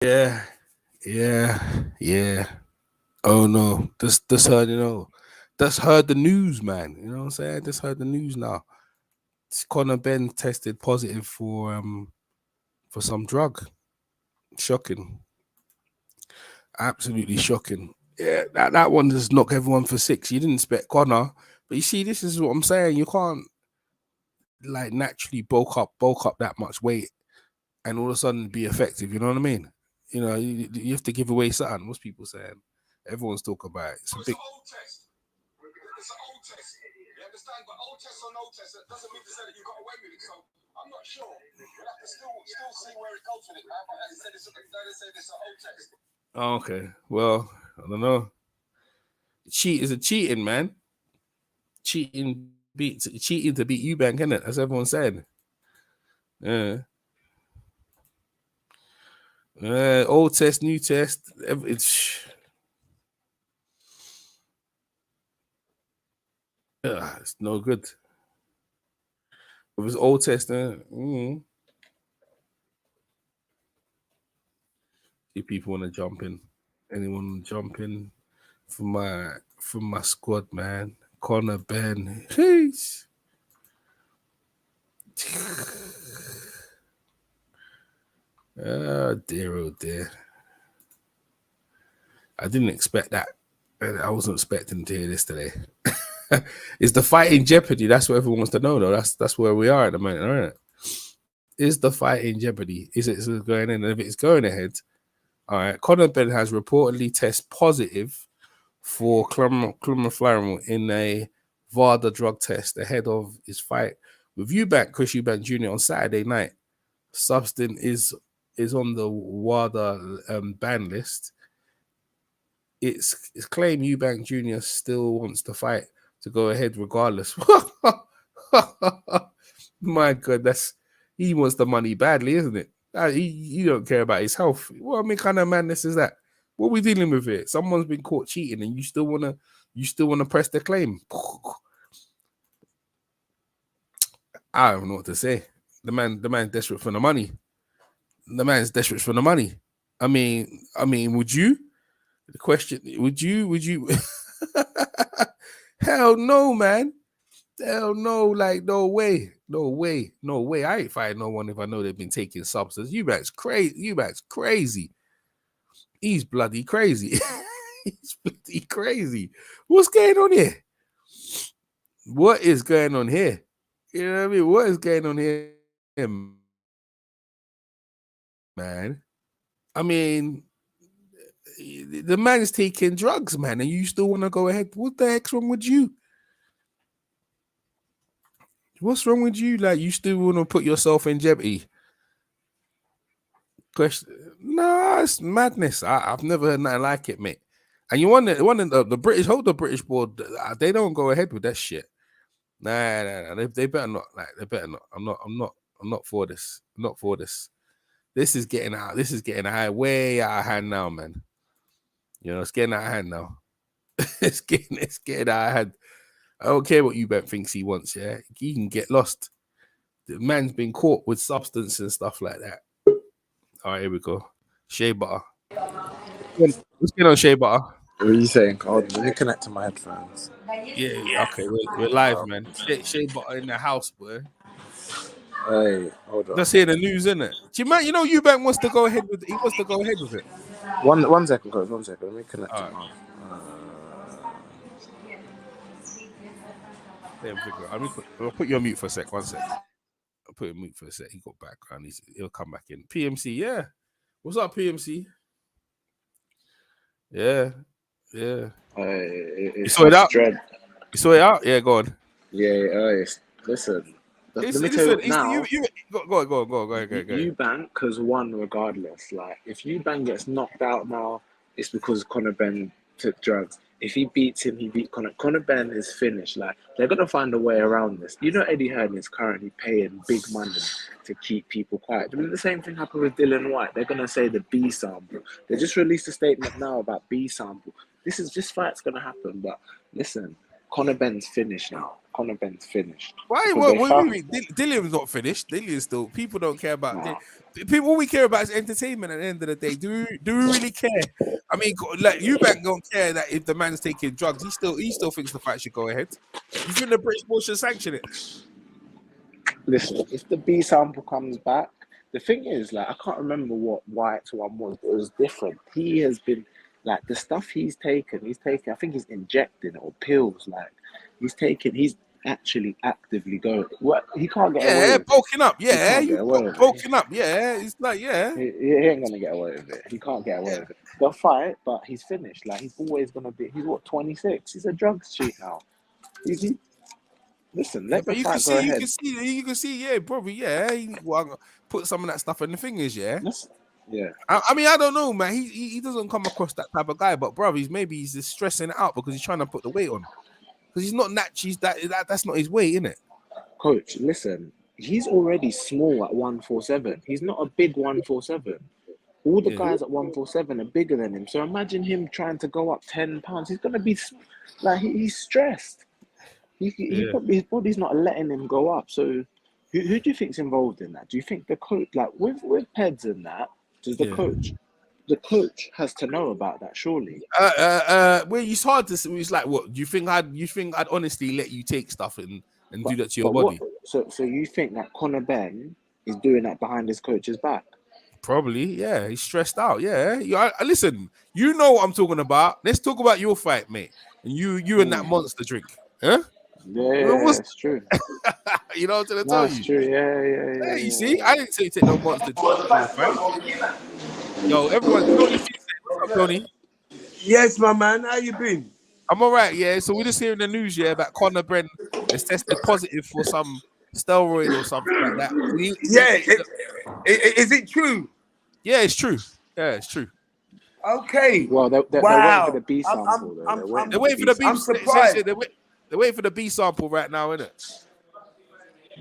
Yeah, yeah. Oh no, this heard, that's heard the news, man. You know what I'm saying? Just heard the news now. Conor Benn tested positive for some drug. Shocking, absolutely shocking. Yeah, that one just knocked everyone for six. You didn't expect Conor, but you see, this is what I'm saying. You can't like naturally bulk up that much weight and all of a sudden be effective. You know what I mean? You have to give away something. What's people saying? Everyone's talking about it. It's a big. It's an old test. You understand? But old test or no test, that doesn't mean to say that you got away with it. So I'm not sure. We'll have to still see where it goes with it, man. But they say it's an old test. Oh, okay. Well, I don't know. Cheat is a cheating, man. Cheating to beat Eubank, innit? That's everyone saying. Yeah. Old test, new test. It's no good. With his old test, see people want to jump in. Anyone want to jump in from my squad, man? Conor Benn. Jeez. Oh dear, oh dear. I didn't expect that. I wasn't expecting to hear this today. Is the fight in jeopardy? That's what everyone wants to know, though. That's where we are at the moment, isn't it? Is the fight in jeopardy? Is it going in? And if it's going ahead, all right. Conor Benn has reportedly tested positive for clomifene in a VADA drug test ahead of his fight with Chris Eubank Jr. on Saturday night. Substance is on the WADA ban list. It's claimed Eubank Jr. still wants to fight to go ahead regardless. My God, he wants the money badly, isn't it? He don't care about his health. What kind of madness is that? What are we dealing with here? Someone's been caught cheating, and you still wanna press the claim. I don't know what to say. The man's desperate for the money. The man's desperate for the money. I mean, would you? The question: would you? Hell no, man. Hell no, like no way. I ain't fighting no one if I know they've been taking substance. Eubank's crazy. He's bloody crazy. He's bloody crazy. What's going on here? What is going on here? You know what I mean? What is going on here, man? I mean, the man's taking drugs, man, and you still want to go ahead. What the heck's wrong with you? What's wrong with you? Like, you still want to put yourself in jeopardy? Question? Nah, it's madness. I've never heard nothing like it, mate. And you want the British, hold the British board. They don't go ahead with that shit. Nah. They better not. Like, they better not. I'm not for this. I'm not for this. This is getting out. This is getting way out of hand now, man. It's getting out of hand now. it's getting out of hand. I don't care what Eubank thinks he wants. Yeah, he can get lost. The man's been caught with substance and stuff like that. All right, here we go. Shea butter. What's going on, Shea butter? What are you saying? Oh, let me connect to my headphones. Yeah. Okay, we're live, man. Shea butter in the house, boy. Hey, hold on. Just hear the news, isn't it? Do you know Eubank wants to go ahead with it? He wants to go ahead with it. One second, guys. 1 second. Let me connect to my. I'll put you on mute for a sec. 1 sec. I'll put him on mute for a sec. He got background. He'll come back in. PMC, yeah. What's up, PMC? Yeah. You saw it out? You saw it out? Yeah, go on. Yeah. Listen. Let me tell you now. Go ahead. Eubank has won regardless. Like, if Eubank gets knocked out now, it's because Conor Benn took drugs. If he beats him, he beat Conor. Conor Benn is finished. Like, they're gonna find a way around this. Eddie Hearn is currently paying big money to keep people quiet. The same thing happened with Dillian Whyte. They're gonna say the B sample. They just released a statement now about B sample. This fight's gonna happen. But listen, Conor Benn's finished now. Conor Benn's finished. Why? Because What? they What found- do you mean? Dillian's not finished. Dillian's still. People don't care about. Nah. People. All we care about is entertainment. At the end of the day, do we really care? I mean, like Eubank don't care that if the man's taking drugs, he still thinks the fight should go ahead. You think the British board should sanction it? Listen, if the B sample comes back, the thing is, like, I can't remember what White's one was, but it was different. He has been, like, the stuff he's taken, I think he's injecting it or pills, like, he's actually actively going. What? He can't get away Yeah, with it. bulking up. Yeah, can't get away with it. bulking up. Yeah, it's like, yeah. He ain't gonna get away with it. He can't get away with it. They'll fight, but he's finished. Like, he's always gonna be. He's what, 26? He's a drugs cheat now. Listen, let the fight go ahead. You can see, yeah, probably, yeah. He put some of that stuff in the fingers, yeah. Yeah. I mean, I don't know, man. He doesn't come across that type of guy, but bro, he's just stressing it out because he's trying to put the weight on. Because he's not naturally that's not his weight, innit? Coach, listen, he's already small at 147. He's not a big 147. All the guys at 147 are bigger than him. So imagine him trying to go up 10 pounds. He's gonna be like he's stressed. His body's not letting him go up. So who do you think's involved in that? Do you think the coach, like with Peds and that, does the coach has to know about that, surely? Well, it's hard to say. It's like, what do you think? I'd honestly let you take stuff and do that to your body? So you think that Conor Benn is doing that behind his coach's back? Probably, yeah. He's stressed out. Yeah. Listen, you know what I'm talking about. Let's talk about your fight, mate. And you and that monster drink, huh? Yeah, that's true. You know what I'm trying to tell you? That's true. Yeah. You see, I didn't say you take no monster drink. Right? Yo, everyone, Tony, what's up, Tony? Yes, my man. How you been? I'm all right, yeah. So we're just hearing the news, yeah, about Conor Benn is tested positive for some steroid or something like that. Is it true? Yeah, it's true. Yeah, it's true. Okay. Well, they're waiting for the B sample. They're waiting for the B. I'm surprised. They're waiting for the B sample right now, isn't it?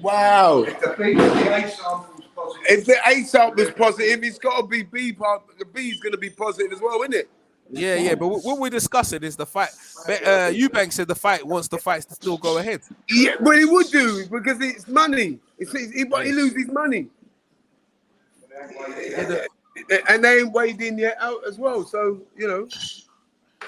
Wow. If the A sample's positive. If the A sample's positive, it's got to be B part. The B's going to be positive as well, isn't it? Yeah. But what we're discussing is the fight. Eubank said he wants the fights to still go ahead. Yeah, well, he would do because it's money. He loses money. And they ain't weighed in yet out as well. So,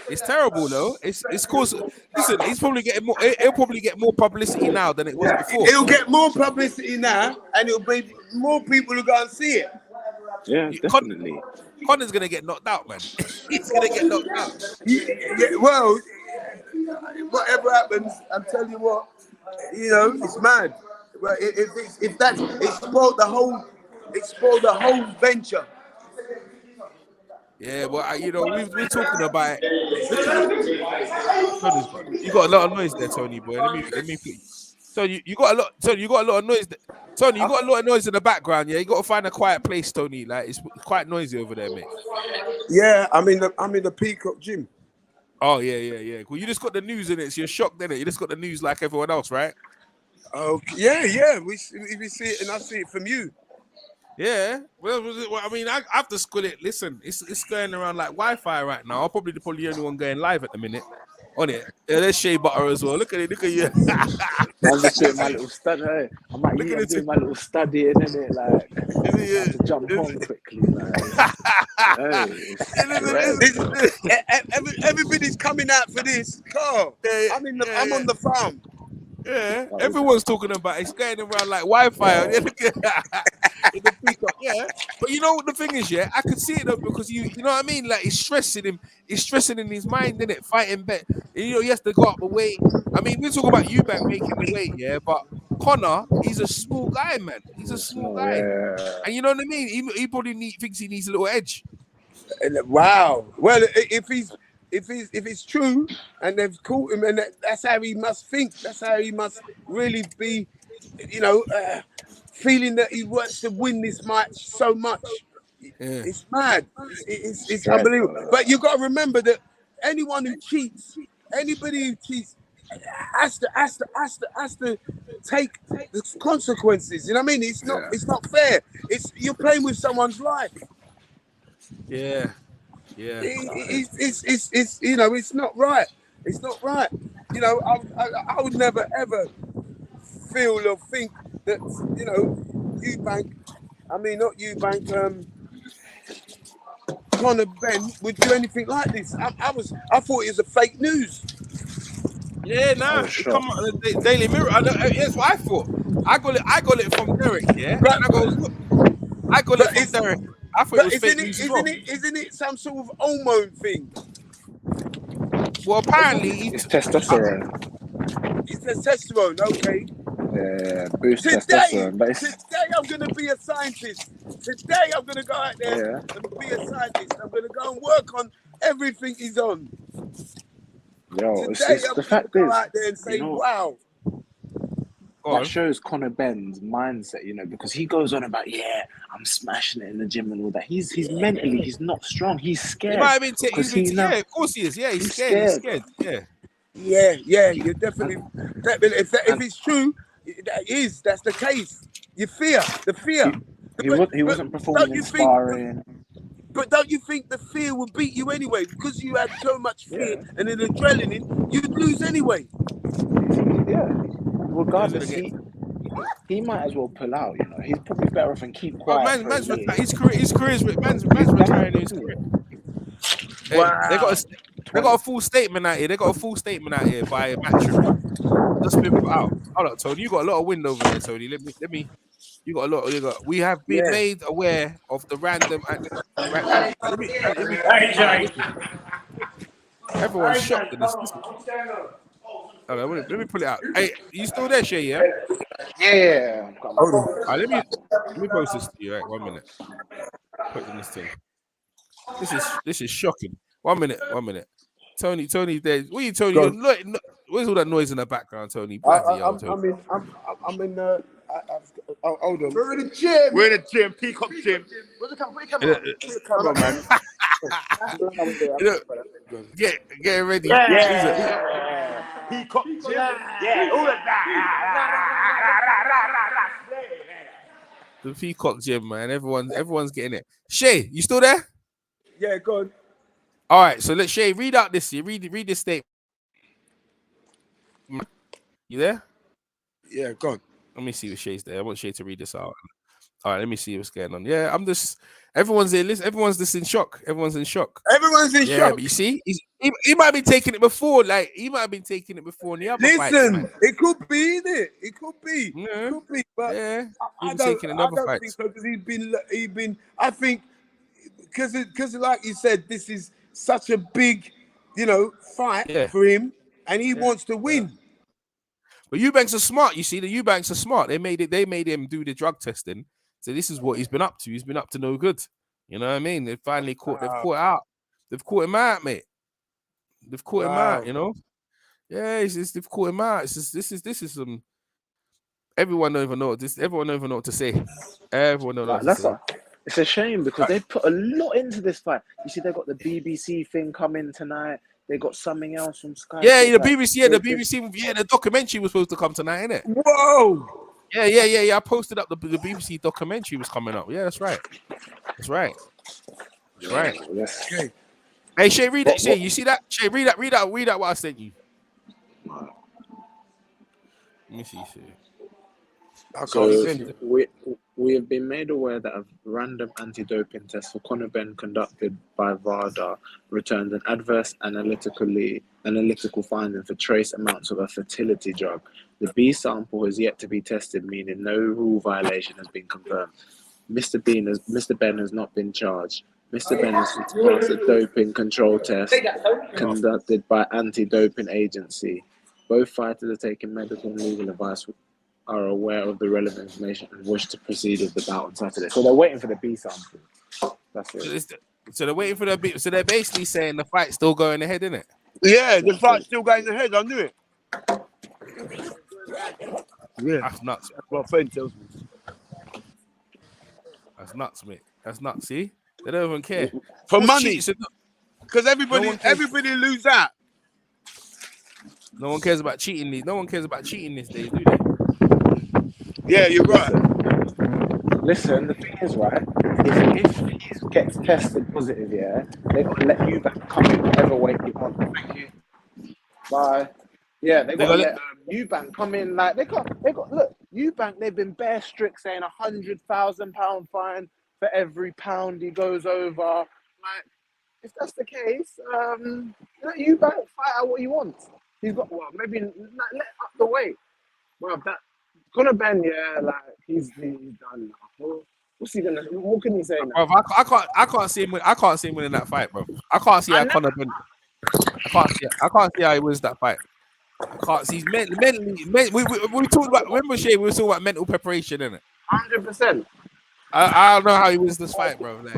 It's terrible though. It's cause listen, he's probably getting more. He'll probably get more publicity now than it was before. It'll get more publicity now, and it'll be more people who go and see it. Yeah, definitely. Conor's gonna get knocked out, man. He's gonna get knocked out. Yeah, well, whatever happens, I'm telling you what, it's mad. But if that's it spoiled the whole venture. Yeah, well, we're talking about it. You got a lot of noise there, Tony boy. Let me put. So you got a lot. Tony, you got a lot of noise. Tony, you got a lot of noise in the background. Yeah, you got to find a quiet place, Tony. Like it's quite noisy over there, mate. Yeah, I'm in the Peacock gym. Oh yeah. Well, you just got the news in it, so you're shocked, innit? You just got the news like everyone else, right? Okay. Yeah. We see it, and I see it from you. Yeah. Well, I mean, I have to squill it. Listen, it's going around like Wi-Fi right now. I'm probably the only one going live at the minute on it. Yeah, there's Shea Butter as well. Look at you. I'm just doing my little study. Hey, I'm doing my little studying, innit? Like, I have to jump on quickly. Like, everybody's coming out for this. Carl, I'm on the farm. Yeah, everyone's talking about it. It's going around like Wi-Fi. In the Peacock, yeah. But you know what the thing is, yeah? I could see it though because you know what I mean? Like it's stressing him. It's stressing in his mind, isn't it? Fighting bet. He has to go up the weight. I mean, we're talking about Eubank making the weight, yeah. But Conor, he's a small guy, man. He's a small guy, and you know what I mean. He probably thinks he needs a little edge. Wow. Well, if it's true and they've caught him, and that's how he must think. That's how he must really be. Feeling that he wants to win this match so much. Yeah. It's mad. It's unbelievable. But you got to remember that anybody who cheats has to take the consequences. You know what I mean? It's not fair. You're playing with someone's life. Yeah. It's not right. It's not right. you know, I would never ever feel or think that, you know, Eubank, not Eubank, Conor Benn would do anything like this. I thought it was a fake news. Yeah, I nah, was it come shocked. out of the Daily Mirror. Here's what I thought. I got it from Derek, yeah. But, And I go, look, I got it but from it's, Derek. I thought it but was fake news as well. isn't it some sort of hormone thing? Well, apparently, It's testosterone. It's testosterone, okay. Yeah, boost Today testosterone. But it's, I'm going to be a scientist. Today I'm going to go out there yeah. and be a scientist. I'm going to go and work on everything he's on. Yo, Today it's I'm the going to fact go is, out there and say, you know, wow. Go that on. shows Conor Benn's mindset, you know, because he goes on about, yeah, I'm smashing it in the gym and all that. He's mentally, he's not strong. He's scared. He might have been now, yeah, of course he is. Yeah, he's he's scared. He's scared. scared. Yeah. Yeah, you're definitely. If it's true, that's the case. You fear the fear. He wasn't performing in sparring. But don't you think the fear would beat you anyway? Because you had so much fear Yeah. and an adrenaline, you'd lose anyway. Yeah. Regardless, he might as well pull out, you know. He's probably better off and keep quiet. His career's man's retiring his career. Wow. They got a full statement out here. They got a full statement out here by Matchroom. Just been put out. Hold up, Tony. You got a lot of wind over there, Tony. Let me. You got a lot. We have been made aware of the random. Everyone's shocked in this. Let me pull it out. Hey, you still there, Shay? Yeah. Yeah. Let me post this to you. Right, 1 minute. Put in this thing. This is shocking. 1 minute. Tony, there. What are you, Tony? Where's all that noise in the background, Tony? Bloody hell, Tony. I'm in hold on. We're in the gym. Peacock gym. Where's the camera, man? Get ready. Yeah. Peacock gym. Yeah. All of that. The Peacock gym, man. Everyone's getting it. Shay, you still there? Yeah, go on. All right, so let's Shay read out this. Read this statement. You there? Yeah, go on. Let me see if Shay's there. I want Shay to read this out. All right, let me see what's going on. Yeah, everyone's there. Listen, everyone's just in shock. Everyone's in shock. Yeah, but you see, he might be taking it before. Like he might have been taking it before in the other fights. Listen, it could be, isn't it? It could be. Yeah. It could be, but yeah, I don't think so because he's been. I think because like you said, this is such a big, fight for him, and he wants to win. But Eubanks are smart. You see, the Eubanks are smart. They made him do the drug testing. So this is what he's been up to. He's been up to no good. You know what I mean? They finally caught. They've caught out. They've caught him out, mate. They've caught him out. You know. Yeah, they've caught him out. This is some. Everyone don't even know this. Everyone don't even know what to say. Everyone don't know what to say. It's a shame because they put a lot into this fight. You see, they got the BBC thing coming tonight. They got something else from Sky. Yeah, the BBC. The BBC. Yeah, the documentary was supposed to come tonight, innit? Whoa. Yeah. I posted up the BBC documentary was coming up. Yeah, that's right. Okay. Hey, Shay, read that. Shay, you see that? Shay, read that. Read out what I sent you. Let me see, Shay. So we have been made aware that a random anti-doping test for Conor Benn conducted by VADA returned an adverse analytical finding for trace amounts of a fertility drug. The B sample has yet to be tested, meaning no rule violation has been confirmed. Mr. Benn has not been charged. Mr. Benn has passed a doping control test conducted by anti-doping agency. Both fighters are taking medical and legal advice, are aware of the relevant information and wish to proceed with the bout on Saturday. So they're waiting for the B sample. That's it. So they're waiting for the B. So they're basically saying the fight's still going ahead, isn't it? Yeah, the fight's still going ahead. I knew it. Yeah, that's nuts. That's what my friend tells me. That's nuts, mate. That's nuts. See, they don't even care for money because everybody lose out. No one cares about cheating. No one cares about cheating these days, do they? Yeah, you're right. Listen, the thing is, right, if he gets tested positive, yeah, they've got to let you back come in whatever weight you want. Thank you. Bye. Yeah, they They got to got let Eubank come in. Like they got look Eubank. They've been bare strict, saying £100,000 fine for every pound he goes over. Like if that's the case, let Eubank fight out what he wants. He's got maybe let up the weight. Well, that Conor Benn, yeah, like he's done now. What's he gonna? What can he say now? Bro, I can't see him. I can't see him winning that fight, bro. I can't see how Conor Benn. I can't see how he wins that fight. I can't see. He's mentally. We talked about. Remember, Shay? We were talking about mental preparation, innit? 100%. I don't know how he wins this fight, bro. Like,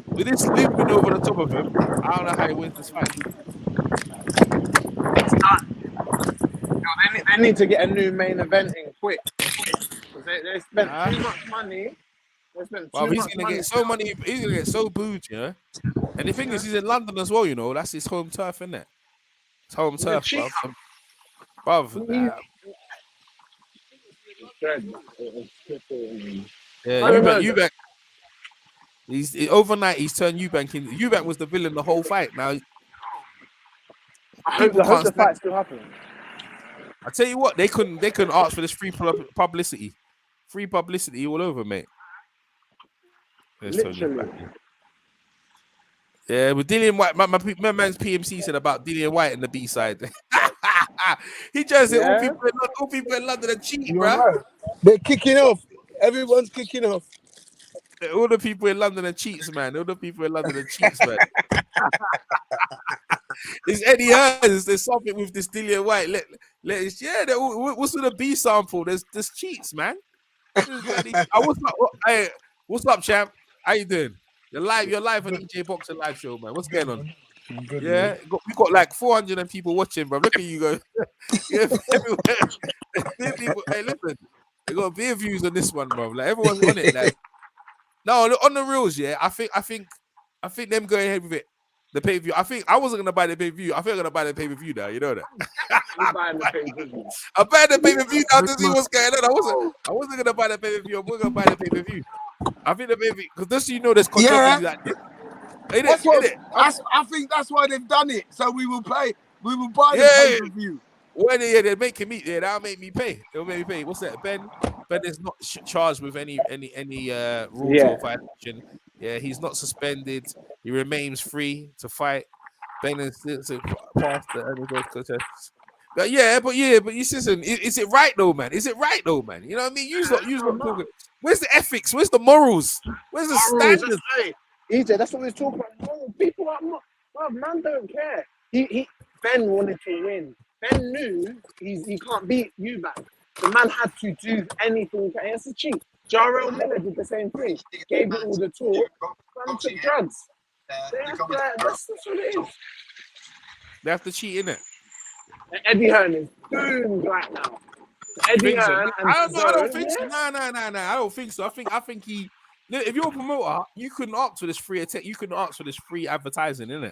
with this looming over the top of him, I don't know how he wins this fight. It's done. They need to get a new main eventing quick. They spent too much money. They spent too He's much gonna money. get so money. He's gonna get so booed, you know. And the thing is, he's in London as well. You know, that's his home turf, isn't it? It's home turf, bruv. Yeah, Eubank. He's overnight. He's turned Eubank in. Eubank was the villain the whole fight. Now, I hope the fight still happens. I tell you what, they couldn't ask for this free publicity, all over, mate. Literally. Yeah, with Dillian White, my man's PMC said about Dillian White in the B side. He just said all people in London are cheating, bro. Right. They're kicking off. Everyone's kicking off. All the people in London are cheats, man. All the people in London are cheats, man. It's Eddie Hearn. There's something with this Dillian White. What's with the B sample? There's cheats, man. What's up, champ? How you doing? You're live on EJ Boxer live show, man. What's going on? Good, yeah, we got like 400 people watching, bro. Look at you go. Yeah, people, hey, listen, they got beer views on this one, bro. Like everyone's on it. Like, no, on the reels, yeah. I think them going ahead with it. The pay-per-view. I think I wasn't gonna buy the pay-per-view. I think I'm gonna buy the pay-per-view now. You know that. I'm buying the pay-per-view now to see what's going on. I wasn't gonna buy the pay-per-view. I'm gonna buy the pay-per-view. I think the pay-per-view because just so you know, there's controversy like this. I think that's why they've done it. So we will buy the pay-per-view. Well, they're making me. Yeah, that'll make me pay. It'll make me pay. What's that? Ben is not charged with any rules or violation. Yeah, he's not suspended. He remains free to fight. Ben is past the contests. But you listen. Is it right though, man? Is it right though, man? You know what I mean? Use what talking. Where's the ethics? Where's the morals? Where's the standards? EJ, that's what we're talking about. People are not. Well, man, don't care. Ben wanted to win. Ben knew he can't beat Eubank. The man had to do anything. It's a cheat. Jarrell Miller did the same thing. Gave it all the talk. Man took drugs. That's what it is. They have to cheat, innit? Eddie Hearn is doomed right now. Eddie Hearn I don't think so. No. I don't think so. I think he. If you're a promoter, you couldn't opt for this free attack. You couldn't opt for this free advertising, innit?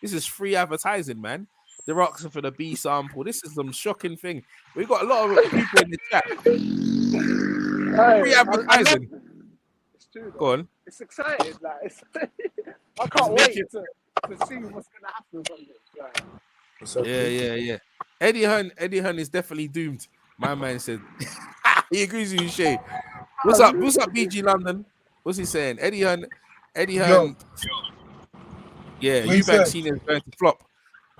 This is free advertising, man. They're asking for the B sample. This is some shocking thing. We've got a lot of people in the chat. Free advertising. Go on. It's exciting. Like, I can't wait to see what's going to happen from this. Yeah. Eddie Hearn is definitely doomed. My man said. He agrees with you, Shay. What's up, BG London? What's he saying? Eddie Hearn. Yeah, Eubank Senior is going to flop.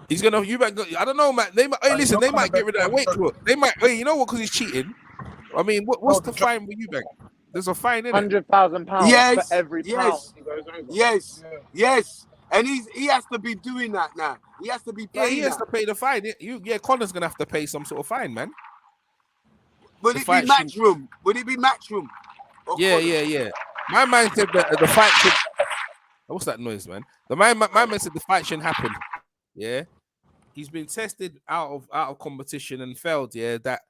He's gonna Eubank. I don't know, man. They might. Hey, listen. They might get rid of that weight cut. They might. Hey, you know what? Because he's cheating. I mean, what's the fine with Eubank? There's a fine in it. £100,000 for every pound he goes over. Yes. And he has to be doing that now. He has to be paying. Yeah, he has to pay the fine. Conor's gonna have to pay some sort of fine, man. Would it be matchroom? Would it be matchroom? Yeah. My man said that the fight should. What's that noise, man? My man said the fight shouldn't happen. Yeah, he's been tested out of competition and failed. Yeah, that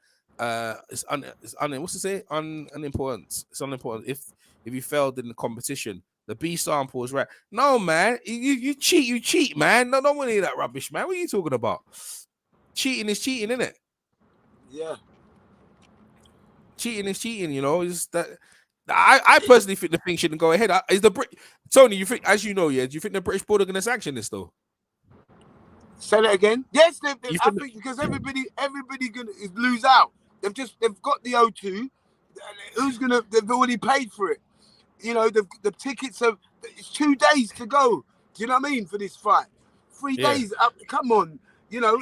it's what's to say? Unimportant. It's unimportant if you failed in the competition. The B sample is right. No, man, you cheat, man. No, don't want to hear that rubbish, man. What are you talking about? Cheating is cheating, isn't it? Yeah. Cheating is cheating. You know, is that. I personally think the thing shouldn't go ahead. Tony? You think, as you know, do you think the British board are going to sanction this though? Say that again. Yes, I think- think because everybody gonna lose out. They've got the O2. They've already paid for it. You know, the tickets are. It's 2 days to go. Do you know what I mean for this fight? 3 Yeah. days. Come on. You know,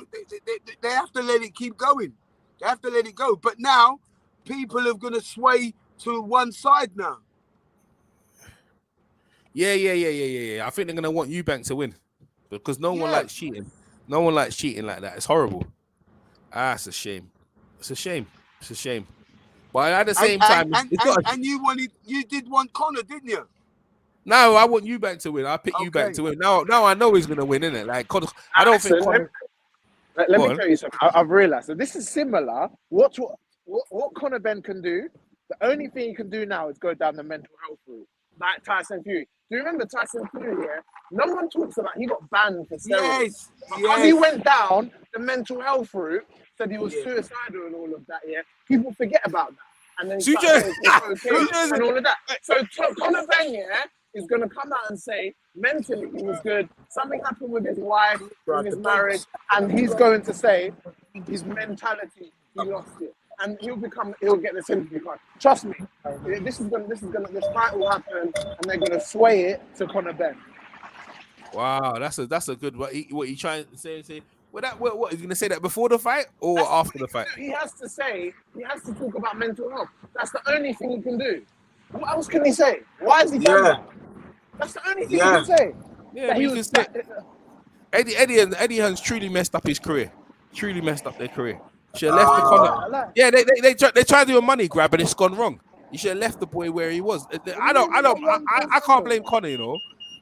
they have to let it keep going. They have to let it go. But now, people are gonna sway to one side now. Yeah. I think they're gonna want Eubank to win because no one Yeah. likes cheating. No one likes cheating like that. It's horrible. It's a shame. It's a shame. It's a shame. But at the same time, And you did want Conor, didn't you? no, I want Eubank to win. I pick Okay. Eubank to win. Now I know he's gonna win, innit? Like, I don't think. Conor, Let Go me on. tell you something. I've realised that this is similar. What Conor Benn can do, the only thing he can do now is go down the mental health route, like Tyson Fury. Do you remember Tyson Fury? Yeah, no one talks about. He got banned for steroids. Yes. Because he went down the mental health route, said he was suicidal and all of that. Yeah, people forget about that, and then he started saying it's okay and all of that. So Conor Benn, yeah, is going to come out and say mentally he was good. Something happened with his wife, with his marriage, and he's going to say his mentality, he lost it, and he'll get the sympathy card. Trust me, this fight will happen, and they're going to sway it to Conor Benn. Wow, that's a good. What he trying to say? What is he gonna say that before the fight or after the fight? He has to talk about mental health. That's the only thing he can do. What else can he say? Why is he done that? That's the only thing he can say. Yeah, but he can say Eddie Hearn's truly messed up his career. Truly messed up their career. Should have left the Conor. Yeah, they tried to do a money grab and it's gone wrong. You should have left the boy where he was. I can't blame Conor, you know.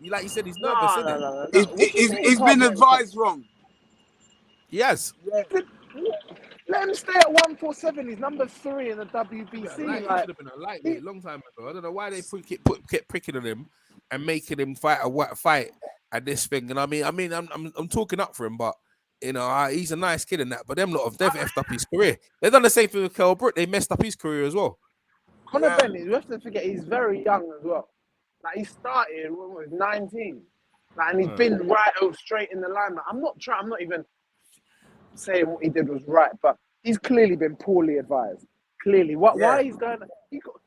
Like you said, he's nervous, isn't it? He's been advised wrong. Yes. Yeah. Let him stay at 147. He's number 3 in the WBC. Should have been a lightweight a long time ago. I don't know why they kept pricking on him and making him fight a fight at this thing. And I mean, I'm talking up for him, but you know, he's a nice kid in that. But them lot they've effed up his career. They've done the same thing with Kell Brook. They messed up his career as well. Conor Benn, you have to forget he's very young as well. Like he started when he was 19, and he's been straight in the limelight. I'm not even saying what he did was right, but he's clearly been poorly advised. Clearly, why he's going?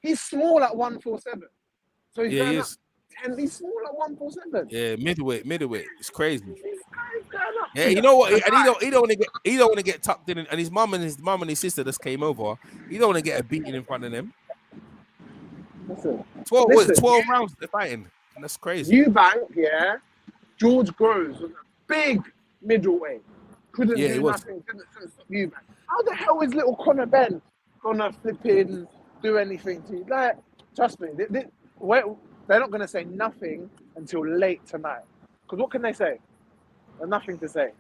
He's small at 147, so he's going up. And he's small at 147. Yeah, middleweight. It's crazy. He's going up. Yeah, you know what? And he don't want to get tucked in. And his mum and his sister just came over. He don't want to get a beating in front of them. Listen, 12 rounds they're fighting. And that's crazy. Eubank, yeah. George Groves was a big middleweight. Couldn't do nothing. Couldn't stop Eubank. How the hell is little Conor Benn gonna flipping do anything to you? Like, trust me, they're not gonna say nothing until late tonight. Because what can they say? There's nothing to say.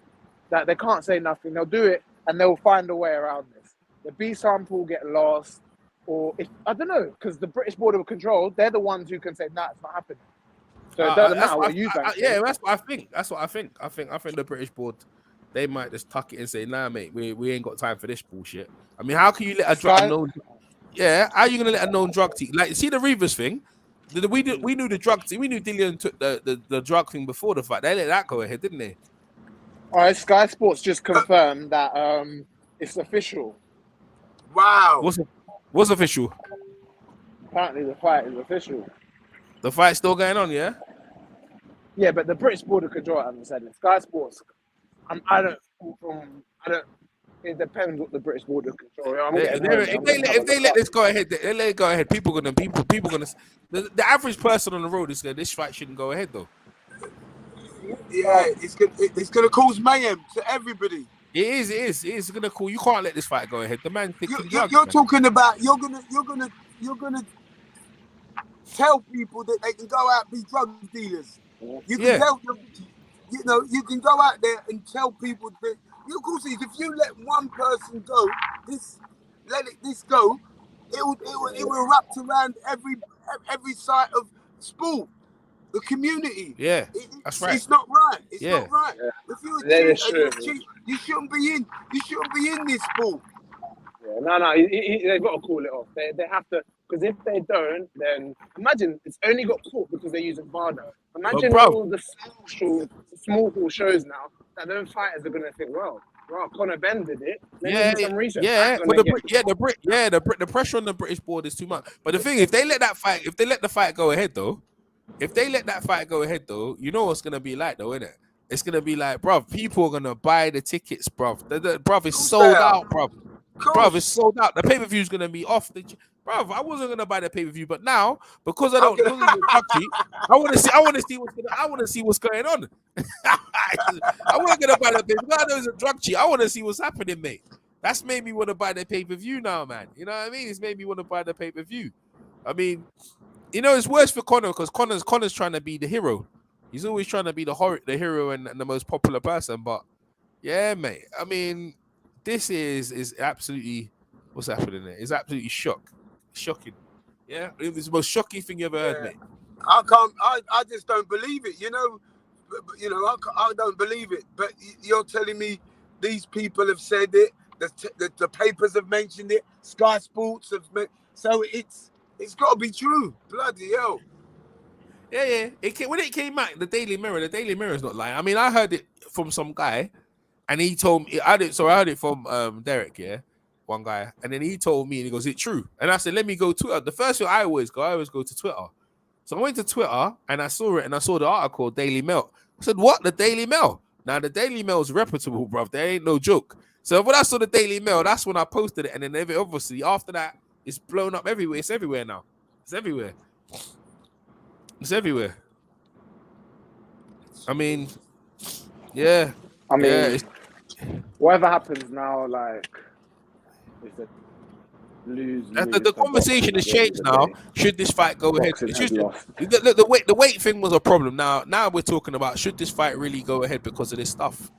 That they can't say nothing. They'll do it and they'll find a way around this. The B sample will get lost. Or if I don't know, because the British Board of Control, they're the ones who can say, "Nah, it's not happening." So it doesn't matter what you think. Yeah, that's what I think. I think the British Board, they might just tuck it and say, "Nah, mate, we ain't got time for this bullshit." I mean, how can you let a known? Yeah, how are you gonna let a known drug team see the Reavers thing? We knew the drug team. We knew Dillian took the drug thing before the fight. They let that go ahead, didn't they? All right, Sky Sports just confirmed that it's official. Wow. What's official? Apparently, the fight is official. The fight's still going on, yeah? Yeah, but the British Board of Control haven't said it. Sky Sports, I don't. It depends what the British Board of Control. If they let this go ahead, they let it go ahead. People gonna. The average person on the road is this fight shouldn't go ahead though. Yeah, it's gonna cause mayhem to everybody. It is gonna call. You can't let this fight go ahead. The man you're talking about you're gonna tell people that they can go out and be drug dealers. You can tell them, you can go out there and tell people that of course if you let one person go, this go, it will wrap around every side of sport. The community. Yeah, that's right. It's not right. It's not right. Yeah. If you're a cheat, you shouldn't be in this sport. Yeah, no, they've got to call it off. They have to, because if they don't, then imagine it's only got caught because they're using VADA. Imagine all the small hall shows now that them fighters are gonna think, well, Conor Benn did it. Let me Yeah, do some research. yeah. I'm But gonna the pressure on the British board is too much. But the thing, if they let the fight go ahead though, you know what's gonna be like though, innit? It's gonna be like, bruv, people are gonna buy the tickets, bruv. Bruv, it's sold out, bruv. Bruv, it's sold out. The pay-per-view is gonna be off the bruv. I wasn't gonna buy the pay-per-view, but now because because it's a drug cheat, I wanna see what's going on. I wasn't gonna buy the pay-per-view. I know it's a drug cheat. I wanna see what's happening, mate. That's made me want to buy the pay-per-view now, man. You know what I mean? It's made me want to buy the pay-per-view. I mean, you know, it's worse for Conor because Conor's trying to be the hero. He's always trying to be the hero and the most popular person. But yeah, mate. I mean, this is absolutely what's happening there. It's absolutely shocking. Yeah, it was the most shocking thing you ever heard, mate. I just don't believe it. You know, I don't believe it. But you're telling me these people have said it. The papers have mentioned it. Sky Sports have so it's got to be true. Bloody hell. Yeah. When it came out, the Daily Mirror is not lying. I mean, I heard it from some guy, and he told me I heard it from Derek, yeah, one guy, and then he told me, and he goes, "It's true." And I said, "Let me go Twitter." The first thing I always go to Twitter. So I went to Twitter and I saw it, and I saw the article, Daily Mail. I said, "What? The Daily Mail?" Now the Daily Mail is reputable, bruv. There ain't no joke. So when I saw the Daily Mail, that's when I posted it, and then obviously after that, it's blown up everywhere. It's everywhere now. It's everywhere. It's everywhere. I mean, yeah. I mean, yeah, whatever happens now, like, it's a lose. the conversation has changed now. Should this fight go ahead? Look, The weight thing was a problem. Now we're talking about should this fight really go ahead because of this stuff.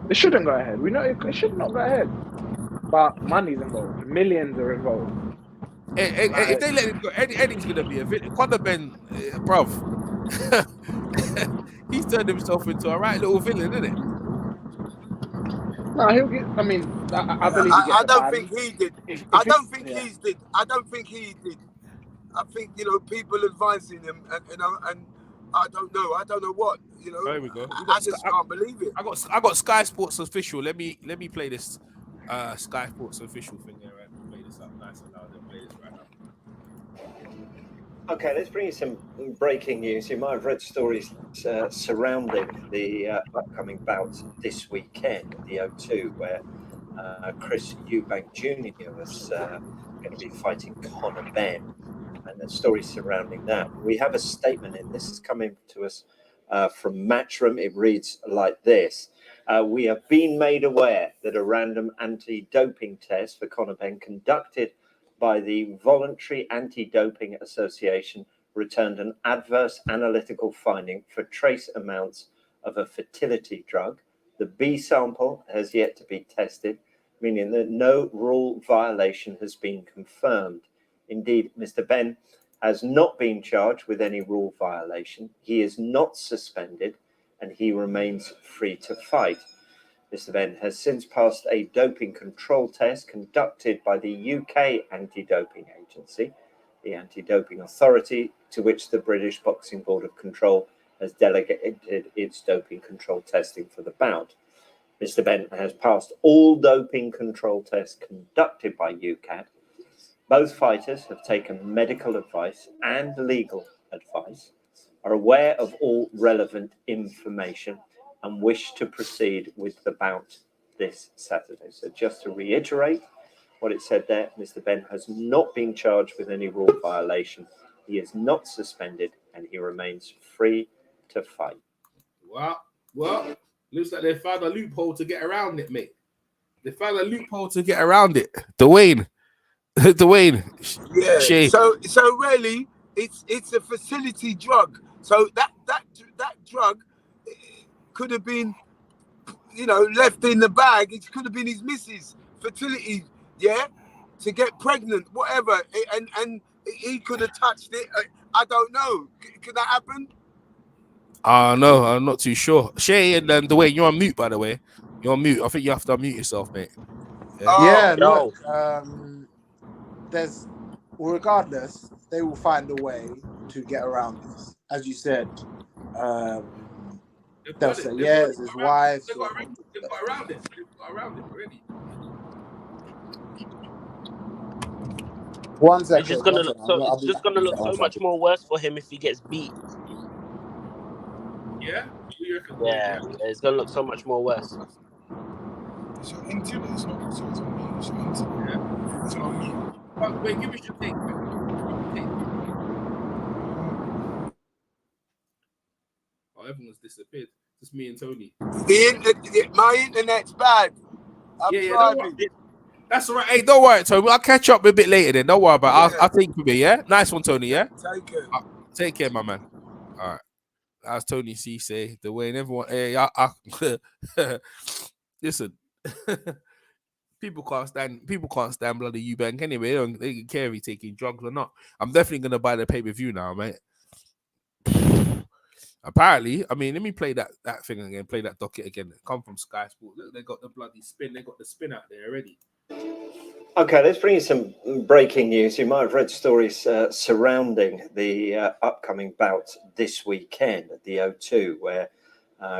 It shouldn't go ahead. We know it should not go ahead. But money's involved. Millions are involved. If they let it go, Eddie's gonna be a victim. Conor Benn, bruv, he's turned himself into a right little villain, isn't it? No, he'll get. I mean, I believe. I don't think he did. I don't think he did. I don't think he did. I think people advising him, and I don't know. I don't know what There we go. I just can't believe it. I got Sky Sports official. Let me play this Sky Sports official thing here. Right? Play this up nice and loud. Play this right now. Okay, let's bring you some breaking news. You might have read stories surrounding the upcoming bout this weekend, the O2, where Chris Eubank Jr. was going to be fighting Conor Benn, and the stories surrounding that. We have a statement in. This is coming to us from Matchroom. It reads like this. We have been made aware that a random anti-doping test for Conor Benn conducted by the Voluntary Anti-Doping Association returned an adverse analytical finding for trace amounts of a fertility drug. The B sample has yet to be tested, meaning that no rule violation has been confirmed. Indeed, Mr. Benn has not been charged with any rule violation. He is not suspended, and he remains free to fight. Mr. Benn has since passed a doping control test conducted by the UK Anti-Doping Agency, the anti-doping authority to which the British Boxing Board of Control has delegated its doping control testing for the bout. Mr. Benn has passed all doping control tests conducted by UCAD. Both fighters have taken medical advice and legal advice, are aware of all relevant information, and wish to proceed with the bout this Saturday. So just to reiterate what it said there, Mr. Benn has not been charged with any rule violation. He is not suspended, and he remains free to fight. Well, looks like they found a loophole to get around it, mate. They found a loophole to get around it. Dwayne. Yeah. Shay. So really, it's a fertility drug. So that drug could have been, left in the bag. It could have been his missus' fertility, to get pregnant, whatever. And he could have touched it. I don't know. Could that happen? No, I'm not too sure. Shay and Dwayne, you're on mute, by the way. You're on mute. I think you have to unmute yourself, mate. Look, regardless, they will find a way to get around this. As you said, They'll say, yeah, it's his wife. They got around it. They've got around it already. One second. It's just gonna look so much more worse for him if he gets beat. Yeah? Yeah, it's gonna look so much more worse. It's your internet. It's not on me. It's your internet. Yeah. It's not on me. Wait, give us your take. Oh, everyone's disappeared. Just me and Tony. My internet's bad. I'm driving. That's all right. Hey, don't worry, Tony. I'll catch up a bit later then. Don't worry about it. I'll take you, yeah? Nice one, Tony, yeah? Take it. Take care, my man. All right. That's Tony Cisse. The way everyone. Hey, listen. People can't stand bloody Eubank anyway. They don't care if he's taking drugs or not. I'm definitely gonna buy the pay-per-view now, mate. Apparently, I mean, let me play that thing again. Play that docket again. Come from Sky Sport. Look, they got the bloody spin. They got the spin out there already. Okay, let's bring you some breaking news. You might have read stories surrounding the upcoming bout this weekend at the O2, where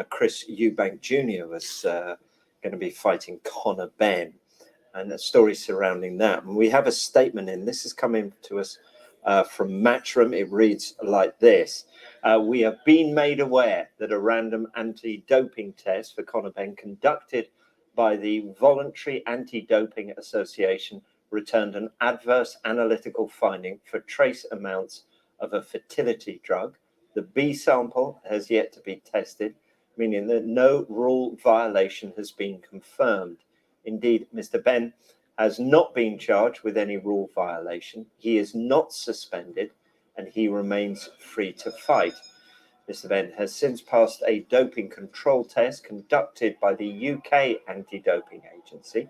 Chris Eubank Jr. was going to be fighting Conor Benn, and the story surrounding that. And we have a statement in. This is coming to us from Matchroom. It reads like this. We have been made aware that a random anti-doping test for Conor Benn conducted by the Voluntary Anti-Doping Association returned an adverse analytical finding for trace amounts of a fertility drug. The B sample has yet to be tested, meaning that no rule violation has been confirmed. Indeed, Mr. Benn has not been charged with any rule violation. He is not suspended, and he remains free to fight. Mr. Benn has since passed a doping control test conducted by the UK Anti-Doping Agency,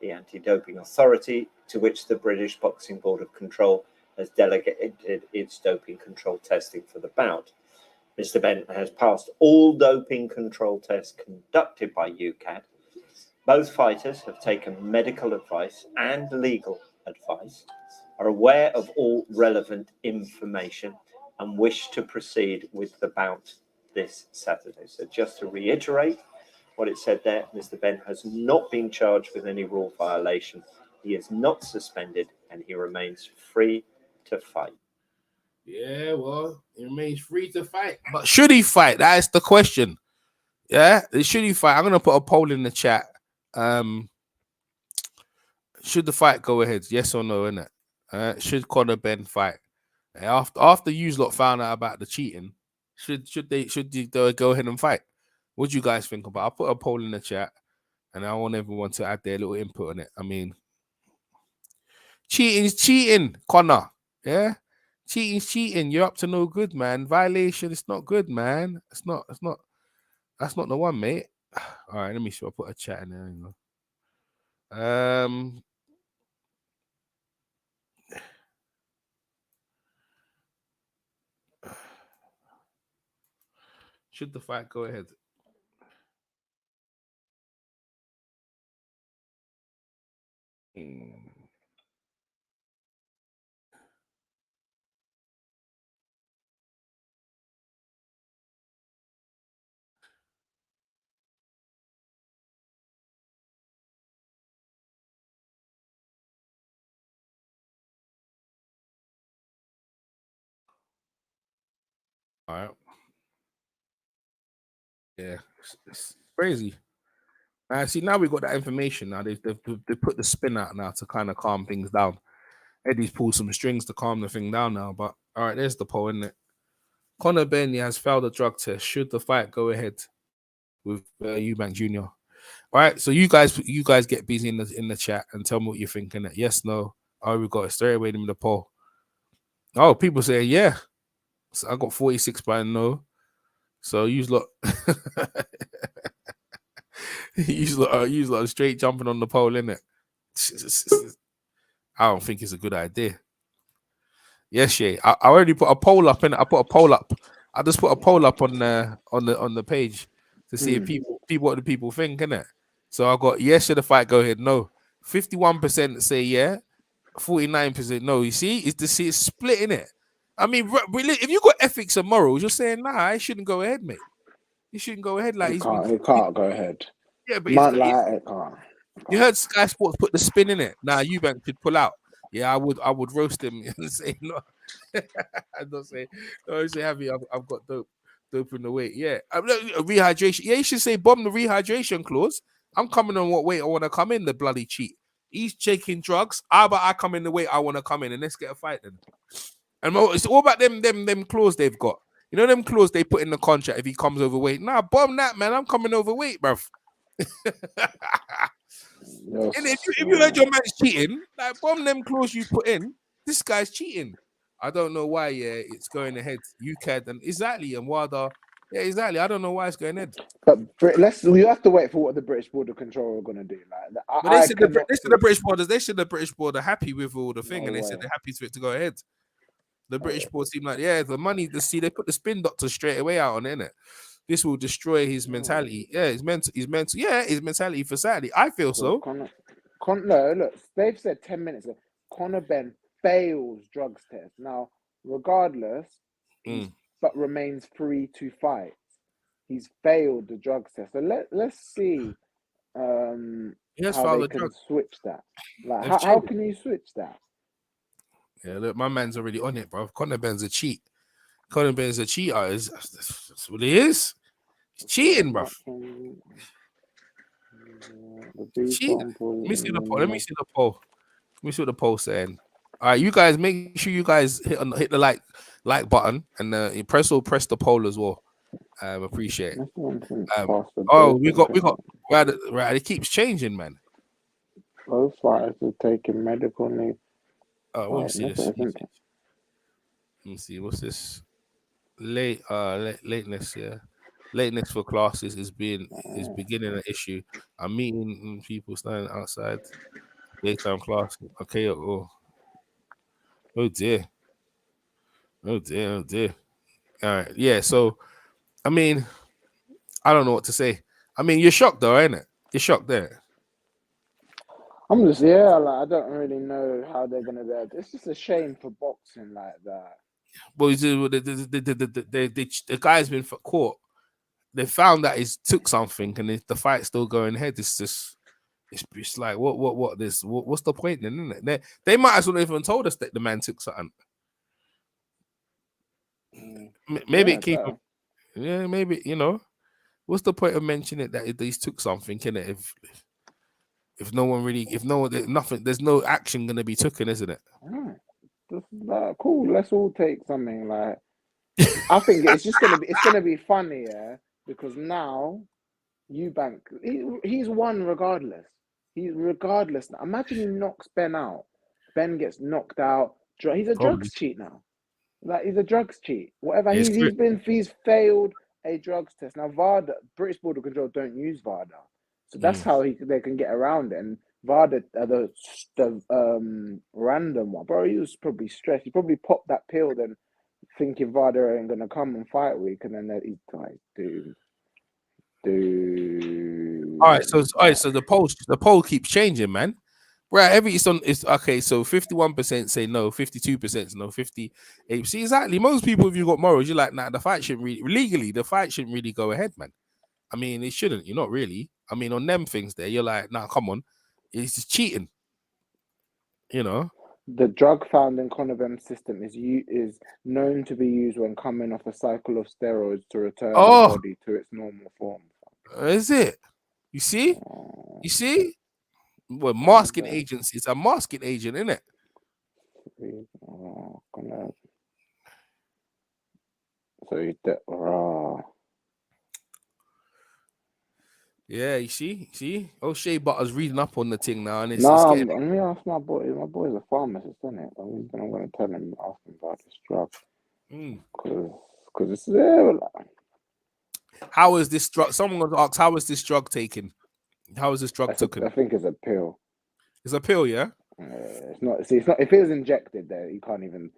the Anti-Doping Authority, to which the British Boxing Board of Control has delegated its doping control testing for the bout. Mr. Benn has passed all doping control tests conducted by UCAD. Both fighters have taken medical advice and legal advice, are aware of all relevant information, and wish to proceed with the bout this Saturday. So just to reiterate what it said there, Mr. Benn has not been charged with any rule violation. He is not suspended, and he remains free to fight. Yeah, well, he remains free to fight. But should he fight? That is the question. Yeah, should he fight? I'm going to put a poll in the chat. Should the fight go ahead? Yes or no, innit? Should Conor Benn fight? After you lot found out about the cheating, should they go ahead and fight? What do you guys think about it? I'll put a poll in the chat, and I want everyone to add their little input on it. I mean, cheating is cheating, Conor. Yeah, cheating is cheating. You're up to no good, man. Violation, it's not good, man. That's not the one, mate. All right, let me see. I'll put a chat in there. Should the fight go ahead? All right. Yeah, it's crazy. See, now we got that information. Now they put the spin out now to kind of calm things down. Eddie's pulled some strings to calm the thing down now. But all right, there's the poll, isn't it? Conor Benn has failed a drug test. Should the fight go ahead with Eubank Jr.? All right, so you guys get busy in the chat and tell me what you're thinking. Yes, no. Oh, we got it straight away in the poll. Oh, people saying yeah. So I got 46 by no. So use lot. use lot straight jumping on the poll, innit? I don't think it's a good idea. Yes, Shay. I already put a poll up, and I put a poll up. I just put a poll up on the page to see if people what do people think, innit? So I got yes, should the fight go ahead? No. 51% say yeah, 49% no. You see, it's split, innit? I mean, really, if you got ethics and morals, you're saying nah, I shouldn't go ahead, mate. He shouldn't go ahead. Like He he's been. can't go ahead. Yeah, but Man, like it can't. you heard Sky Sports put the spin in it. Now Eubank should pull out. Yeah, I would roast him and say no. I'm not saying. Don't say happy. I've got dope in the weight. Yeah, rehydration. Yeah, you should say bomb the rehydration clause. I'm coming on what weight I want to come in. The bloody cheat. He's taking drugs. How about I come in the weight I want to come in, and let's get a fight then. And it's all about them clause they've got. You know them clause they put in the contract if he comes overweight. Nah, bomb that, man. I'm coming overweight, bruv. Yes. And if you heard your man's cheating, like bomb them clause you put in, this guy's cheating. I don't know why. Yeah, it's going ahead. UCAD and exactly and WADA. Yeah, exactly. I don't know why it's going ahead. But we have to wait for what the British Border Control are going to do. Like, but they said the British borders. They said the British border happy with all the thing, and they said they're happy for it to go ahead. The British board seem like the money. They put the spin doctor straight away out on it. Innit? This will destroy his mentality. Yeah, his mental. Yeah, his mentality for Saturday. I feel so. No, look, they've said 10 minutes ago. Conor Benn fails drugs test now, regardless, but remains free to fight. He's failed the drugs test. So let's see how they can switch that. Like, how can you switch that? Yeah, look, my man's already on it, bro. Conor Benn's a cheat. Conor Benn's a cheater. That's what he is. He's cheating, bro. Cheating. Let me see the poll. Let me see what the poll's saying. All right, you guys, make sure you guys hit the like button and press the poll as well. Appreciate it. We got right. It keeps changing, man. Both fighters are taking medical leave. Oh, let me see this. Let me see. What's this? Lateness. Yeah, lateness for classes is beginning an issue. I'm meeting people standing outside daytime class. Okay. Oh dear. All right. Yeah. So, I mean, I don't know what to say. I mean, you're shocked though, ain't it? You're shocked there. I'm just I don't really know how they're gonna do it. It's just a shame for boxing like that. Well, the guy's been caught. They found that he took something, and the fight's still going ahead. It's just, it's like what's the point then, isn't it? They might as well even told us that the man took something. Maybe it keep him. Yeah, maybe what's the point of mentioning it that he's took something, innit? If nothing, there's no action gonna be taken, isn't it? Cool. Let's all take something. Like, I think it's gonna be funny, because now Eubank, he's won regardless. Regardless. Imagine he knocks Ben out. Ben gets knocked out. He's a drugs cheat now. Like, he's a drugs cheat. Whatever he's failed a drugs test. Now VADA, British Border Control don't use VADA. So that's how they can get around it. And VADA, the random one, bro, he was probably stressed. He probably popped that pill then thinking VADA ain't going to come on fight week. And then he's like, dude. All right, so the poll keeps changing, man. Right, it's okay. So 51% say no, 52% no, 58%. See, exactly. Most people, if you got morals, you're like, nah, the fight shouldn't really go ahead, man. I mean, it shouldn't. You're not really. I mean, on them things there, you're like, nah, come on, it's just cheating. The drug found in Conor Benn's system is known to be used when coming off a cycle of steroids to return the body to its normal form. Is it? You see? You see? Well, masking agents. It's a masking agent, isn't it? Yeah, you see? O'Shea Butter's reading up on the thing now, and let me ask my boy. My boy's a pharmacist, isn't it? I'm going to tell him, ask him about this drug. Because it's there. How is this drug? Someone was asked, how is this drug taken? How is this drug taken? I think it's a pill. It's a pill, yeah? It's not. See, it's not. If it was injected, there, you can't even.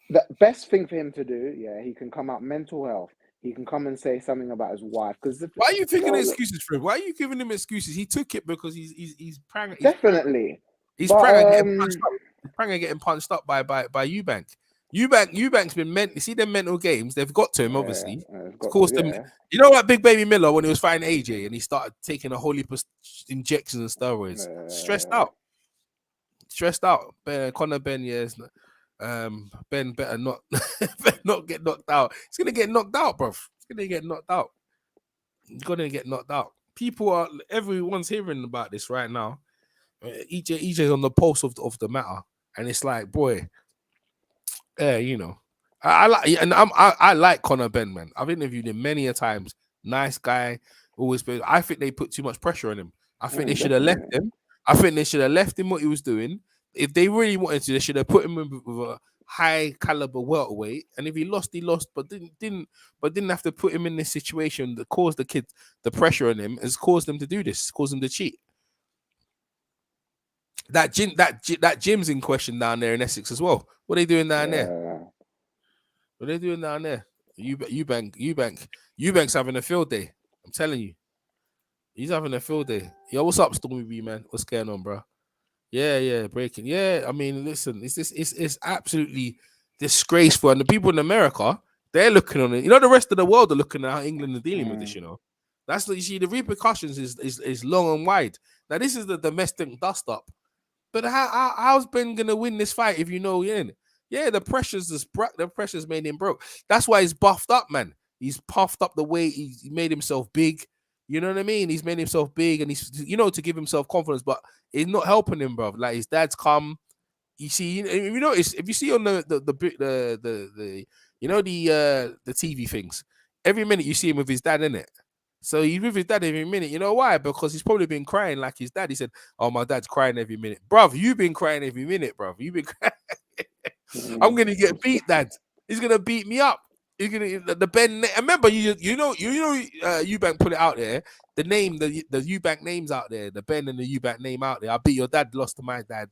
The best thing for him to do, he can come out mental health. He can come and say something about his wife. Because why are you thinking excuses for him? Why are you giving him excuses? He took it because he's pranging. Definitely. He's pranging getting punched up by Eubank. Eubank's been meant. You see them mental games. They've got to him, obviously. caused him. You know what, Big Baby Miller, when he was fighting AJ and he started taking a whole heap of injections and steroids, stressed out. Conor Benn, Ben better not, better not get knocked out. He's gonna get knocked out, bro. He's gonna get knocked out. He's gonna get knocked out. Everyone's hearing about this right now. EJ's on the pulse of the matter, and it's like, boy, you know, I like, and I like Conor Benn, man. I've interviewed him many a times. Nice guy, always. Been, I think they put too much pressure on him. I think they should have left him. I think they should have left him what he was doing. If they really wanted to, they should have put him with a high caliber welterweight. And if he lost, he lost. But didn't have to put him in this situation that caused the kids the pressure on him. Has caused them to do this. Caused them to cheat. That gym's in question down there in Essex as well. What are they doing down there? What are they doing down there? Eubank's having a field day. I'm telling you. He's having a field day. Yo, what's up, Stormy B, man? What's going on, bro? Yeah, breaking. Yeah, I mean, listen, it's absolutely disgraceful. And the people in America, they're looking on it. You know, the rest of the world are looking at how England are dealing with this, you know. That's what you see, the repercussions is long and wide. Now, this is the domestic dust up. But how's Ben gonna win this fight if you know he ain't? Yeah, the pressure's made him broke. That's why he's buffed up, man. He's puffed up the way he made himself big. You know what I mean? He's made himself big, and he's to give himself confidence, but it's not helping him, bro. Like his dad's come. You see, you notice if you see on the TV things, every minute you see him with his dad in it. So he's with his dad every minute. You know why? Because he's probably been crying like his dad. He said, "Oh, my dad's crying every minute, bruv. You've been crying every minute, bruv. You've been crying. I'm gonna get beat, Dad. He's gonna beat me up. He's gonna the Ben. Remember, Eubank put it out there. The name, the Eubank name's out there. The Ben and the Eubank name out there. I beat your dad. Lost to my dad.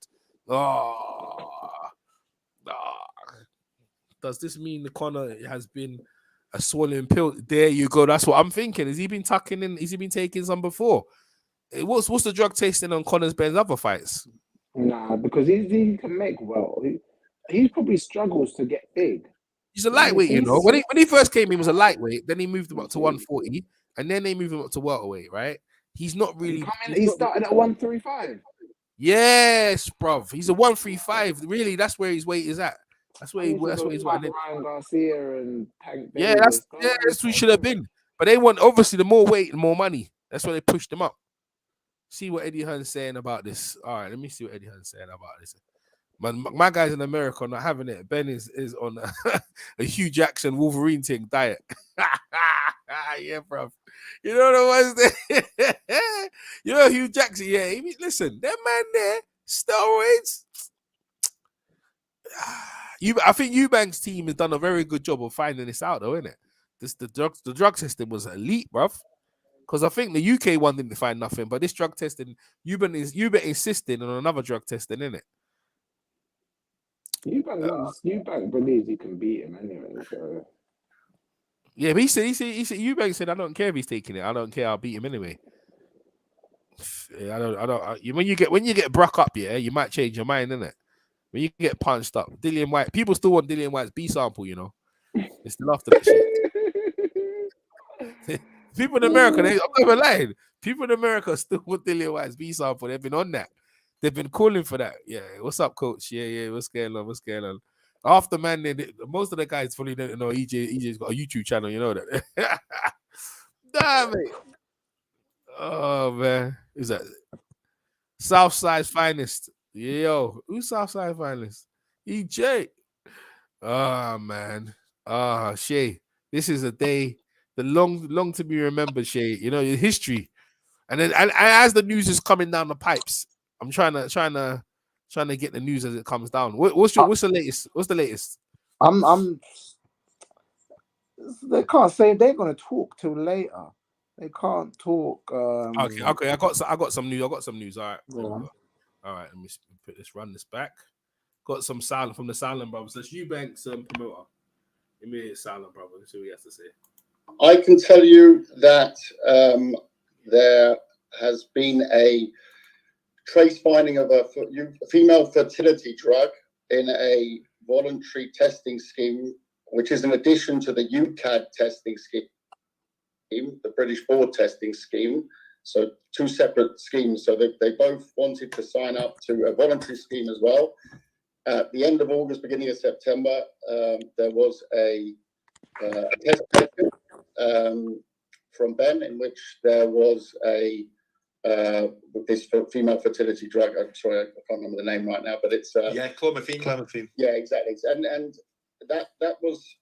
Does this mean the Conor has been a swallowing pill? There you go. That's what I'm thinking. Has he been tucking in? Has he been taking some before? What's the drug tasting on Conor Benn's other fights? Nah, because he can make well. He probably struggles to get big. He's a lightweight, you know. When he first came, he was a lightweight. Then he moved him up to 140, and then they moved him up to welterweight. Right? He's not really. He started at 135. Yes, bruv. He's a 135. Really, that's where his weight is at. That's where he's like Ryan Garcia and Tank. Yeah, that's who he should have been. But they want obviously the more weight and more money. That's why they pushed him up. See what Eddie Hearn's saying about this. All right, let me see what Eddie Hearn's saying about this. My guys in America are not having it. Ben is on a Hugh Jackson Wolverine thing diet. Yeah, bro. You know what I was there? You know Hugh Jackson. Yeah, listen, that man there, steroids. I think Eubank's team has done a very good job of finding this out, though, isn't it? The drug testing was elite, bruv. Because I think the UK one didn't find nothing, but this drug testing, Eubank insisting on another drug testing, isn't it? Eubank believes he can beat him anyway. So. Yeah, but he said Eubank said, I don't care if he's taking it. I don't care. I'll beat him anyway. Yeah, I don't. When you get broke up, yeah, you might change your mind, innit? When you get punched up, Dillian White, people still want Dillian White's B sample, you know. They still after that shit. People in America, I'm never lying. People in America still want Dillian White's B sample. They've been on that. They've been calling for that. Yeah, what's up, coach? Yeah. What's going on? After man, most of the guys probably don't know EJ's got a YouTube channel. You know that. Damn it. Oh man, who's that? Southside's finest. Yo, who's Southside finest? EJ. Oh man. Shay. This is a day, the long to be remembered, Shay. You know, your history. And then as the news is coming down the pipes, I'm trying to get the news as it comes down. What's the latest? What's the latest? They can't say they're gonna talk till later. They can't talk. Okay. I got some news. All right. All right. Let me run this back. Got some silent from the Silent Brothers. That's Eubank's promoter. Immediate Silent Brother. Let's see what he has to say. I can tell you that there has been a trace finding of a female fertility drug in a voluntary testing scheme, which is in addition to the UCAD testing scheme scheme, the British board testing scheme. So 2 separate schemes. So they both wanted to sign up to a voluntary scheme as well. At the end of August, beginning of September, there was a test taken from Ben, in which there was this female fertility drug. I'm sorry, I can't remember the name right now, but it's clomifene. Yeah, exactly. And that was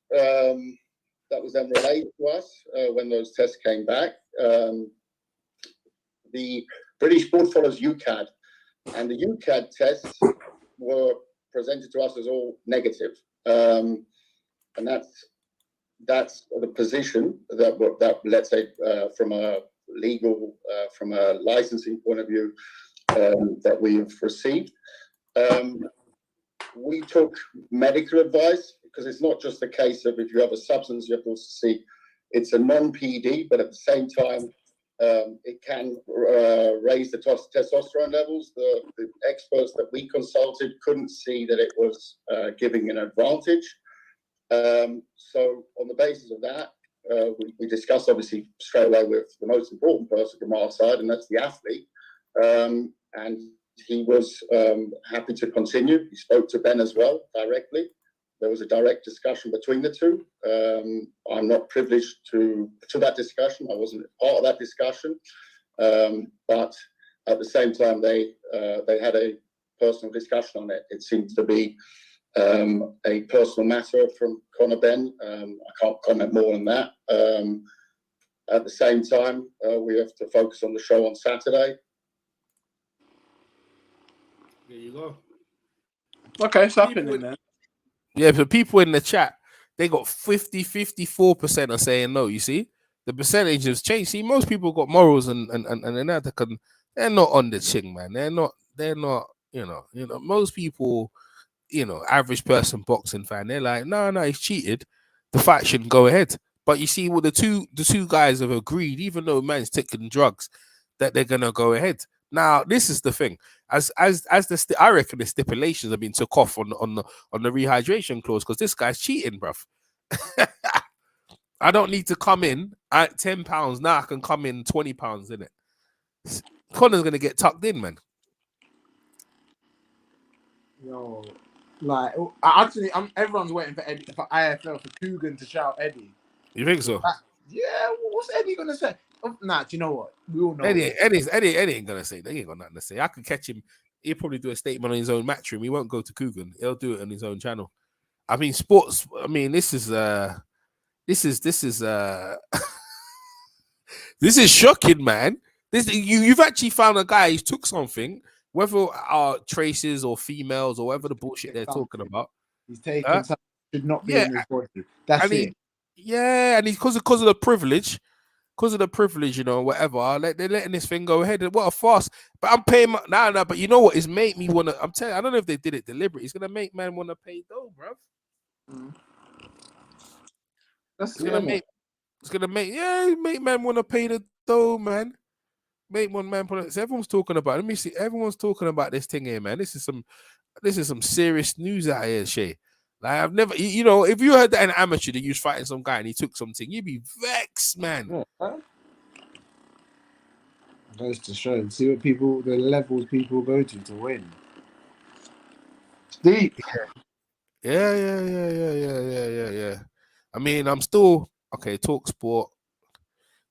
then relayed to us when those tests came back. The British board follows UCAD, and the UCAD tests were presented to us as all negative, and that's the position that let's say from a legal, from a licensing point of view, that we've received. We took medical advice, because it's not just a case of if you have a substance, you have to also see it's a non-PD, but at the same time, it can raise the testosterone levels. The experts that we consulted couldn't see that it was giving an advantage. So on the basis of that, we discussed obviously straight away with the most important person from our side, and that's the athlete. And he was happy to continue. He spoke to Ben as well directly. There was a direct discussion between the two. I'm not privileged to that discussion. I wasn't part of that discussion. But at the same time, they had a personal discussion on it. It seems to be a personal matter from Conor Benn. I can't comment more on that. At the same time, we have to focus on the show on Saturday. There you go. Okay, it's happening then. Yeah, but people in the chat, they got 54% are saying no. You see, the percentage has changed. See, most people got morals and they're not on the ching, man. They're not. You know. Most people, average person boxing fan, they're like, no, he's cheated. The fight shouldn't go ahead. But you see, well, the two guys have agreed, even though man's taking drugs, that they're gonna go ahead. Now, this is the thing. I reckon the stipulations have been took off on the rehydration clause, because this guy's cheating, bruv. I don't need to come in at £10. Now I can come in £20, innit? Conor's gonna get tucked in, man. Yo, like everyone's waiting for IFL for Coogan to shout Eddie. You think so? Yeah, what's Eddie gonna say? Nah, do you know what? We all know. Eddie ain't gonna say. They ain't got nothing to say. I could catch him. He'll probably do a statement on his own matchroom. He won't go to Coogan. He'll do it on his own channel. I mean, sports. I mean, this is this is shocking, man. You've actually found a guy who took something, whether traces or females or whatever the bullshit they're talking about. He's taking something should not be in his body. That's it. And he's because of the privilege. Because of the privilege, whatever, they're letting this thing go ahead. What a farce. But I'm paying but you know what? It's made me want to, I'm telling you, I don't know if they did it deliberately. It's going to make man want to pay dough, bruv. It's going to make man want to pay the dough, man. Make one man put it. So everyone's talking about, let me see, everyone's talking about this thing here, man. This is some serious news out here, Shay. Like, I've never, if you heard that an amateur that you was fighting some guy and he took something, you'd be vexed, man. Goes to show. See what the levels people go to win. It's deep. Yeah. I mean, I'm still, talk sport.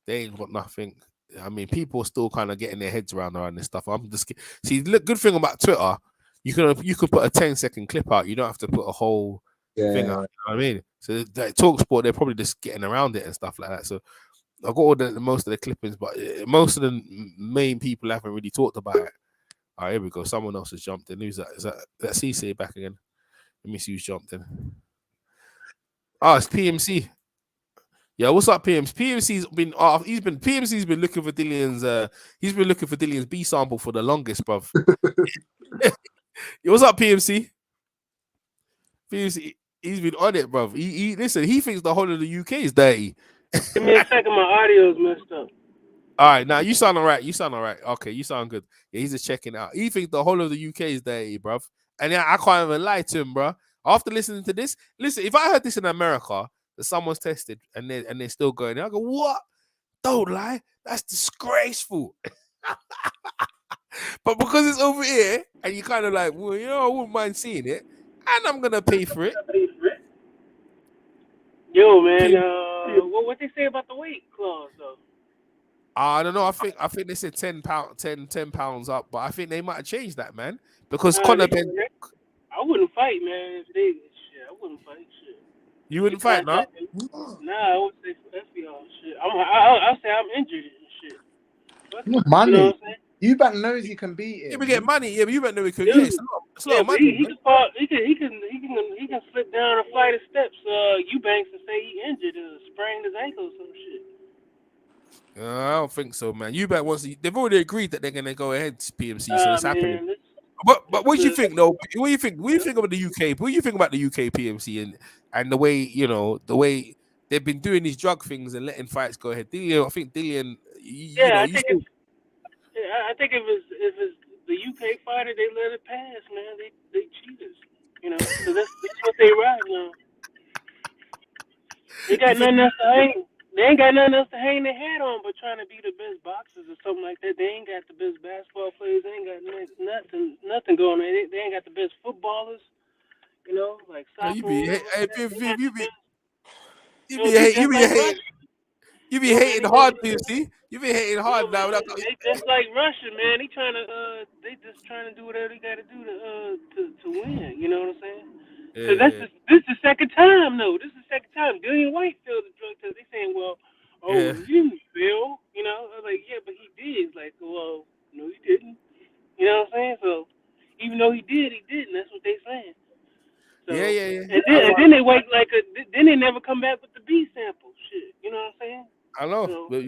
They ain't got nothing. I mean, people are still kind of getting their heads around this stuff. I'm just, see, look, good thing about Twitter, you can put a 10-second clip out. You don't have to put a whole thing out. You know what I mean? So that talk sport, they're probably just getting around it and stuff like that. So I've got most of the clippings, but most of the main people haven't really talked about it. All right, here we go. Someone else has jumped in. Who's that? Is that CC back again? Let me see who's jumped in. Oh, it's PMC. Yeah, what's up, PMC? PMC's been PMC's been looking for Dillian's he's been looking for Dillian's B sample for the longest, bruv. Yo, what's up, PMC? PMC, he's been on it, bruv. He thinks the whole of the UK is dirty. Give me a second, my audio's messed up. All right, now you sound all right. Okay, you sound good. Yeah, he's just checking out. He thinks the whole of the UK is dirty, bruv. And yeah, I can't even lie to him, bruh. After listening to this, listen, if I heard this in America, that someone's tested and they're still going, I go, what? don't lie, that's disgraceful. But because it's over here, and you kind of like, well, you know, I wouldn't mind seeing it, and I'm gonna pay for it. Yo, man, P- what they say about the weight clause though? I don't know. I think they said £10 up, but I think they might have changed that, man, because Conor Ben. I wouldn't fight, man. If they shit, I wouldn't fight. Shit. You wouldn't fight, no? Nah, I would say F y'all. Shit, I'll say I'm injured and shit. Money. You know what I'm saying? Eubank knows he can beat it. You can get money, yeah, but you better know we could. Yeah. Yeah, it's a lot of money. He can fall. He can slip down a flight of steps. Eubanks and say he injured or sprained his ankle or some shit. I don't think so, man. Eubank wants to. They've already agreed that they're gonna go ahead to PMC, so it's happening. But what do you think though? What do you think? What do you think about the UK? What do you think about the UK PMC and the way the way they've been doing these drug things and letting fights go ahead? I think Dillian. I think if it's the UK fighter, they let it pass, man. They cheaters, you know. So that's what they ride on. They got nothing else to hang. They ain't got nothing else to hang their hat on, but trying to be the best boxers or something like that. They ain't got the best basketball players. They ain't got nothing going on. They ain't got the best footballers, you know, like soccer. You be hating hard, PMC. You be hating hard now. They just like Russia, man. They just trying to do whatever they got to do to win. You know what I'm saying? Yeah, So this is the second time, though. This is the second time. Dillian White failed the drug test. They saying, well, you didn't fail. You know, I was like, yeah, but he did. It's like, well, no, he didn't. You know what I'm saying? So even though he did, he didn't. That's what they saying. So, yeah. And then they wait then they never come back with the B sample. Shit. You know what I'm saying? I know, but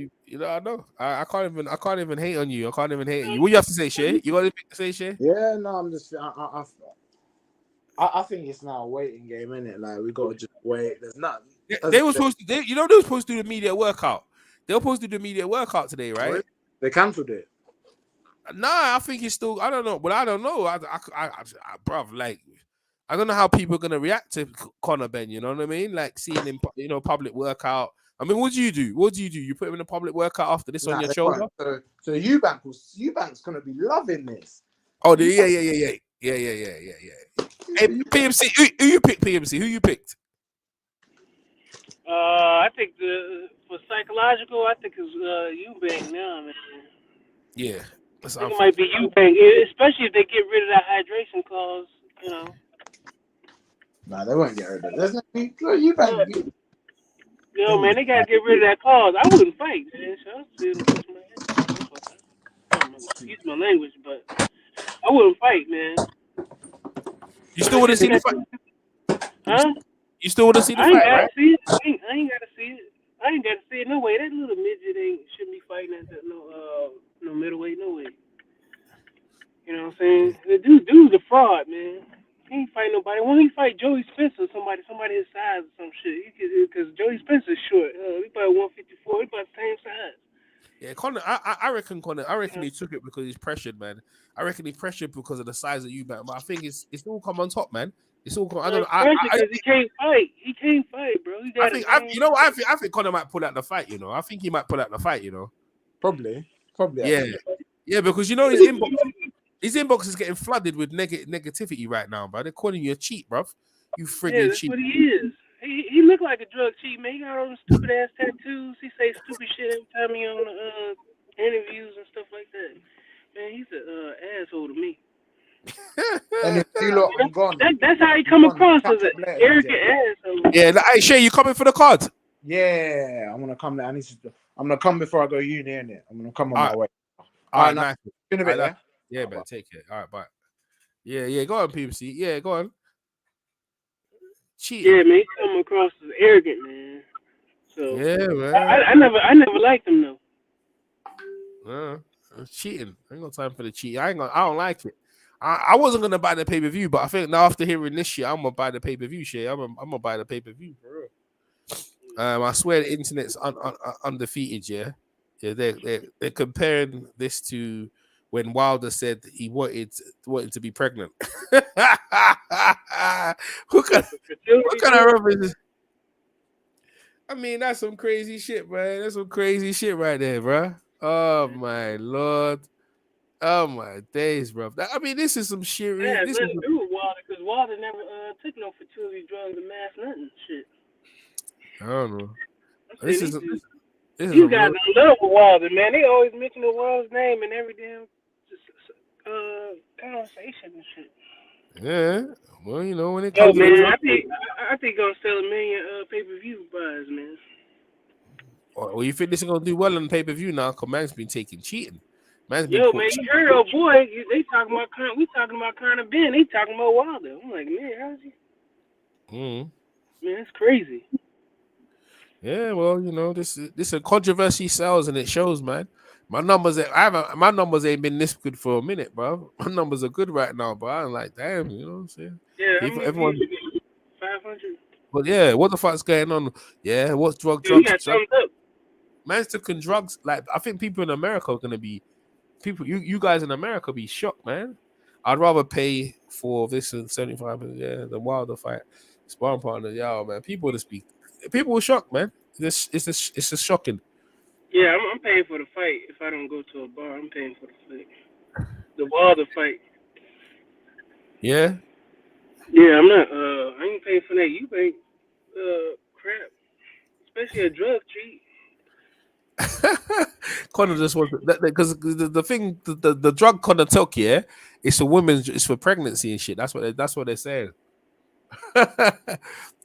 I know. I can't even hate on you. I can't even hate on you. What you have to say, Shay? You got anything to say, Shay? Yeah, no, I'm just. I think it's now a waiting game, isn't it? Like we got to just wait. There's not. They were supposed to. They were supposed to do the media workout. They were supposed to do the media workout today, right? They cancelled it. Nah, I think it's still. I don't know, but I don't know. Bruv, like, I don't know how people are gonna react to Conor Benn. You know what I mean? Like seeing him, public workout. I mean, what do you do? You put him in a public workout after this on your shoulder? So Eubank's gonna be loving this. Oh, yeah. Hey, PMC, who you picked? PMC, who you picked? I think for psychological, I think it's Eubank now, man. Yeah, I think it might be Eubank, especially if they get rid of that hydration clause. You know. Nah, they won't get rid of it. There's nothing. Eubank. Yo, man, they gotta get rid of that clause. I wouldn't fight, man. Excuse my language, but I wouldn't fight, man. You still want to see the fight? Huh? You still want to see the fight, right? I ain't gotta see it. I ain't gotta see it. No way. That little midget shouldn't be fighting at that no middleweight, no way. You know what I'm saying? The dude's a fraud, man. He ain't fight nobody. When he fight Joey Spencer, somebody his size or some shit, because Joey Spencer's short. He about 154. He about the same size. Yeah, Conor. I reckon Conor. I reckon he took it because he's pressured, man. I reckon he pressured because of the size of Eubank. But I think it's all come on top, man. It's all come. I don't know. He can't fight. He can't fight, bro. I think Conor might pull out the fight. You know, I think he might pull out the fight. You know, probably. Yeah, because his inbox. His inbox is getting flooded with negativity right now, bro. They're calling you a cheat, bro. You friggin' that's cheat. What he is. He look like a drug cheat, man. He got all them stupid ass tattoos. He say stupid shit every time he on interviews and stuff like that. Man, he's an asshole to me. And if you look, I'm gone. That's how he come across as an arrogant asshole. Yeah, hey Shay, you coming for the card? Yeah, I'm gonna come there. I'm gonna come before I go uni, innit? I'm gonna come on my way. All right, nice. In a bit, yeah? Yeah, man, take it. All right, bye. Yeah, go on, PMC. Yeah, go on. Cheating. Yeah, man, he come across as arrogant, man. So yeah, man. I never liked him though. Cheating. I ain't got time for the cheat. I don't like it. I wasn't gonna buy the pay-per-view, but I think now after hearing this shit, I'm gonna buy the pay-per-view shit. I'm gonna buy the pay-per-view for real. I swear the internet's undefeated, yeah. Yeah, they're comparing this to when Wilder said he wanted to be pregnant. What kind of rubbish? I mean, that's some crazy shit, man. That's some crazy shit right there, bro. Oh my lord. Oh my days, bro. I mean, this is some shit. That has This is nothing to do with Wilder, because Wilder never took no fertility drugs or mass nothing. Shit. I don't know. I'm This saying is these a these guys real. are in love with Wilder, man. They always mention the Wilder's name in every damn conversation and shit. Yeah. Well, you know, when it Yo, comes to the man, drug, I think gonna sell 1 million pay-per-view buys, man. well, you think this is gonna do well on pay-per-view now? Cause man's been taking cheating. Man's been Yo, caught man, you heard old boy? They talking about we talking about Conor Benn. They talking about Wilder. I'm like, man, how's he? cheating. Man, it's crazy. Yeah, well, you know, this a controversy sells and it shows, man. My numbers, my numbers ain't been this good for a minute, bro. My numbers are good right now, bro. I'm like, damn, you know what I'm saying? Yeah, how People, many everyone, views you get? 500. but yeah, what the fuck's going on? Yeah, what's Yo, you drugs? got thumbs up. Man's taking drugs. Like, I think people in America are gonna be you guys in America be shocked, man. I'd rather pay for this than 75, the Wilder fight, sparring partner, yeah, man. People were shocked, man. It's just shocking. Yeah, I'm paying for the fight. If I don't go to a bar, I'm paying for the fight. The Wilder fight. Yeah. Yeah, I'm not. I ain't paying for that. You pay crap, especially a drug treat. Connor just wants that because the thing the drug Connor took, yeah, it's it's for pregnancy and shit. That's what they're saying.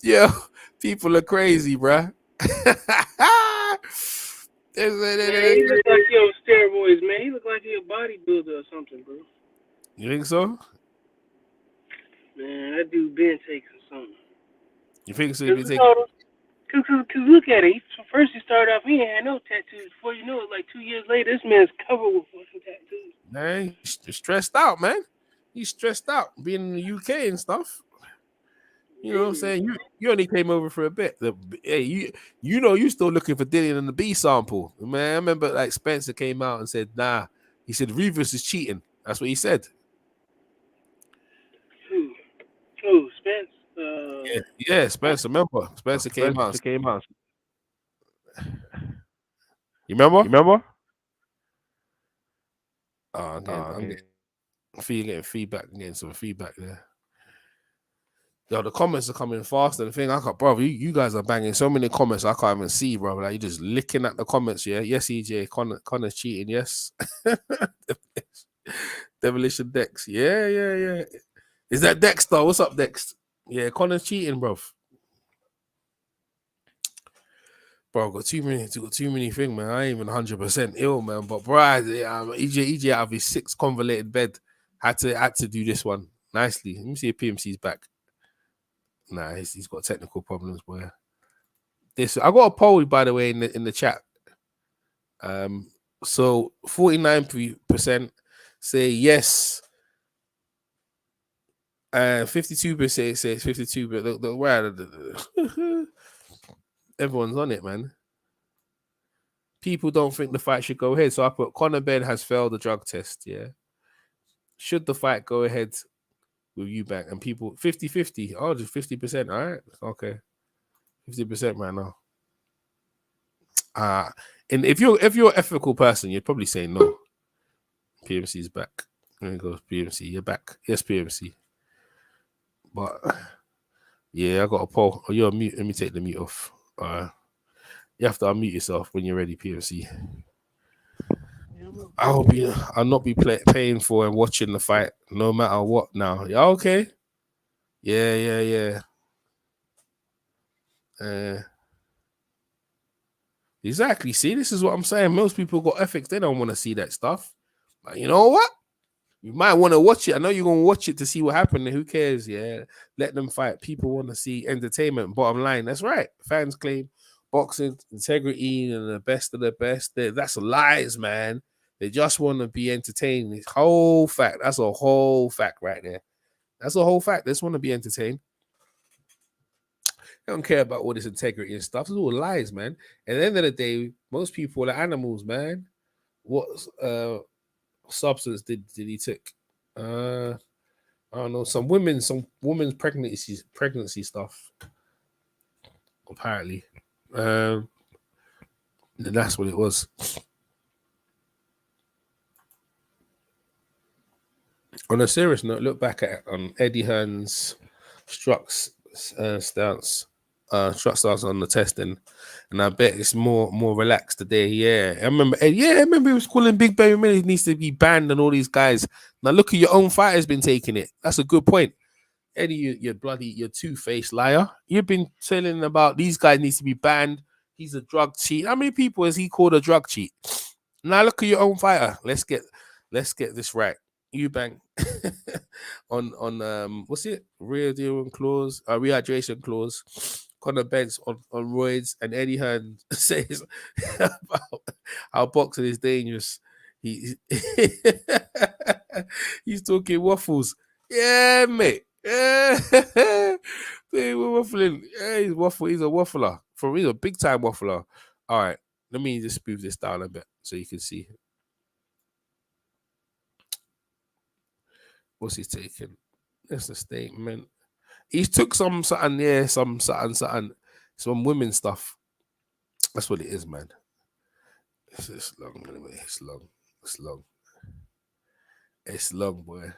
Yeah, people are crazy, bruh. Man, he look like he on steroids, man. He look like he a bodybuilder or something, bro. You think so? Man, that dude been taking something. You think so? Cause look at it. First he started off, he ain't had no tattoos. Before you know it, like 2 years later, this man's covered with fucking tattoos. Man, he's stressed out, man. He's stressed out being in the UK and stuff. You know what I'm saying? You only came over for a bit. Hey, you still looking for Dillian and the B sample. Man, I remember like Spencer came out and said, nah. He said Revis is cheating. That's what he said. Who? Spence? Yeah, Spencer. Remember? Spencer came out. You remember? Oh, I'm getting feedback. I'm getting some feedback there. Yo, the comments are coming faster. The thing I got, bro, you guys are banging so many comments I can't even see, bro. Like, you're just licking at the comments, yeah? Yes, EJ, Connor's cheating, yes. Demolition Dex. Yeah. Is that Dexter? What's up, Dex? Yeah, Connor's cheating, bro. Bro, got too many things, man. I ain't even 100% ill, man. But bro, EJ out of his 6 convoluted bed had to do this one nicely. Let me see if PMC's back. Nah, he's got technical problems, boy. I got a poll, by the way, in the chat. So 49% say yes, and 52% say 52. But everyone's on it, man. People don't think the fight should go ahead. So I put Conor Benn has failed the drug test. Yeah. Should the fight go ahead with Eubank? And people 50-50. Oh, just 50%. All right. Okay. 50% right now. And if you're an ethical person, you'd probably say no. PMC's back. There goes PMC. You're back. Yes, PMC. But yeah, I got a poll. Oh, you're on mute. Let me take the mute off. You have to unmute yourself when you're ready, PMC. I'll not be paying for and watching the fight no matter what now. Yeah, okay. Yeah. Exactly. See, this is what I'm saying. Most people got ethics. They don't want to see that stuff. But you know what? You might want to watch it. I know you're going to watch it to see what happened. Who cares? Yeah. Let them fight. People want to see entertainment. Bottom line. That's right. Fans claim boxing integrity and the best of the best. That's lies, man. They just want to be entertained. This whole fact. That's a whole fact right there. That's a whole fact. They just want to be entertained. They don't care about all this integrity and stuff. It's all lies, man. At the end of the day, most people are animals, man. What substance did he take? I don't know. Some women's pregnancy stuff. Apparently. And that's what it was. On a serious note, look back at Eddie Hearn's stance on the testing, and I bet it's more relaxed today. Yeah, I remember. Yeah, I remember he was calling Big Baby Millie needs to be banned, and all these guys. Now look at your own fighter's been taking it. That's a good point, Eddie. You're two-faced liar. You've been telling about these guys needs to be banned. He's a drug cheat. How many people has he called a drug cheat? Now look at your own fighter. Let's get this right. Eubank on what's it? Rehydration clause. Conor Benn on roids, and Eddie Hearn says about how boxing is dangerous. He's talking waffles. Yeah, mate. Yeah. We're waffling. Yeah, he's a waffler. He's a big time waffler. All right. Let me just move this down a bit so you can see. What's he taking? That's a statement. He's took some women stuff. That's what it is, man. It's long, anyway. It's long, boy.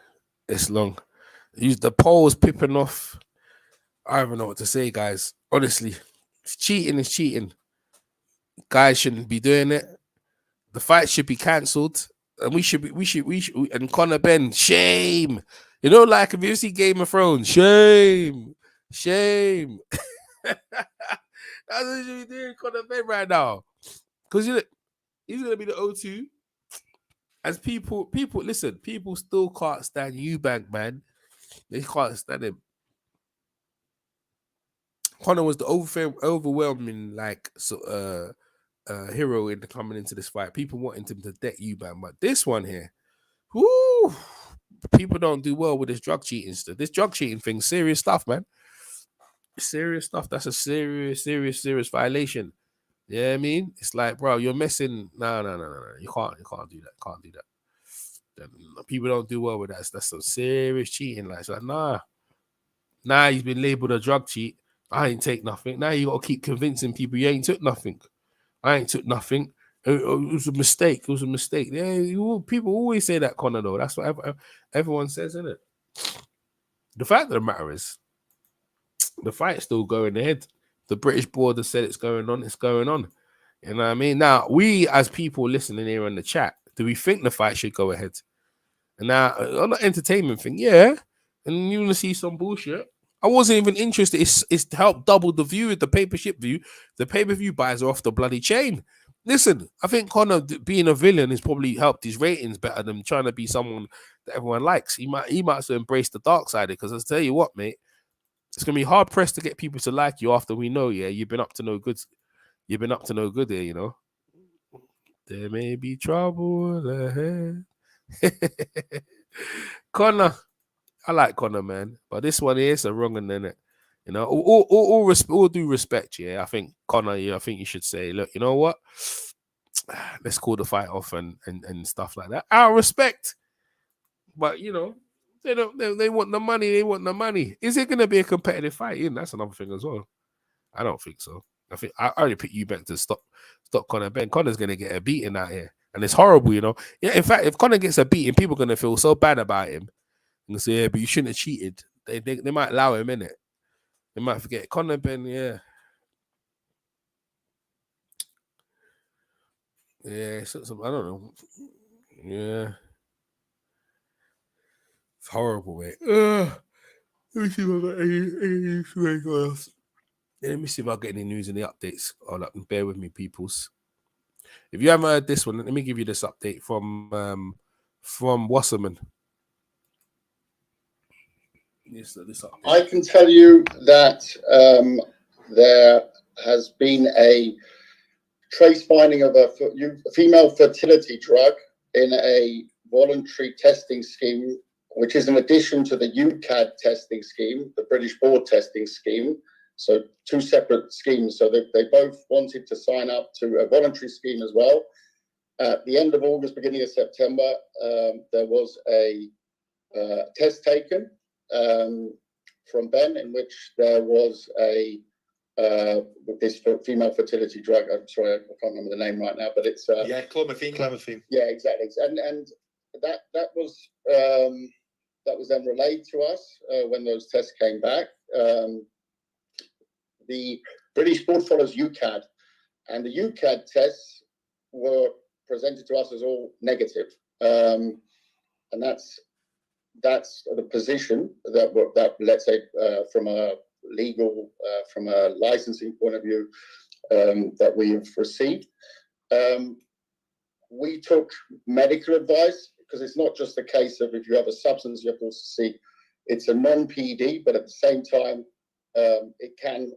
It's long. Use the polls pipping off. I don't know what to say, guys. Honestly, cheating is cheating. Guys shouldn't be doing it. The fight should be cancelled. And we should and Conor Benn, shame. You know, like if you see Game of Thrones, shame. That's what you should be doing, Conor Benn, right now. Because he's gonna be the O2. As people listen, people still can't stand Eubank, man. They can't stand him. Conor was the overwhelming hero in coming into this fight. People wanted him to deck Eubank, but this one here, whoo, people don't do well with this drug cheating stuff. This drug cheating thing, serious stuff, man. Serious stuff. That's a serious violation. Yeah, I mean, it's like, bro, you're messing. No. You can't do that. Can't do that. People don't do well with that. That's some serious cheating. Like, it's like, nah, he's been labeled a drug cheat. I ain't take nothing. Now you got to keep convincing people you ain't took nothing. I ain't took nothing. It was a mistake. It was a mistake. Yeah, people always say that, Conor, though. That's what everyone says, isn't it? The fact of the matter is, the fight's still going ahead. The British board has said it's going on. It's going on. You know what I mean? Now, we as people listening here in the chat, do we think the fight should go ahead? And now, on the entertainment thing, yeah. And you want to see some bullshit. I wasn't even interested. It's to help double the view, the pay-per-ship view. The pay-per-view buys are off the bloody chain. Listen, I think Conor being a villain has probably helped his ratings better than trying to be someone that everyone likes. He might have to embrace the dark side, because I'll tell you what, mate, it's gonna be hard pressed to get people to like you after we know, yeah, you've been up to no good. You've been up to no good there, you know. There may be trouble ahead. Conor, I like Conor, man, but this one here is a wrong one, innit? You know, all due respect, yeah. I think Conor, yeah, I think you should say, look, you know what? Let's call the fight off and stuff like that. Out of respect, but you know, they want the money. They want the money. Is it going to be a competitive fight? That's another thing as well. I don't think so. I think I only put you back to stop Conor Benn. Conor's going to get a beating out here, and it's horrible, you know. Yeah, in fact, if Conor gets a beating, people are going to feel so bad about him and say, yeah, but you shouldn't have cheated. They might allow him in it. They might forget Conor Benn. Yeah. So I don't know. Yeah. It's horrible, mate. Let me see if I got anything else. Let me see if I get any news and the updates. Hold up, bear with me, peoples. If you haven't heard this one, let me give you this update from Wasserman. This update. I can tell you that there has been a trace finding of a female fertility drug in a voluntary testing scheme, which is an addition to the UCAD testing scheme, the British Board testing scheme. So two separate schemes. So they both wanted to sign up to a voluntary scheme as well. At the end of August, beginning of September, there was a test taken from Ben, in which there was a with this female fertility drug. I'm sorry, I can't remember the name right now, but it's clomifene. Yeah, exactly. And that was then relayed to us when those tests came back. The British board follows UCAD, and the UCAD tests were presented to us as all negative, and that's the position that let's say from a legal, from a licensing point of view, that we've received. We took medical advice, because it's not just a case of if you have a substance, you have to also see it's a non-PD, but at the same time, it can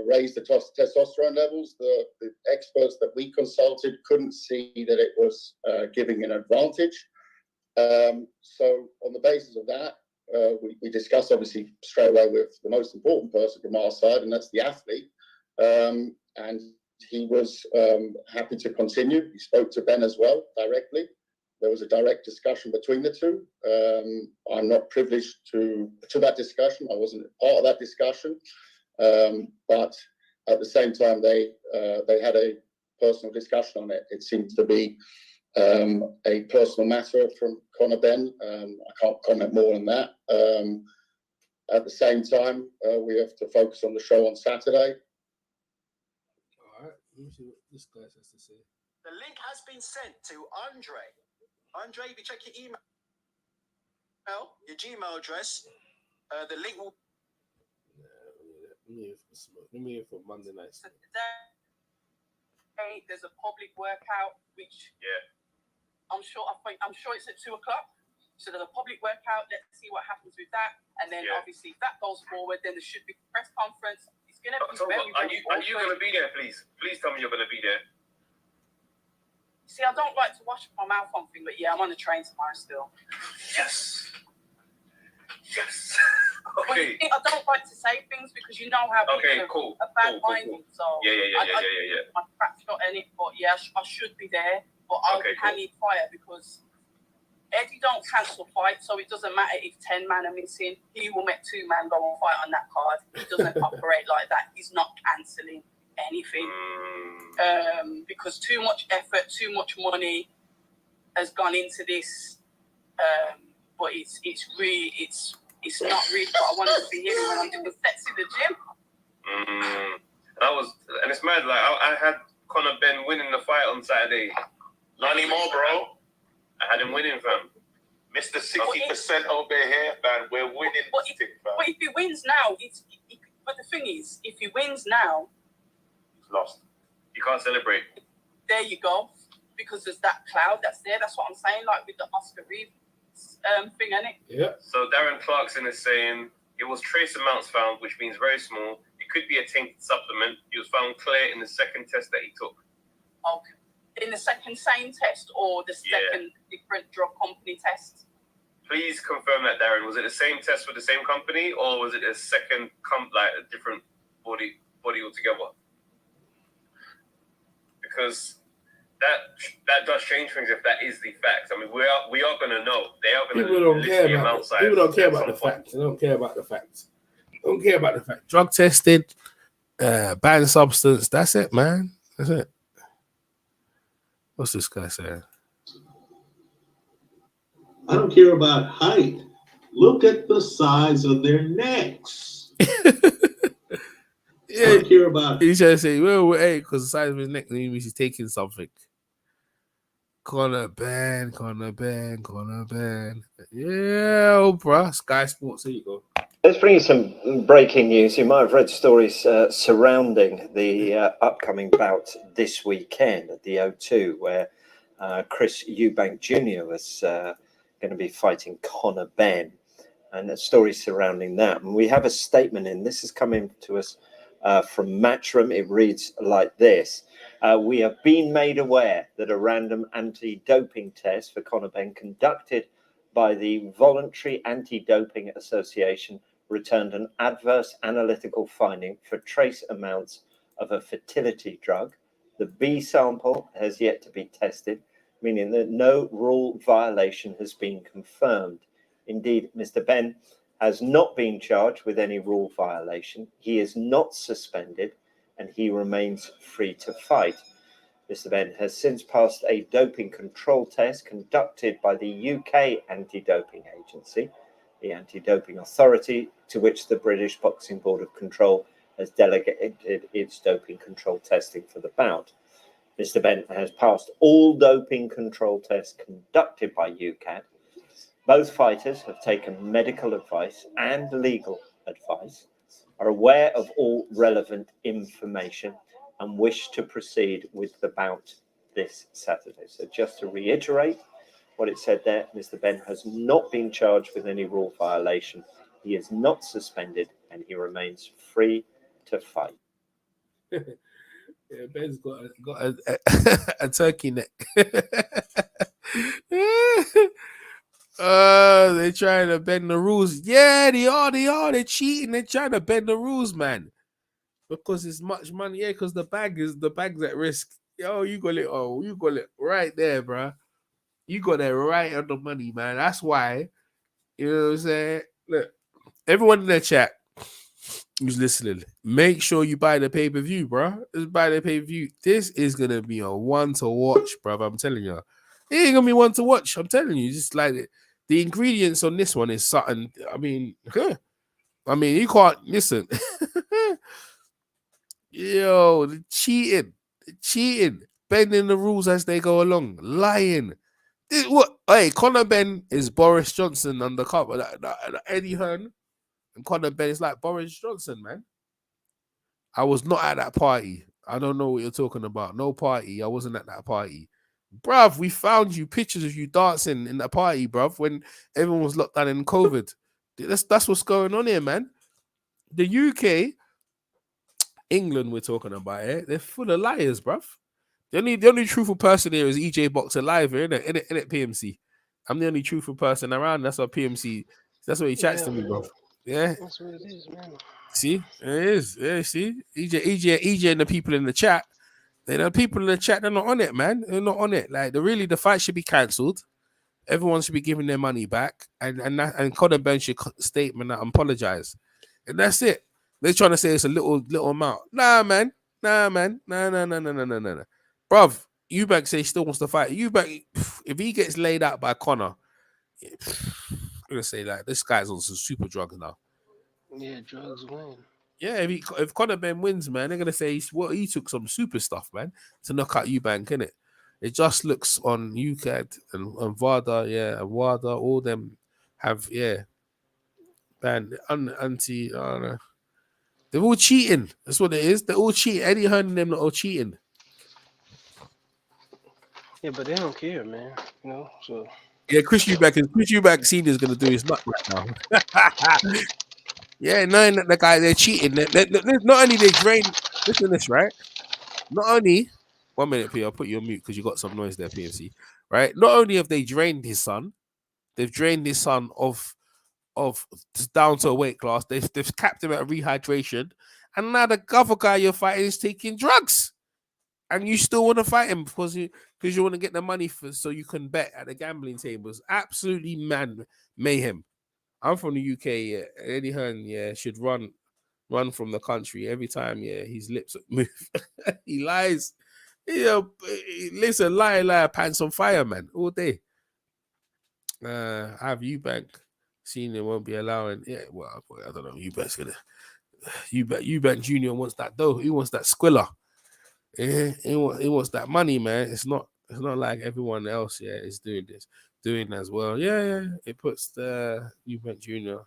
raise the testosterone levels. The experts that we consulted couldn't see that it was giving an advantage. So on the basis of that, we discussed obviously straight away with the most important person from our side, and that's the athlete. And he was happy to continue. He spoke to Ben as well directly. There was a direct discussion between the two. I'm not privileged to that discussion. I wasn't part of that discussion. But at the same time, they had a personal discussion on it. It seems to be a personal matter from Conor Benn. I can't comment more on that. At the same time, we have to focus on the show on Saturday. All right, let me see what this guy has to say. The link has been sent to Andre. Andre, if you check your email, your Gmail address, the link will. Let me hear for Monday night. So today, there's a public workout, which I'm sure it's at 2:00. So there's a public workout. Let's see what happens with that, and then obviously if that goes forward, then there should be a press conference. It's gonna be very. Are you gonna be there, please? Please tell me you're gonna be there. See, I don't like to wash my mouth on thing, but yeah, I'm on the train tomorrow still. Yes. Okay. I don't like to say things because you know how people are bad minded. So yeah. I'm cracked on it, but yeah, I should be there. But I'll be hanging fire because Eddie don't cancel fight, so it doesn't matter if 10 men are missing. He will make 2 men go and fight on that card. He doesn't operate like that. He's not cancelling anything because too much effort, too much money has gone into this. But it's not really what I want to be hearing when I'm doing sets in the gym. And it's mad. Like I had Conor Benn winning the fight on Saturday. Not anymore, bro. I had him winning, fam. Mr. 60% over here, man. We're winning but this thing, fam. But if he wins now, but the thing is, if he wins now, he's lost. You can't celebrate. There you go. Because there's that cloud that's there. That's what I'm saying, like with the Oscar Reeve thing, innit? Yeah. So Darren Clarkson is saying it was trace amounts found, which means very small. It could be a tainted supplement. He was found clear in the second test that he took. Okay. In the second same test or the second different drug company test? Please confirm that, Darren. Was it the same test with the same company, or was it a second a different body altogether? Because that does change things if that is the fact. I mean, we are going to know. They are going to. People don't care about it. People don't care about the facts. They don't care about the facts. Don't care about the fact. Drug tested, banned substance. That's it, man. That's it. What's this guy saying? I don't care about height. Look at the size of their necks. Yeah, I don't care about. He's trying to say, well, hey, because the size of his neck means he's taking something. Conor Benn. Yeah, bruh. Sky Sports. There you go. Let's bring you some breaking news. You might have read stories surrounding the upcoming bout this weekend at the O2, where Chris Eubank Jr. was going to be fighting Conor Benn, and a story surrounding that. And we have a statement in. This is coming to us from Matchroom. It reads like this. We have been made aware that a random anti-doping test for Conor Benn conducted by the Voluntary Anti-Doping Association returned an adverse analytical finding for trace amounts of a fertility drug. The B sample has yet to be tested, meaning that no rule violation has been confirmed. Indeed, Mr. Benn has not been charged with any rule violation. He is not suspended, and he remains free to fight. Mr. Benn has since passed a doping control test conducted by the UK Anti-Doping Agency, the Anti-Doping Authority, to which the British Boxing Board of Control has delegated its doping control testing for the bout. Mr. Benn has passed all doping control tests conducted by UCAD. Both fighters have taken medical advice and legal advice, are aware of all relevant information, and wish to proceed with the bout this Saturday. So just to reiterate what it said there, Mr. Benn has not been charged with any rule violation. He is not suspended, and he remains free to fight. Yeah, Ben's got a turkey neck. They're trying to bend the rules. Yeah, they are. They're cheating. They're trying to bend the rules, man. Because it's much money. Yeah, because the bag's at risk. Yo, you got it right there, bro. You got it right on the money, man. That's why, you know what I'm saying? Look, everyone in the chat who's listening, make sure you buy the pay-per-view, bro. Just buy the pay-per-view. This is gonna be a one to watch, bro. I'm telling you. It ain't gonna be one to watch. I'm telling you. Just like the ingredients on this one is something. I mean, you can't listen. Yo, the cheating, bending the rules as they go along, lying. Hey, Conor Benn is Boris Johnson undercover. Eddie Hearn and Conor Benn is like Boris Johnson, man. I was not at that party. I don't know what you're talking about. No party. I wasn't at that party. Bruv, we found you pictures of you dancing in the party, bruv, when everyone was locked down in COVID. That's what's going on here, man. The UK, England, we're talking about here, they're full of liars, bruv. The only truthful person here is EJ Boxer Live here, innit? Innit, PMC? I'm the only truthful person around. That's what PMC, that's what he chats to me, bro. Yeah. That's what it is, man. See? It is. Yeah, see? EJ and the people in the chat, the people in the chat, they're not on it, man. They're not on it. Like, the fight should be cancelled. Everyone should be giving their money back. And Conor Benn should statement and apologize. And that's it. They're trying to say it's a little amount. Nah, man. No. Bruv, Eubank says he still wants to fight. Eubank, if he gets laid out by Conor, I'm gonna say like this guy's on some super drugs now. Yeah, drugs win. Yeah, if Conor Benn wins, man, they're gonna say he took some super stuff, man, to knock out Eubank, innit? It just looks on UCAD and VADA, yeah, and WADA, all them have, yeah, man, anti, I don't know. They're all cheating. That's what it is. They're all cheating. Eddie Hearn and them are all cheating. Yeah, but they don't care, man. You know, so yeah, Chris Eubank Senior is gonna do his nut right now. Yeah, knowing that the guy they're cheating. Not only they drain. Listen to this, right? Not only 1 minute, P. I'll put you on mute because you got some noise there, PMC. Right? Not only have they drained his son, they've drained his son of down to a weight class. They've capped him at rehydration, and now the other guy you're fighting is taking drugs. And you still want to fight him because you want to get the money so you can bet at the gambling tables. Absolutely mayhem. I'm from the UK. Yeah. Eddie Hearn, should run from the country every time. Yeah, his lips move. He lies. Listen, lie, pants on fire, man, all day. Have Eubank Senior won't be allowing. Yeah, well, I don't know. Eubank's gonna. Eubank Jnr. wants that dough. He wants that squiller. Yeah, he wants that money, man. It's not like everyone else, is doing as well. Yeah. It puts the Eubank Jr.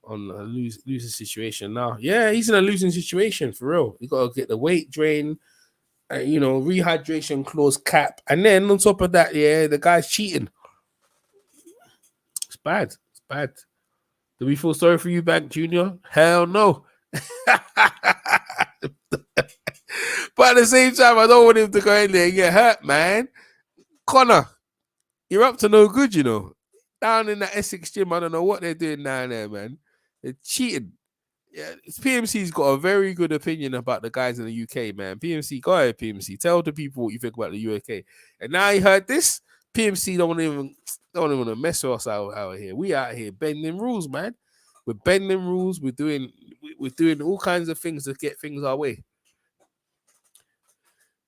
on a losing situation now. Yeah, he's in a losing situation for real. You gotta get the weight drain, rehydration clause cap, and then on top of that, the guy's cheating. It's bad. Do we feel sorry for Eubank Jr.? Hell no. But at the same time, I don't want him to go in there and get hurt, man. Conor, you're up to no good, you know. Down in that Essex gym, I don't know what they're doing down there, man. They're cheating. Yeah, PMC's got a very good opinion about the guys in the UK, man. PMC, go ahead, PMC. Tell the people what you think about the UK. And now you heard this, PMC don't even want to mess with us out here. We out here bending rules, man. We're bending rules. We're doing all kinds of things to get things our way.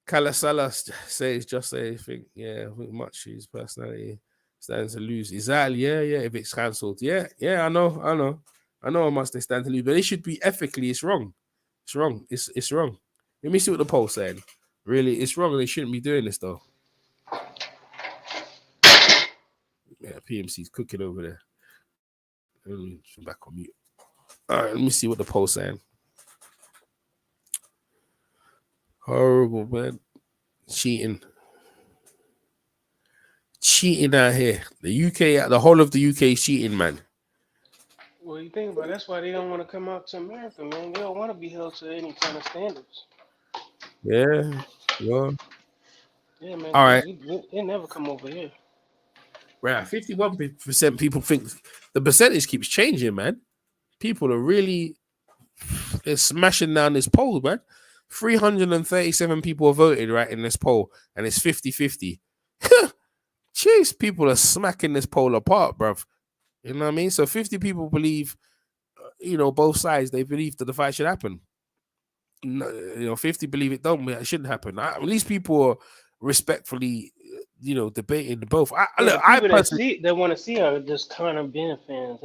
Kalasala says just anything. Yeah, I think much his personality stands to lose. Exactly. Yeah. If it's cancelled. Yeah. I know how much they stand to lose, but it should be ethically. It's wrong. It's wrong. It's wrong. Let me see what the poll's saying. Really, it's wrong. They shouldn't be doing this though. Yeah, PMC's cooking over there. Let me back on mute. All right, let me see what the poll's saying. Horrible, man. Cheating out here. The UK, the whole of the UK is cheating, man. Well, you think about it, that's why they don't want to come out to America, man. They don't want to be held to any kind of standards. Yeah. Well. Yeah, man. All right. They never come over here. Right. 51% people think the percentage keeps changing, man. People are really smashing down this poll, man. 337 people have voted right in this poll, and it's 50-50. Jeez, people are smacking this poll apart, bruv. You know what I mean? So 50 people believe, both sides. They believe that the fight should happen. 50 believe it don't. It shouldn't happen. At least people are respectfully, debating both. I personally that want to see are just Conor Benn fans.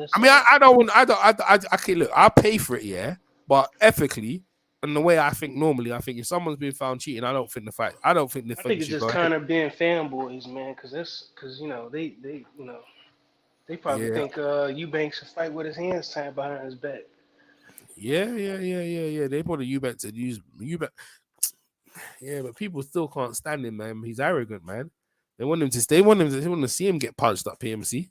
I'll pay for it, yeah. But ethically, and the way I think normally, I think if someone's been found cheating, I think it's just Conor Benn fanboys, man, because they probably think Eubank should fight with his hands tied behind his back. Yeah. They probably Eubank to use Eubank. Yeah, but people still can't stand him, man. He's arrogant, man. They want him to see him get punched up, PMC.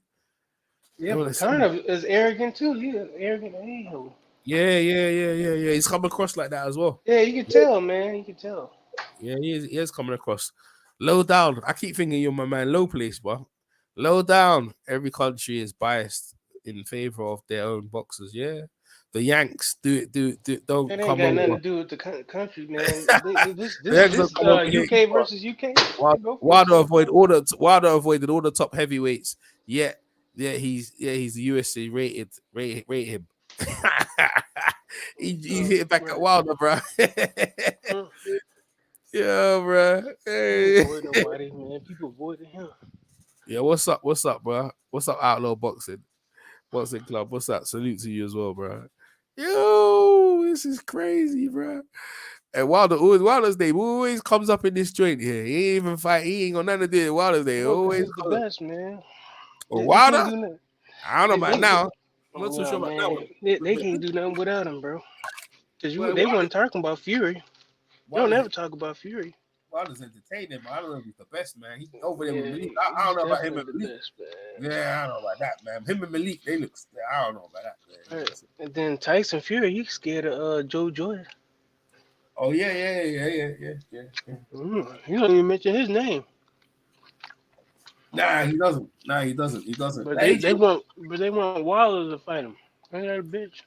Yeah, but Conor is arrogant too. He's an arrogant a-hole. Yeah. He's come across like that as well. Yeah, you can tell, man. You can tell. Yeah, he is coming across. Low down. I keep thinking you're my man. Low place, bro. Low down. Every country is biased in favor of their own boxers. Yeah. The Yanks don't it come ain't got nothing to do with the country, man. This UK versus UK. Wilder avoided all the top heavyweights. Yeah, he's the UFC rated him. he hit it back at Wilder, bro. Yeah, bro. Hey. Nobody, man. People avoided him. Yeah, what's up, bro? What's up, Outlaw Boxing Club? What's up? Salute to you as well, bro. Yo, this is crazy, bro. And Wilder's name always comes up in this joint here. He ain't even fight. He ain't got nothing to do with Wilder's name. Always the best, man. Wilder? I don't know about now. I'm not so sure about that one. They can't do nothing without him, bro. Because they weren't talking about Fury. They don't ever talk about Fury. Wilder's entertaining, but I don't know if he's the best, man. He's over there with Malik. I don't know about him and Malik. Yeah, I don't know about that, man. Him and Malik, they look. I don't know about that, man. Right. And then Tyson Fury, he's scared of Joe Jordan. Oh yeah. You don't even mention his name. Nah, he doesn't. But they want Wilder to fight him. Ain't that a bitch?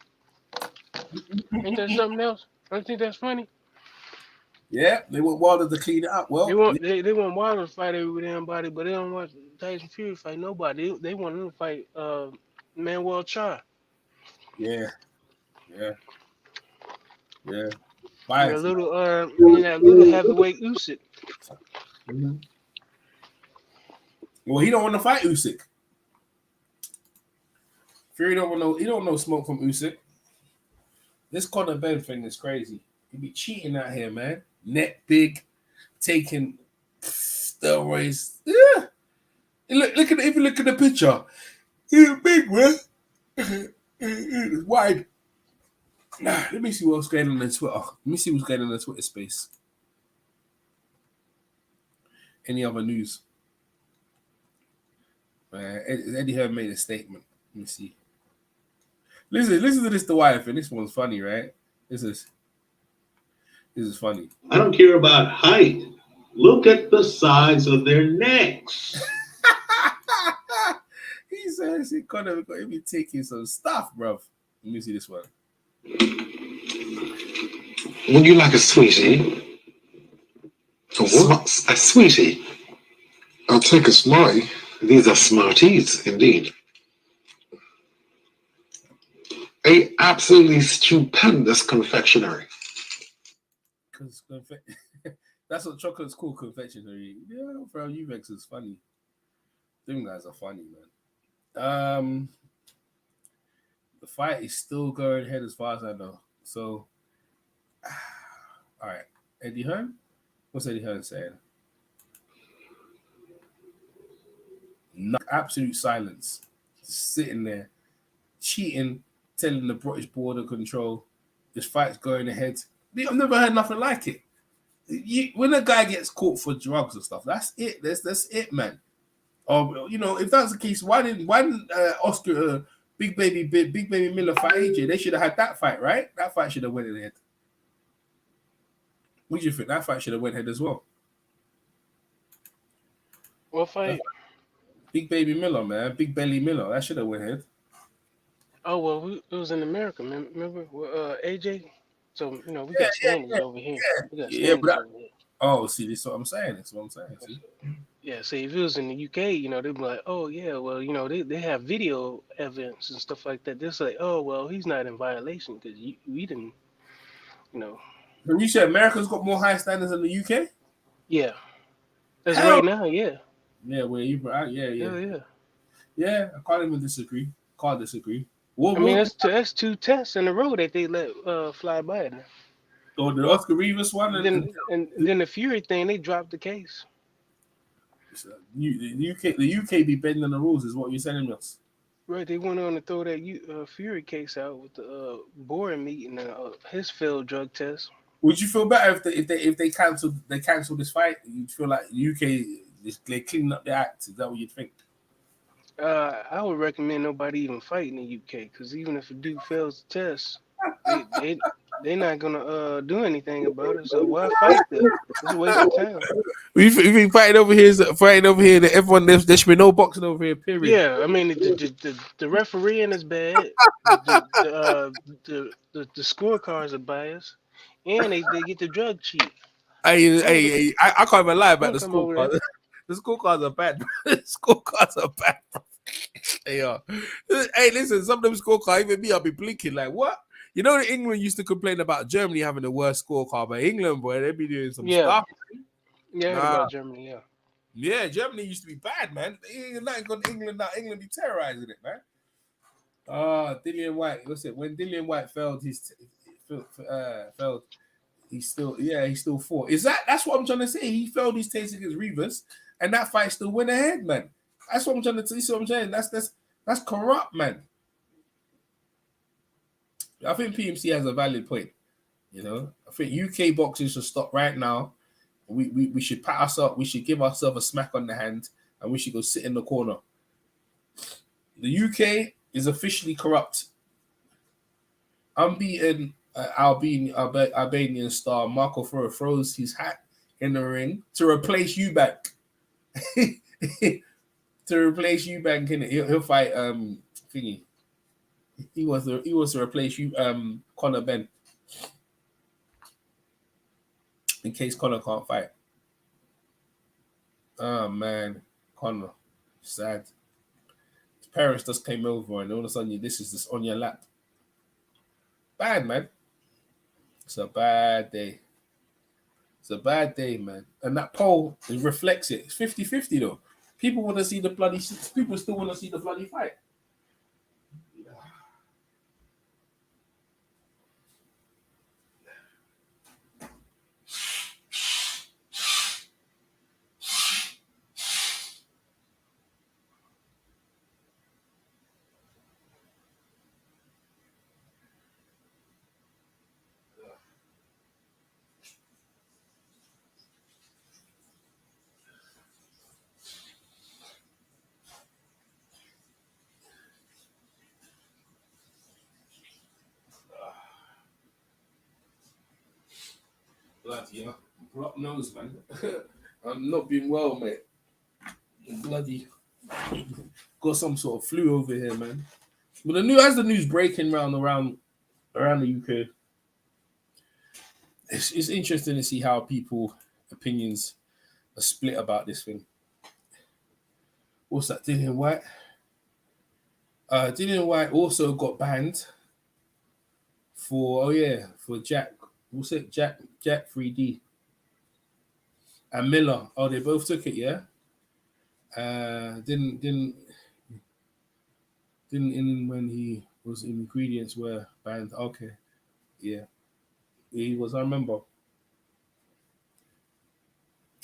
Ain't that something else? Don't you think that's funny? Yeah, they want Wilder to clean it up. Well, they want Wilder to fight everybody, but they don't want Tyson Fury to fight nobody. They want him to fight Manuel Charr. Yeah. That little heavyweight Usyk. Mm-hmm. Well, he don't want to fight Usyk. Fury don't know smoke from Usyk. This Conor Benn thing is crazy. He be cheating out here, man. Net big, taking steroids. Yeah. Look at the picture. He's big, man. He's wide. Let me see what's going on Twitter. Let me see what's going on in the Twitter space. Any other news? Eddie Hearn made a statement. Let me see. Listen to this, the wife, and this one's funny, right? This is funny. I don't care about height. Look at the size of their necks. He says he could have be taking some stuff, bro. Let me see this one. Would you like a sweetie? A what? A sweetie. I'll take a smartie. These are smarties, indeed. A absolutely stupendous confectionery. Because that's what chocolate's called, confectionery. Yeah, bro, Eubanks is funny. Them guys are funny, man. The fight is still going ahead as far as I know. So, all right, Eddie Hearn. What's Eddie Hearn saying? No, absolute silence. Just sitting there, cheating, telling the British border control this fight's going ahead. I've never heard nothing like it. When a guy gets caught for drugs and stuff, that's it. That's it, man. Or if that's the case, why didn't Oscar Big Baby Miller fight AJ? They should have had that fight, right? That fight should have went ahead. What do you think? That fight should have went ahead as well. What fight? Big Baby Miller, man. Big Belly Miller. That should have went ahead. Oh well, it was in America, man. Remember AJ? So we got standards over here. We got standards over here. Oh, see, this is what I'm saying. See? Yeah, see, if it was in the UK, they'd be like, oh yeah, well, they have video evidence and stuff like that. They're like, oh well, he's not in violation because we didn't, When you say America's got more high standards than the UK? Yeah, that's right now. Yeah. Yeah, where you? Yeah. Yeah, I can't even disagree. Can't disagree. That's two tests in a row that they let fly by. Oh, the Oscar Rivas one, and then the Fury thing, they dropped the case. The UK be bending the rules, is what you're telling us. Right, they went on to throw that Fury case out with the board meeting his failed drug test. Would you feel better if they cancelled this fight? You'd feel like the UK they cleaning up the act. Is that what you'd think? I would recommend nobody even fight in the UK because even if a dude fails the test, they're not gonna do anything about it. So why fight them? It's a waste of time. We think fighting over here. That everyone there should be no boxing over here. Period. Yeah, I mean the refereeing is bad. The scorecards are biased, and they get the drug cheat. I can't even lie about the scorecards. The scorecards are bad. The scorecards are bad. They are. Hey, listen, some of them scorecards, even me, I'll be blinking like, what? England used to complain about Germany having the worst scorecard, but England, boy, they be doing some stuff. Yeah, about Germany, yeah. Yeah, Germany used to be bad, man. England be terrorizing it, man. Dillian White, what's it? When Dillian White failed, he still fought. That's what I'm trying to say. He failed his taste against Rivas, and that fight still went ahead, man. That's what I'm trying to tell you. See what I'm saying? That's corrupt, man. I think PMC has a valid point. I think UK boxing should stop right now. We should pat us up. We should give ourselves a smack on the hand, and we should go sit in the corner. The UK is officially corrupt. Unbeaten Albanian star Marco Furo throws his hat in the ring to replace Eubank. To replace Eubank, he'll fight thingy. He wants to replace Conor Benn in case Conor can't fight. Oh man, Conor, sad. His parents just came over and all of a sudden this is just on your lap. Bad, man. It's a bad day. It's a bad day, man. And that poll reflects it. It's 50-50 though. People want to see the bloody. People still want to see the bloody fight. Bloody hell. Block nose, man. I'm not being well, mate. Bloody got some sort of flu over here, man. But as the news breaking around the UK, it's interesting to see how people opinions are split about this thing. What's that? Dillian White? Dillian White also got banned for Jack. What's it? Jack 3D and Miller. Oh, they both took it. Yeah. Didn't in when he was ingredients were banned. Okay. Yeah. He was. I remember.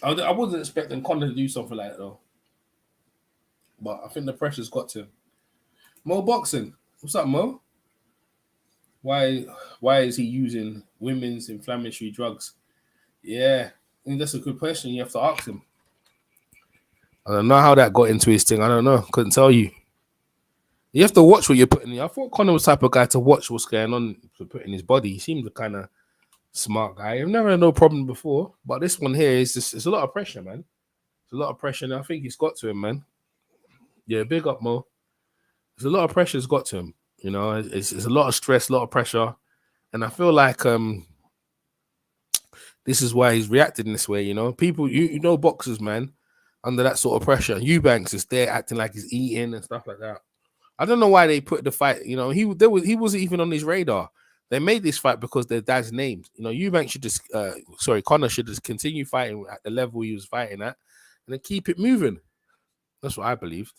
I wasn't expecting Conor to do something like that though. But I think the pressure's got to him. Mo Boxing. What's up, Mo? Why is he using women's inflammatory drugs? Yeah, I think that's a good question. You have to ask him. I don't know how that got into his thing. I don't know. Couldn't tell you. You have to watch what you're putting in. I thought Conor was the type of guy to watch what's going on to put in his body. He seemed the kind of smart guy. I've never had no problem before. But this one here is just, it's a lot of pressure, man. It's a lot of pressure. And I think he's got to him, man. Yeah, big up, Mo. There's a lot of pressure has got to him. You know, it's a lot of stress, a lot of pressure. And I feel like this is why he's reacting this way, you know. People, you know boxers, man, under that sort of pressure. Eubanks is there acting like he's eating and stuff like that. I don't know why they put the fight, you know, he wasn't even on his radar. They made this fight because their dad's names. You know, Eubanks should just Conor should just continue fighting at the level he was fighting at and then keep it moving. That's what I believed.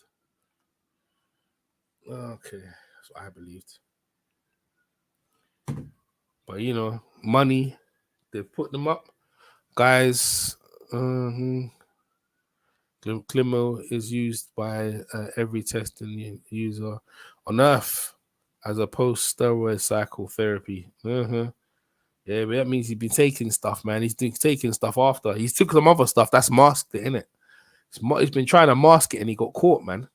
Okay, that's what I believed. But you know, money, they've put them up. Guys, Climo is used by every testing user on earth as a post-steroid cycle therapy. Yeah, but that means he's been taking stuff, man. He's taking stuff after. He's took some other stuff that's masked it, innit? He's been trying to mask it and he got caught, man.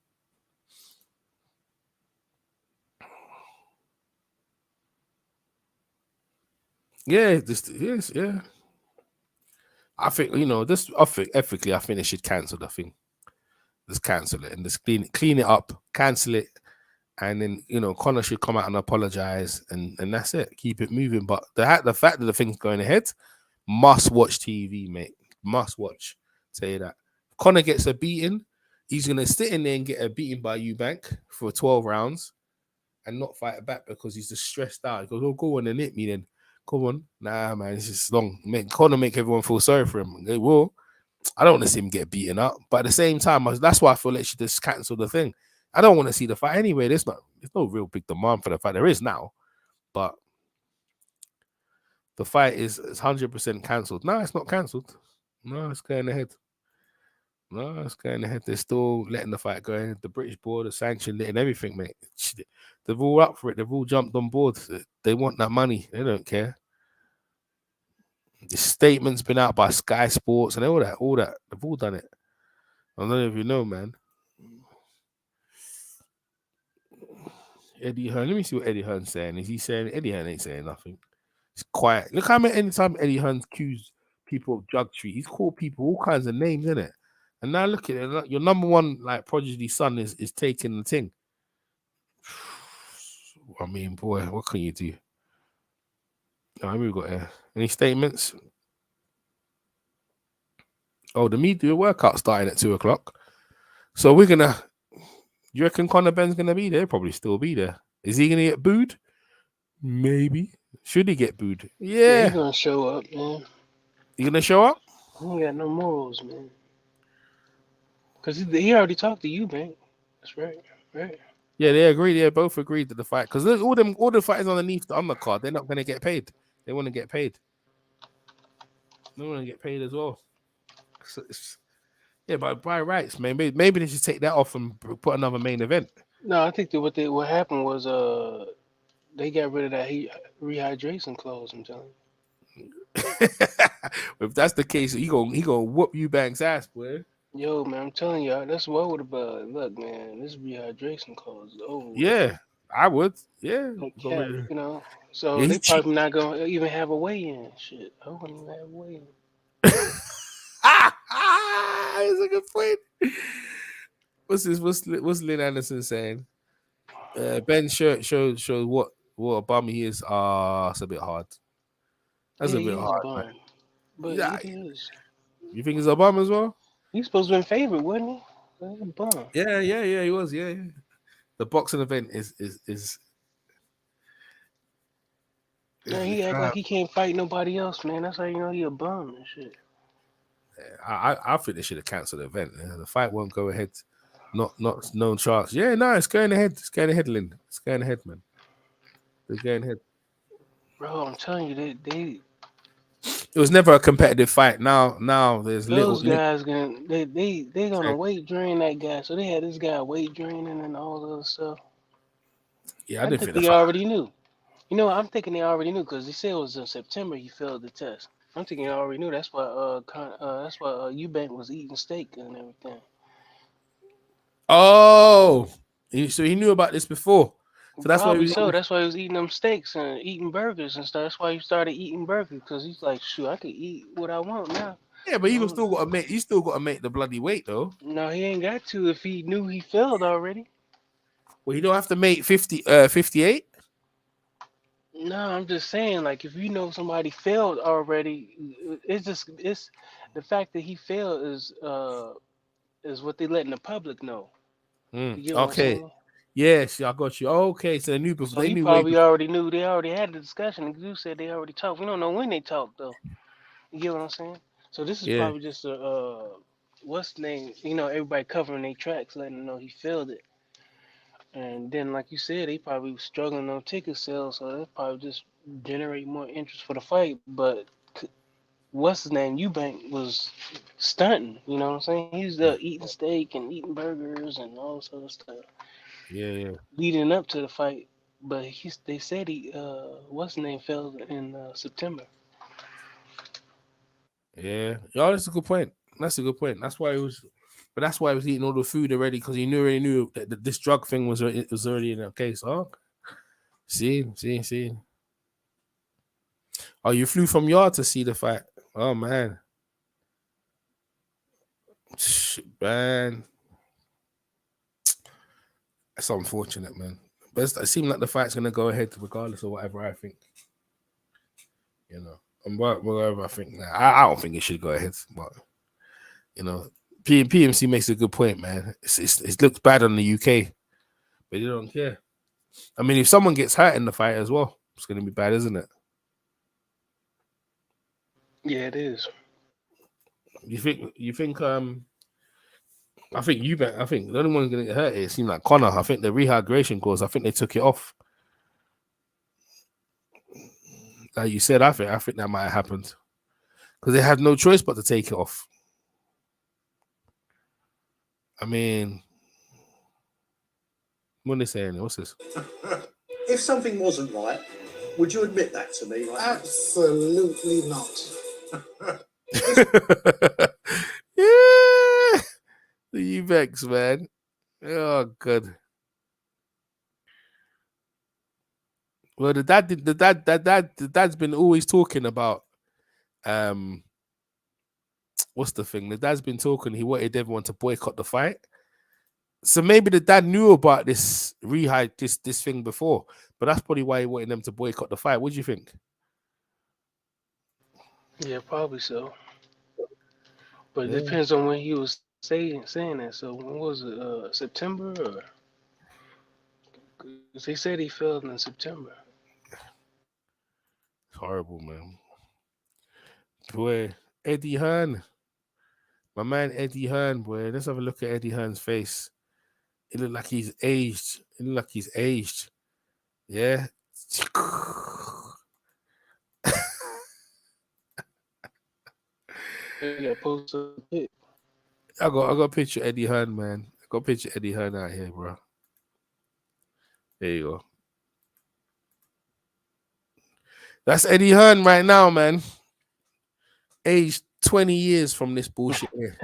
Yeah, yeah. I think, you know, ethically, I think they should cancel the thing. Just cancel it and just clean it up, cancel it, and then, you know, Conor should come out and apologize, and that's it. Keep it moving. But the fact that the thing's going ahead, must watch TV, mate. Must watch. Say that. If Conor gets a beating, he's gonna sit in there and get a beating by Eubank for 12 rounds and not fight it back because he's just stressed out. He goes, "Oh, go on and hit me then." Come on. Nah, man, it's just long. Conor make everyone feel sorry for him. They will. I don't want to see him get beaten up. But at the same time, that's why I feel like she just cancel the thing. I don't want to see the fight anyway. There's no real big demand for the fight. There is now. But the fight is 100% cancelled. No, it's not cancelled. No, it's going ahead. No, it's going ahead. They're still letting the fight go ahead. The British board has sanctioned it and everything, mate. They've all up for it. They've all jumped on board. They want that money. They don't care. The statement's been out by Sky Sports and all that. They've all done it. I don't know if you know, man. Eddie Hearn. Let me see what Eddie Hearn's saying. Is he saying Eddie Hearn ain't saying nothing? It's quiet. Look how many anytime Eddie Hearn accused people of drug treat, he's called people all kinds of names, isn't it? And now look at it. Your number one like prodigy son is taking the thing. I mean, boy, what can you do? Oh, we've got any statements? Oh, the media workout starting at 2:00. So we're gonna. You reckon Conor Benn's gonna be there? Probably still be there. Is he gonna get booed? Maybe. Should he get booed? Yeah. He's gonna show up, man. You gonna show up? He ain't got no morals, man. Because he already talked to Eubank. That's right. Yeah, they agree. They both agreed to the fight. Because all the fighters underneath the undercard, they're not gonna get paid. They want to get paid. They want to get paid as well. So yeah, but by rights, man, maybe they should take that off and put another main event. No, I think that what happened was they got rid of that rehydration clause. I'm telling you. If that's the case, he gonna whoop Eubank's ass, boy. Yo, man, I'm telling you, that's what I would have. Look, man, this rehydration clause is over. Yeah, I would. Yeah, you know. So yeah, they probably not gonna even have a weigh-in. Shit, I wouldn't even have a weigh-in. That's a good point. What's Lynn Anderson saying? Ben shirt shows what a bum he is. It's a bit hard. That's a bit hard. Man. But yeah, it is. You think he's a bum as well? He's supposed to be in favorite, wasn't he? He's a bum. Yeah, he was. Yeah. The boxing event is Man, he act like he can't fight nobody else, man. That's how you know he a bum and shit. I think they should have cancelled the event. The fight won't go ahead. Not no chance. Yeah, no, it's going ahead. It's going ahead, Lynn. It's going ahead, man. They're going ahead. Bro, I'm telling you, they It was never a competitive fight. Now there's those little. guys they gonna weight drain that guy. So they had this guy weight draining and all the other stuff. Yeah, I I didn't think think the they fight. already knew. You know, I'm thinking they already knew because they said it was in September he failed the test. I'm thinking they already knew. That's why Eubank was eating steak and everything. Oh, so he knew about this before. So that's why he Probably was. so. That's why he was eating them steaks and eating burgers and stuff. That's why he started eating burgers because he's like, shoot, I can eat what I want now. Yeah, but he was still got to make. He still got to make the bloody weight though. No, he ain't got to if he knew he failed already. Well, you don't have to make 58. No, I'm just saying, like, if you know somebody failed already, it's the fact that he failed is what they letting the public know. You get what I'm Okay. saying? Yes, I got you. Okay, so they knew before. So They he knew way probably before. already knew. They already had the discussion. And you said they already talked. We don't know when they talked though. You get what I'm saying? So this is Yeah. probably just a what's the name? You know, everybody covering their tracks, letting them know he failed it. And then, like you said, they probably was struggling on ticket sales, so that probably just generate more interest for the fight. But what's his name? Eubank was stunting. You know what I'm saying? He was eating steak and eating burgers and all this other stuff Yeah. leading up to the fight. But they said he what's his name fell in September. Yeah. That's a good point. That's a good point. That's why he was. But that's why he was eating all the food already because he already knew that this drug thing was already in the case. Oh, see. Oh, you flew from Yard to see the fight. Oh man, man, that's unfortunate, man. But it seems like the fight's gonna go ahead regardless of whatever I think. You know, and whatever I think now, I don't think it should go ahead. But you know, PMC makes a good point, man. It looks bad on the UK, but they don't care. I mean, if someone gets hurt in the fight as well, it's gonna be bad, isn't it? Yeah, it is. You think I think the only one gonna get hurt it seemed like Conor. I think the rehydration course, I think they took it off. Like you said, I think that might have happened. Because they had no choice but to take it off. I mean, what are they saying? What's this? If something wasn't right, would you admit that to me? Like, absolutely not. Yeah, the Eubanks, man. Oh, good. Well, the dad's been always talking about what's the thing? The dad's been talking. He wanted everyone to boycott the fight. So maybe the dad knew about this this thing before, but that's probably why he wanted them to boycott the fight. What do you think? Yeah, probably so. But Yeah. it depends on when he was saying that. So when was it? September or? 'Cause they said he failed in September. Horrible, man. Boy, Eddie Hearn. My man Eddie Hearn, boy. Let's have a look at Eddie Hearn's face. It looked like he's aged. Yeah. Yeah, post a pic. I got a picture of Eddie Hearn, man. I got a picture of Eddie Hearn out here, bro. There you go. That's Eddie Hearn right now, man. Aged 20 years from this bullshit here.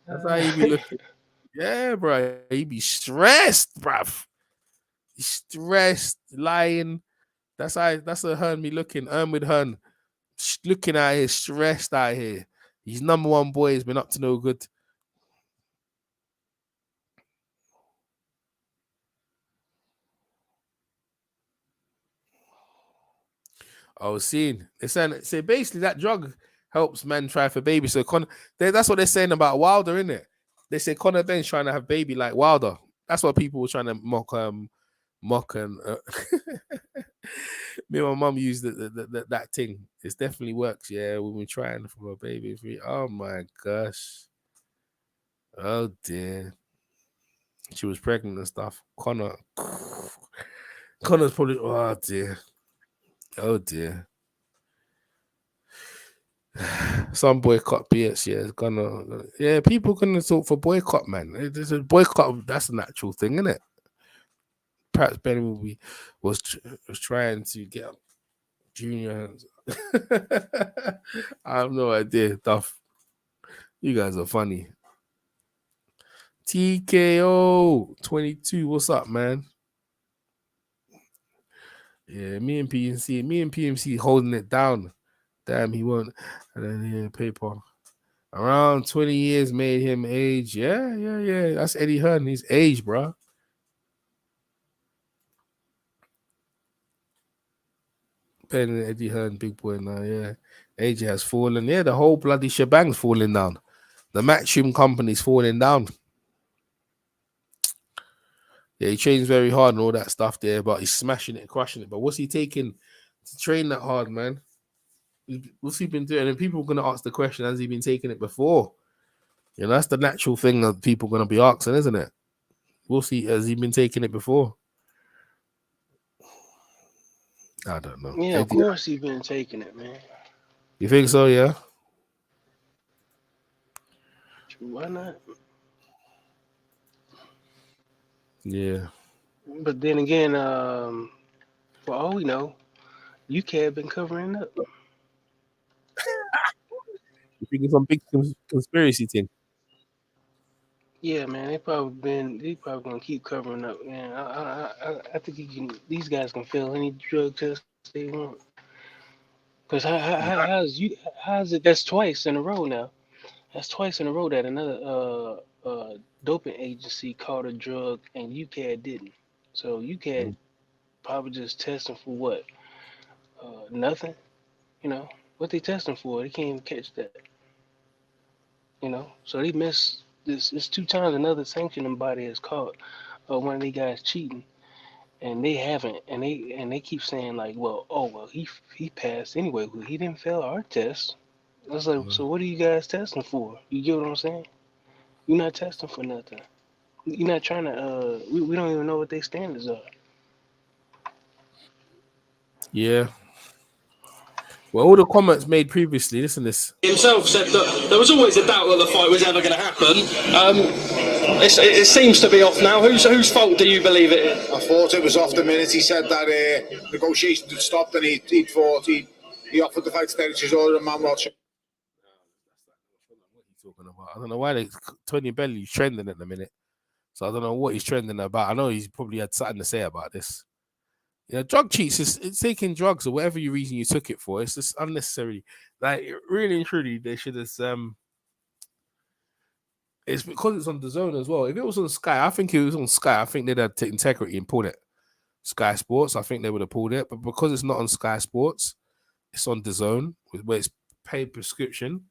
That's how he be looking. Yeah, bro. He be stressed, bruv. He's stressed, lying. That's a Hearn be looking. With Hearn. Looking out here, stressed out here. His number one boy has been up to no good. I was seeing. They're saying, so basically that drug helps men try for baby. So that's what they're saying about Wilder, isn't it? They say Conor Ben's trying to have baby like Wilder. That's what people were trying to mock and Me and my mum used that thing. It definitely works. Yeah, we've been trying for a baby. Oh my gosh. Oh dear. She was pregnant and stuff. Connor's probably. Oh dear. Oh dear. Some boycott BS, yeah, it's gonna, yeah, people gonna talk for boycott, man. It's a boycott, that's a natural thing, isn't it? Perhaps Ben was trying to get up Junior. I have no idea, Duff. You guys are funny. TKO 22, what's up, man? Yeah, me and PMC holding it down. Damn, he won't. And then yeah, paper. Around 20 years made him age. Yeah. That's Eddie Hearn. He's age, bro. Better than Eddie Hearn, big boy now, yeah. AJ has fallen. Yeah, the whole bloody shebang's falling down. The Matchroom company's falling down. Yeah, he trains very hard and all that stuff there, but he's smashing it, crushing it. But what's he taking to train that hard, man? What's he been doing? And people are going to ask the question, has he been taking it before? You know, that's the natural thing that people are going to be asking, isn't it? Has he been taking it before? I don't know. Yeah, of course he's been taking it, man. You think so, yeah? Why not? Yeah. But then again, for all we know, UK have been covering up. You think it's some big conspiracy thing? Yeah, man, they probably gonna keep covering up, man. I think these guys can fail any drug test they want. Because how's it? That's twice in a row now. That's twice in a row that another doping agency caught a drug and UK didn't. So UK probably just testing for what? Nothing. You know what they testing for? They can't even catch that. You know, so they missed this. It's 2 times another sanctioning body has caught one of these guys cheating, and they haven't. And they keep saying like, well, he passed anyway. Well, he didn't fail our test. I was like, so what are you guys testing for? You get what I'm saying? You're not testing for nothing. You're not trying to. We don't even know what their standards are. Yeah. Well, all the comments made previously, listen to this. Himself said that there was always a doubt that the fight was ever going to happen. It seems to be off now. Whose fault do you believe it is? I thought it was off the minute he said that negotiations had stopped and he offered the fight to Derek Chisora and Man Rothschild. I don't know why Tony Belly's trending at the minute. So I don't know what he's trending about. I know he's probably had something to say about this. Yeah, drug cheats, it's taking drugs or whatever reason you took it for. It's just unnecessary. Like, really and truly, they should have. It's because it's on the zone as well. If it was on Sky, I think it was on Sky. I think they'd have integrity and pulled it. Sky Sports, I think they would have pulled it. But because it's not on Sky Sports, it's on the zone where it's paid prescription.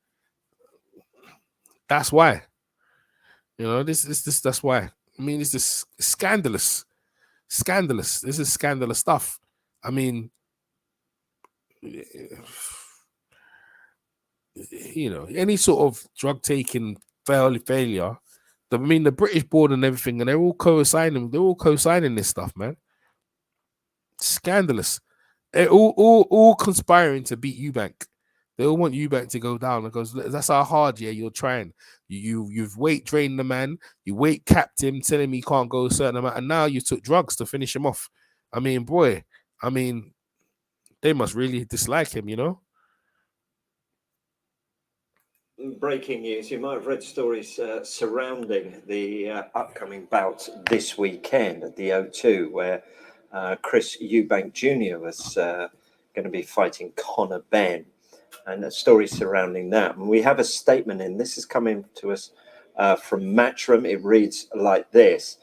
That's why. You know, that's why. I mean, it's just scandalous. Scandalous. This is scandalous stuff. I mean, you know, any sort of drug taking failure. I mean, the British board and everything, and they're all co-signing. They're all co-signing this stuff, man. Scandalous. They're all conspiring to beat Eubank. They all want Eubank to go down because that's how hard, you're trying. You've weight drained the man, you weight capped him, telling him he can't go a certain amount, and now you took drugs to finish him off. I mean, boy, they must really dislike him, you know? Breaking news. You might have read stories surrounding the upcoming bout this weekend at the O2, where Chris Eubank Jr. was going to be fighting Conor Benn, and a story surrounding that. And we have a statement in. This is coming to us from Matchroom. It reads like this.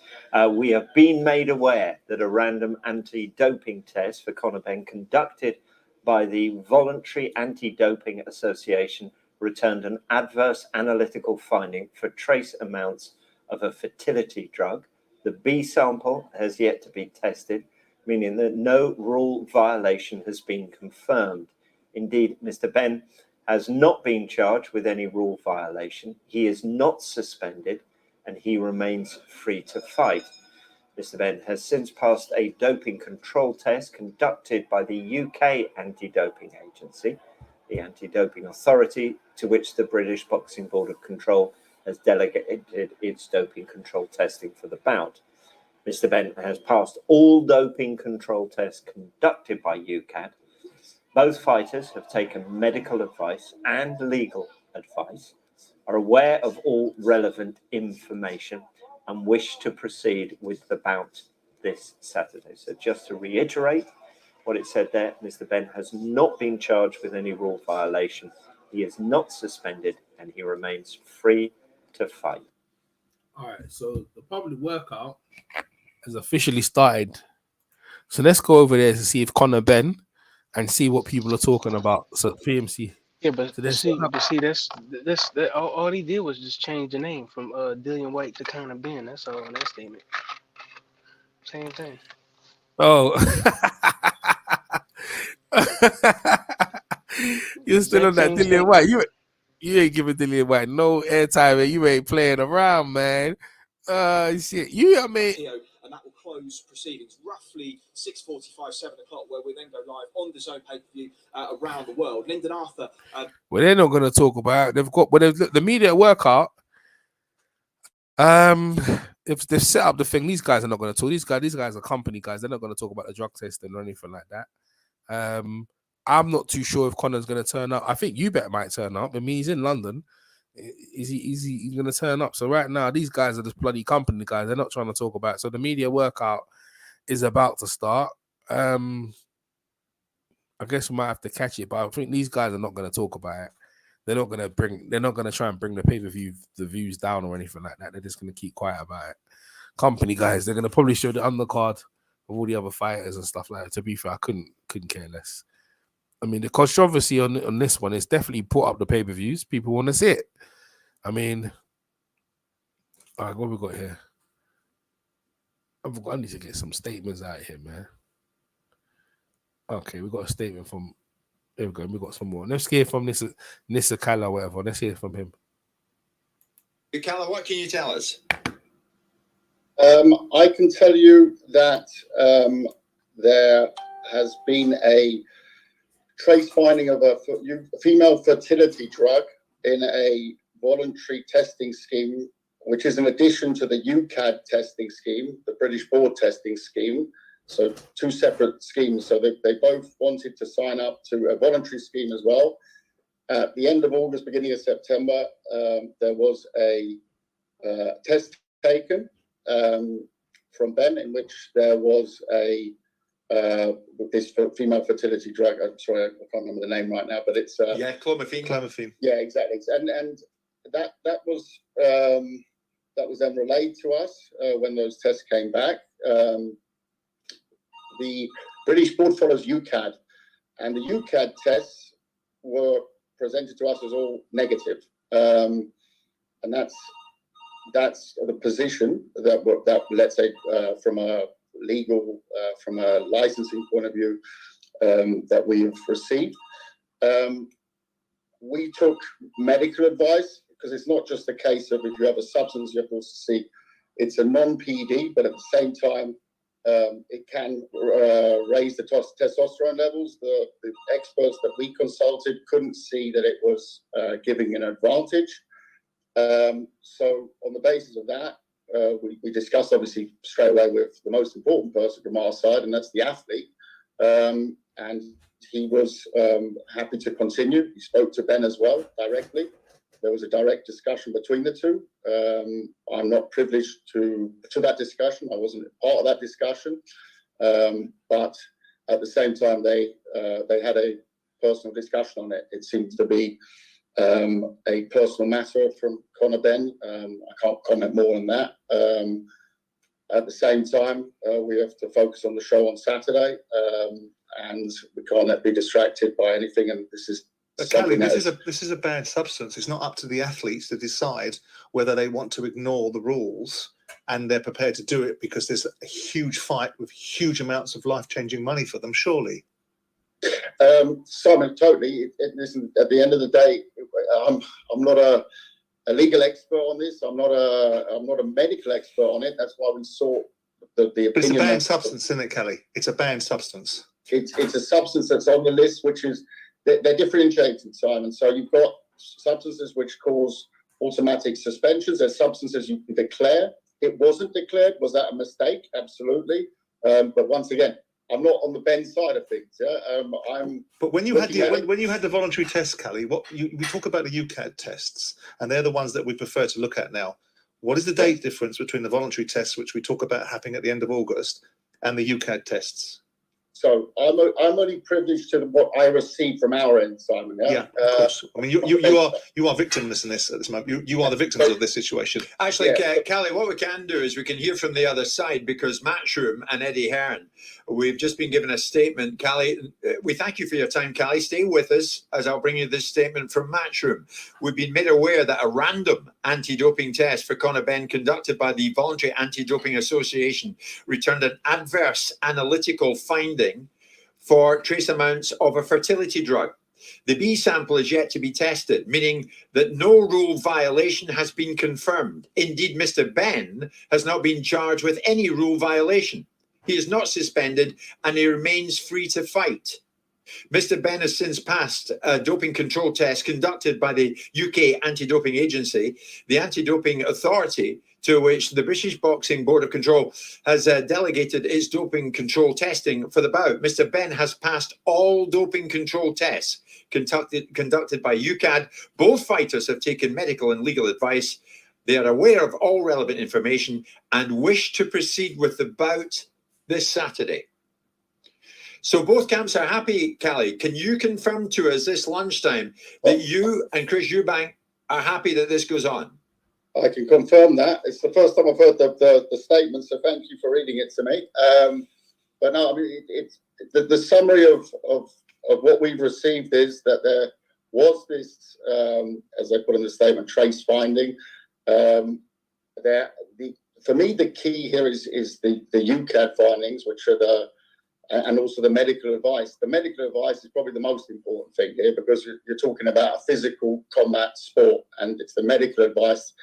We have been made aware that a random anti-doping test for Conor Benn conducted by the Voluntary Anti-Doping Association returned an adverse analytical finding for trace amounts of a fertility drug. The B sample has yet to be tested. meaning that no rule violation has been confirmed. Indeed, Mr. Benn has not been charged with any rule violation. He is not suspended, and he remains free to fight. Mr. Benn has since passed a doping control test conducted by the UK Anti-Doping Agency, the anti-doping authority to which the British Boxing Board of Control has delegated its doping control testing for the bout. Mr. Benn has passed all doping control tests conducted by UKAD. Both fighters have taken medical advice and legal advice, are aware of all relevant information, and wish to proceed with the bout this Saturday. So just to reiterate what it said there, Mr. Benn has not been charged with any rule violation. He is not suspended, and he remains free to fight. All right, so the public workout has officially started. So let's go over there to see if Conor Benn and see what people are talking about. So PMC. Yeah, but, so that's all he did was just change the name from Dillian White to Conor Benn. That's all in that statement. Same thing. Oh. You're still on that Dillian White. You ain't giving Dillian White no airtime. You ain't playing around, man. Shit. I mean. And that will close proceedings roughly 6:45, 7 o'clock, where we then go live on the Zone pay-per-view around the world. Lyndon Arthur. Well, they're not going to talk about it. They've got, the media workout. If they've set up the thing, these guys are not going to talk. These guys are company guys. They're not going to talk about the drug testing or anything like that. I'm not too sure if Conor's going to turn up. I think Eubank might turn up. I mean, he's in London. He's going to turn up. So right now, these guys are just bloody company guys. They're not trying to talk about it. So the media workout is about to start. I guess we might have to catch it, but I think these guys are not going to talk about it. They're not going to try and bring the pay-per-view, the views down or anything like that. They're just going to keep quiet about it. Company guys, they're going to probably show the undercard of all the other fighters and stuff like that. To be fair, I couldn't care less. I mean, the controversy on this one is definitely put up the pay-per-views. People want to see it. I mean, all right, what have we got here? I need to get some statements out here, man. Okay, we got a statement from. There we go. We got some more. Let's hear from Nissa Kalla, whatever. Let's hear from him. Kalla, what can you tell us? I can tell you that there has been a trace finding of a female fertility drug in a voluntary testing scheme, which is in addition to the UKAD testing scheme, the British Board testing scheme. So two separate schemes. So they both wanted to sign up to a voluntary scheme as well. At the end of August, beginning of September, there was a test taken from Ben in which there was this female fertility drug. I'm sorry, I can't remember the name right now, but it's clomifene. Yeah, exactly. And that was then relayed to us when those tests came back. The British board follows UKAD, and the UKAD tests were presented to us as all negative, and that's the position that let's say from a legal, from a licensing point of view, that we've received. We took medical advice because it's not just a case of if you have a substance, you have to also see it's a non-PD, but at the same time, it can raise the testosterone levels. The experts that we consulted couldn't see that it was giving an advantage. So on the basis of that, we discussed obviously straight away with the most important person from our side, and that's the athlete. And he was happy to continue. He spoke to Ben as well directly. There was a direct discussion between the two. I'm not privileged to that discussion. I wasn't part of that discussion. But at the same time, they had a personal discussion on it. It seems to be a personal matter from Conor Benn. I can't comment more on that. At the same time, we have to focus on the show on Saturday, and we can't be distracted by anything. And this is. But Kelly, this is a banned substance. It's not up to the athletes to decide whether they want to ignore the rules and they're prepared to do it because there's a huge fight with huge amounts of life-changing money for them, surely. Simon, totally. Listen, at the end of the day, I'm not a legal expert on this. I'm not a medical expert on it. That's why we sought the opinion. But it's a banned substance, isn't it, Kelly? It's a banned substance. It's a substance that's on the list, which is they're differentiated, Simon. So you've got substances which cause automatic suspensions. There's substances you can declare. It wasn't declared. Was that a mistake? Absolutely. But once again, I'm not on the Ben side of things. Yeah? But when you had the voluntary tests, Kelly, we talk about the UCAD tests, and they're the ones that we prefer to look at now. What is the date difference between the voluntary tests, which we talk about happening at the end of August, and the UCAD tests? So I'm only privileged to what I received from our end, Simon. Yeah, of course. I mean, you are victimless in this at this moment. You are the victims of this situation. Actually, Kelly, what we can do is we can hear from the other side, because Matchroom and Eddie Hearn, we've just been given a statement. Kelly, we thank you for your time, Kelly. Stay with us as I'll bring you this statement from Matchroom. We've been made aware that a random anti-doping test for Conor Benn conducted by the Voluntary Anti-Doping Association returned an adverse analytical finding for trace amounts of a fertility drug. The B sample is yet to be tested, meaning that no rule violation has been confirmed. Indeed, Mr. Benn has not been charged with any rule violation. He is not suspended and he remains free to fight. Mr. Benn has since passed a doping control test conducted by the UK Anti-Doping Agency, the Anti-Doping Authority, to which the British Boxing Board of Control has delegated its doping control testing for the bout. Mr. Benn has passed all doping control tests conducted by UCAD. Both fighters have taken medical and legal advice. They are aware of all relevant information and wish to proceed with the bout this Saturday. So both camps are happy, Kelly. Can you confirm to us this lunchtime that you and Chris Eubank are happy that this goes on? I can confirm that. It's the first time I've heard the statement, so thank you for reading it to me. But no, I mean, it's the summary of what we've received is that there was this, as I put in the statement, trace finding. For me, the key here is the UCAD findings, which are and also the medical advice. The medical advice is probably the most important thing here, because you're talking about a physical combat sport, and it's the medical advice,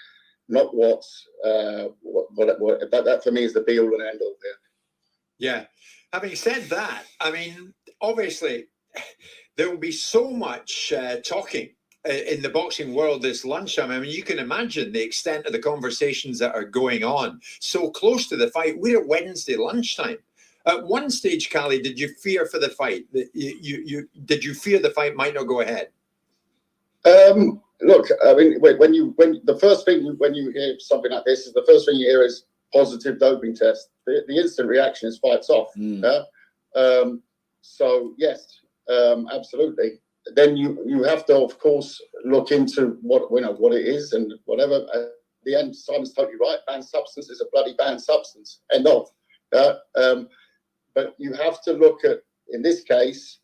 not what that for me is the be all and end all here. Yeah. Having said that, I mean, obviously, there will be so much talking in the boxing world this lunchtime. I mean, you can imagine the extent of the conversations that are going on so close to the fight. We're at Wednesday lunchtime. At one stage, Kelly, did you fear for the fight? Did you fear the fight might not go ahead? Look, I mean, when you hear something like this, is the first thing you hear is positive doping test. The instant reaction is fights off. So yes, absolutely. Then you have to, of course, look into what it is and whatever. At the end, Simon's totally right. Banned substance is a bloody banned substance. End of. But you have to look at, in this case,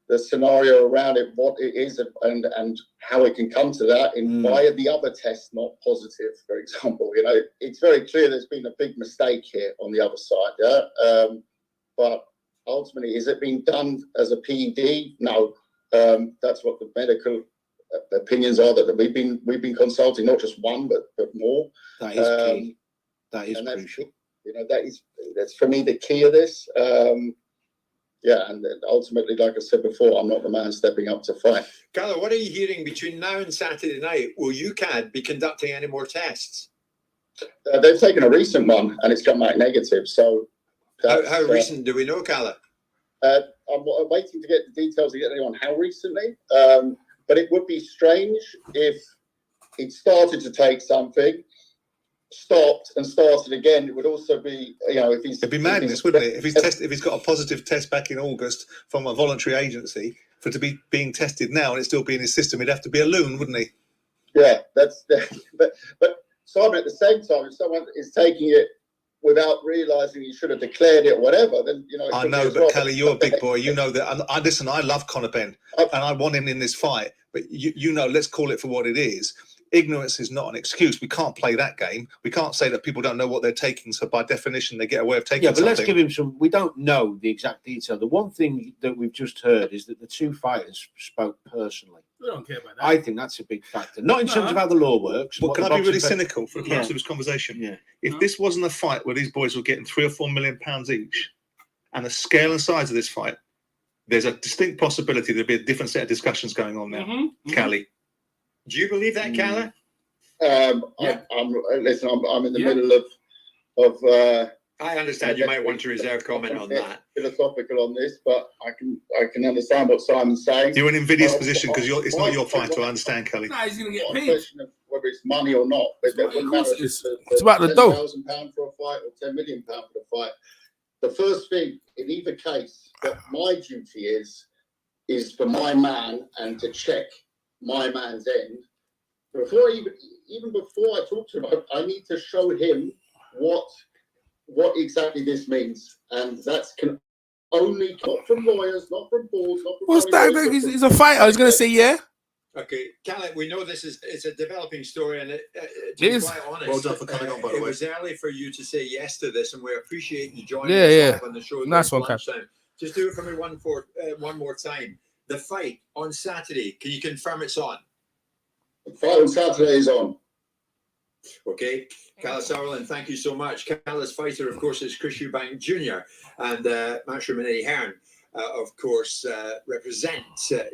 the scenario around it, what it is, and how it can come to that. And why are the other tests not positive, for example? You know, it's very clear there's been a big mistake here on the other side. But ultimately, is it being done as a PED? No. That's what the medical opinions are that we've been consulting, not just one, but more. That is key. That is crucial. You know, that's for me the key of this. Yeah, and ultimately, like I said before, I'm not the man stepping up to fight. Carlo, what are you hearing between now and Saturday night? Will UCAD be conducting any more tests? They've taken a recent one, and it's come back negative. So, how recent do we know, Carlo? I'm waiting to get the details again on how recently. But it would be strange if it started to take something, stopped and started again. It would also be, it'd be madness, wouldn't it? If he's got a positive test back in August from a voluntary agency, for it to be being tested now and it still be in his system, he'd have to be a loon, wouldn't he? Yeah, but Simon, at the same time, if someone is taking it without realising you should have declared it or whatever, then I know, but Kelly, you're a big boy. You know that. And I love Conor Benn, and I want him in this fight. But you know, let's call it for what it is. ignorance is not an excuse. We can't play that game. We can't say that people don't know what they're taking, so by definition they get away with taking something. Yeah, but let's give him some. We don't know the exact detail. The one thing that we've just heard is that the two fighters spoke personally. We don't care about that. I think that's a big factor. Not in terms of how the law works. Well, can I be really cynical for the purpose of this conversation? Yeah. If this wasn't a fight where these boys were getting £3 or £4 million each, and the scale and size of this fight, there's a distinct possibility there'll be a different set of discussions going on now. Callie. Do you believe that, Callie? I'm in the middle of I understand you might want to reserve comment on that. Philosophical on this, but I can understand what Simon's saying. You're in an invidious position because it's not your fight. I understand, Kelly. No, he's going to get Not a paid. question of whether it's money or not. But it wouldn't matter if It's about the dough. £10,000 for a fight or £10 million for the fight. The first thing in either case that my duty is for my man and to check my man's end. Before even before I talk to him, I need to show him what exactly this means, and that's can only not from lawyers, not from balls, not from. What's that? He's a fighter. He's going to say yeah. Okay, Callie, we know it's a developing story, and to It be is. quite honest, Well done for coming on, by the it way. was early for you to say yes to this, and we appreciate you joining Yeah, us yeah. live on the show. Nice during one, Cap. lunchtime. Just do it for me one more time. The fight on Saturday. Can you confirm it's on? The fight on Saturday is on. Okay, Calla Sutherland, thank you so much. Calla's fighter, of course, is Chris Eubank Jr. and Matchroom and Eddie Hearn, of course, represent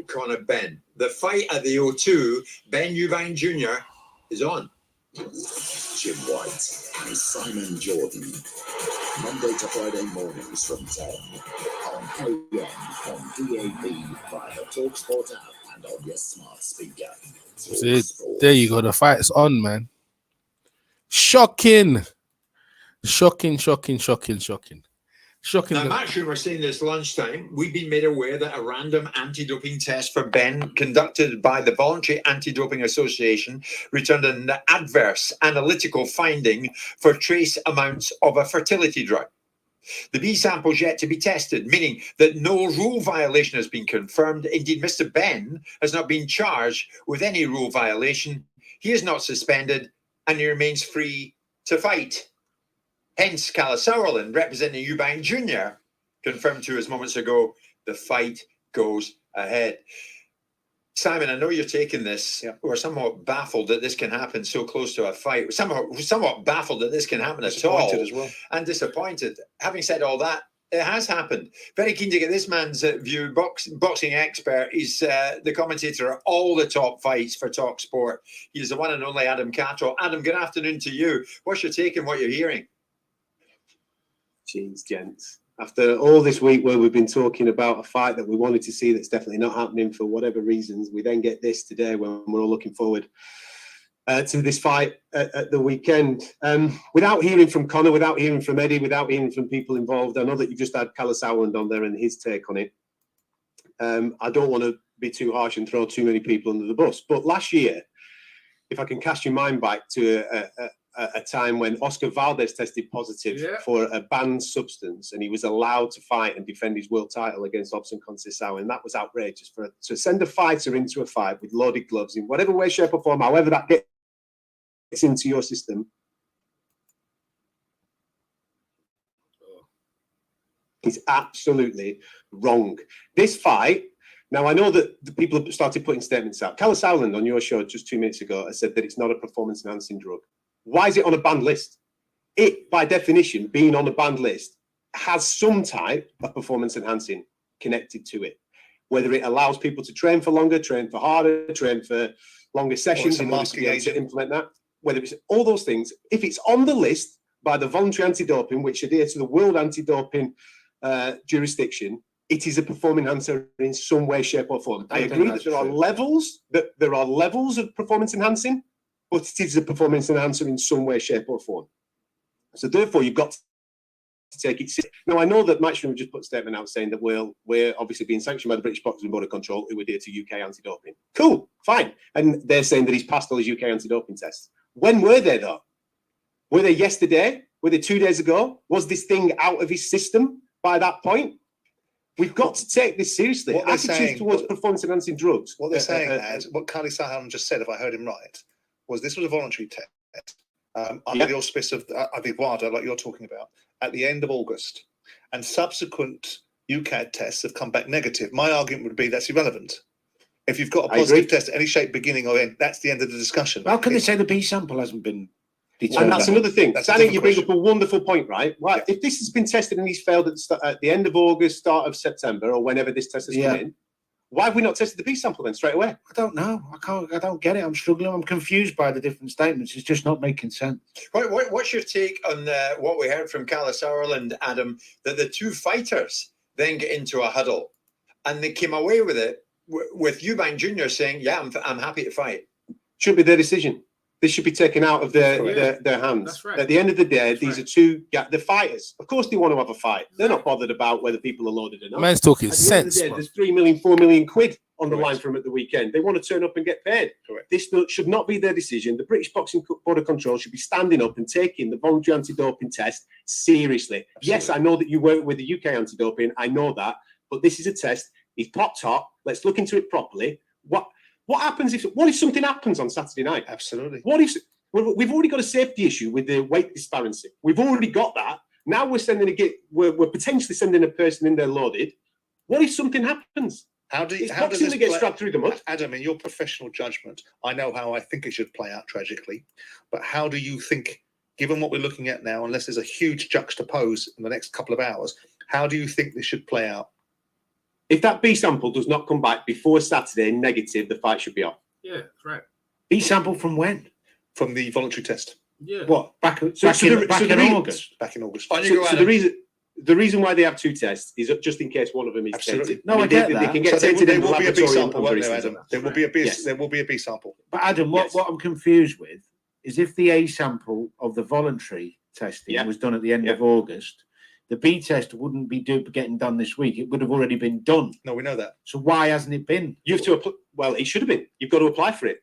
Conor Benn. The fight at the O2, Ben Eubank Jr. is on. Jim White and Simon Jordan, Monday to Friday mornings from 10 on AM, on DAB, via TalkSport app and on your smart speaker. See, there you go. The fight's on, man. Shocking. Shocking. Now, Matchroom are saying this lunchtime, we've been made aware that a random anti-doping test for Ben conducted by the Voluntary Anti-Doping Association returned an adverse analytical finding for trace amounts of a fertility drug. The B sample is yet to be tested, meaning that no rule violation has been confirmed. Indeed, Mr. Ben has not been charged with any rule violation. He is not suspended and he remains free to fight. Hence, Calla Sutherland, representing Eubank Jr., confirmed to us moments ago, the fight goes ahead. Simon, I know you're taking this. Yeah. We're somewhat baffled that this can happen so close to a fight. We're somewhat baffled that this can happen at all. Disappointed as well. And disappointed. Having said all that, it has happened. Very keen to get this man's view. Boxing expert. He's the commentator at all the top fights for Talk Sport. He's the one and only Adam Cattrall. Adam, good afternoon to you. What's your take on what you're hearing? Jeez, gents. After all this week where we've been talking about a fight that we wanted to see that's definitely not happening for whatever reasons, we then get this today when we're all looking forward to this fight at the weekend. Without hearing from Conor, without hearing from Eddie, without hearing from people involved, I know that you've just had Calla Sutherland on there and his take on it. I don't want to be too harsh and throw too many people under the bus, but last year, if I can cast your mind back to a time when Oscar Valdez tested positive for a banned substance and he was allowed to fight and defend his world title against Robson Conceição, and that was outrageous. To send a fighter into a fight with loaded gloves in whatever way, shape or form, however that gets into your system, is absolutely wrong. This fight, now I know that the people have started putting statements out. Calla Sutherland on your show just 2 minutes ago has said that it's not a performance enhancing drug. Why is it on a banned list? It, by definition, being on a banned list, has some type of performance enhancing connected to it. Whether it allows people to train for longer, train for harder, train for longer sessions in order to be able to implement that. Whether it's all those things, if it's on the list by the voluntary anti-doping, which adhere to the world anti-doping jurisdiction, it is a performance enhancer in some way, shape or form. I agree that there are levels of performance enhancing, but it is a performance enhancer in some way, shape or form. So therefore, you've got to take it seriously. Now, I know that Matchroom just put a statement out saying that we're obviously being sanctioned by the British Boxing Board of Control, who adhere to UK anti-doping. Cool, fine. And they're saying that he's passed all his UK anti-doping tests. When were they, though? Were they yesterday? Were they 2 days ago? Was this thing out of his system by that point? We've got to take this seriously. Attitudes towards performance-enhancing drugs. What they're saying is, what Calla Sutherland just said, if I heard him right, was this was a voluntary test under the auspice of WADA, like you're talking about, at the end of August, and subsequent UCAD tests have come back negative. My argument would be that's irrelevant. If you've got a positive test at any shape, beginning or end, that's the end of the discussion. How can they say the B sample hasn't been determined? And that's another thing. Danny, you bring up a wonderful point, right? Why, if this has been tested and he's failed at the end of August, start of September, or whenever this test has come in, why have we not tested the B sample then straight away? I don't know. I don't get it. I'm struggling. I'm confused by the different statements. It's just not making sense. What's your take on what we heard from Calla Sauerland, Adam, that the two fighters then get into a huddle and they came away with it with Eubank Jr. saying, yeah, I'm happy to fight? Shouldn't be their decision. This should be taken out of their hands. That's right. At the end of the day, these are two the fighters. Of course, they want to have a fight. They're not bothered about whether people are loaded or not. Man's talking At the end of the sense. day, there's 3 million, 4 million quid on the line for them at the weekend. They want to turn up and get paid. This should not be their decision. The British Boxing Board of Control should be standing up and taking the voluntary anti-doping test seriously. Yes, I know that you work with the UK anti-doping. I know that, but this is a test. He's popped hot. Let's look into it properly. What happens if something happens on Saturday night? Absolutely. What if we've already got a safety issue with the weight disparity? We've already got that. Now we're potentially sending a person in there loaded. What if something happens? How does this get strapped through the mud? Adam, in your professional judgment, I know how I think it should play out tragically, but how do you think, given what we're looking at now, unless there's a huge juxtapose in the next couple of hours, how do you think this should play out? If that B sample does not come back before Saturday negative, the fight should be off. Yeah, that's right. B sample from when? From the voluntary test. Yeah. What? Back in August. Back in August. The reason why they have two tests is just in case one of them is tainted. No, I get that. They can get tainted in the laboratory. There will be a B sample. But Adam, what I'm confused with is if the A sample of the voluntary testing was done at the end of August, the B test wouldn't be getting done this week. It would have already been done. No, we know that. So why hasn't it been? You have to apply. Well, it should have been. You've got to apply for it.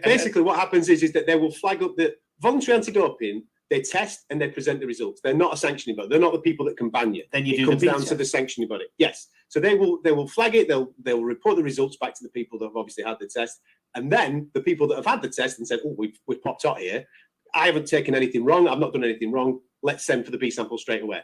Basically, what happens is that they will flag up the voluntary anti-doping. They test and they present the results. They're not a sanctioning body. They're not the people that can ban you. Then it comes down to the sanctioning body. Yes. So they will flag it. They'll report the results back to the people that have obviously had the test, and then the people that have had the test and said, "Oh, we've popped out here. I haven't taken anything wrong. I've not done anything wrong. Let's send for the B sample straight away."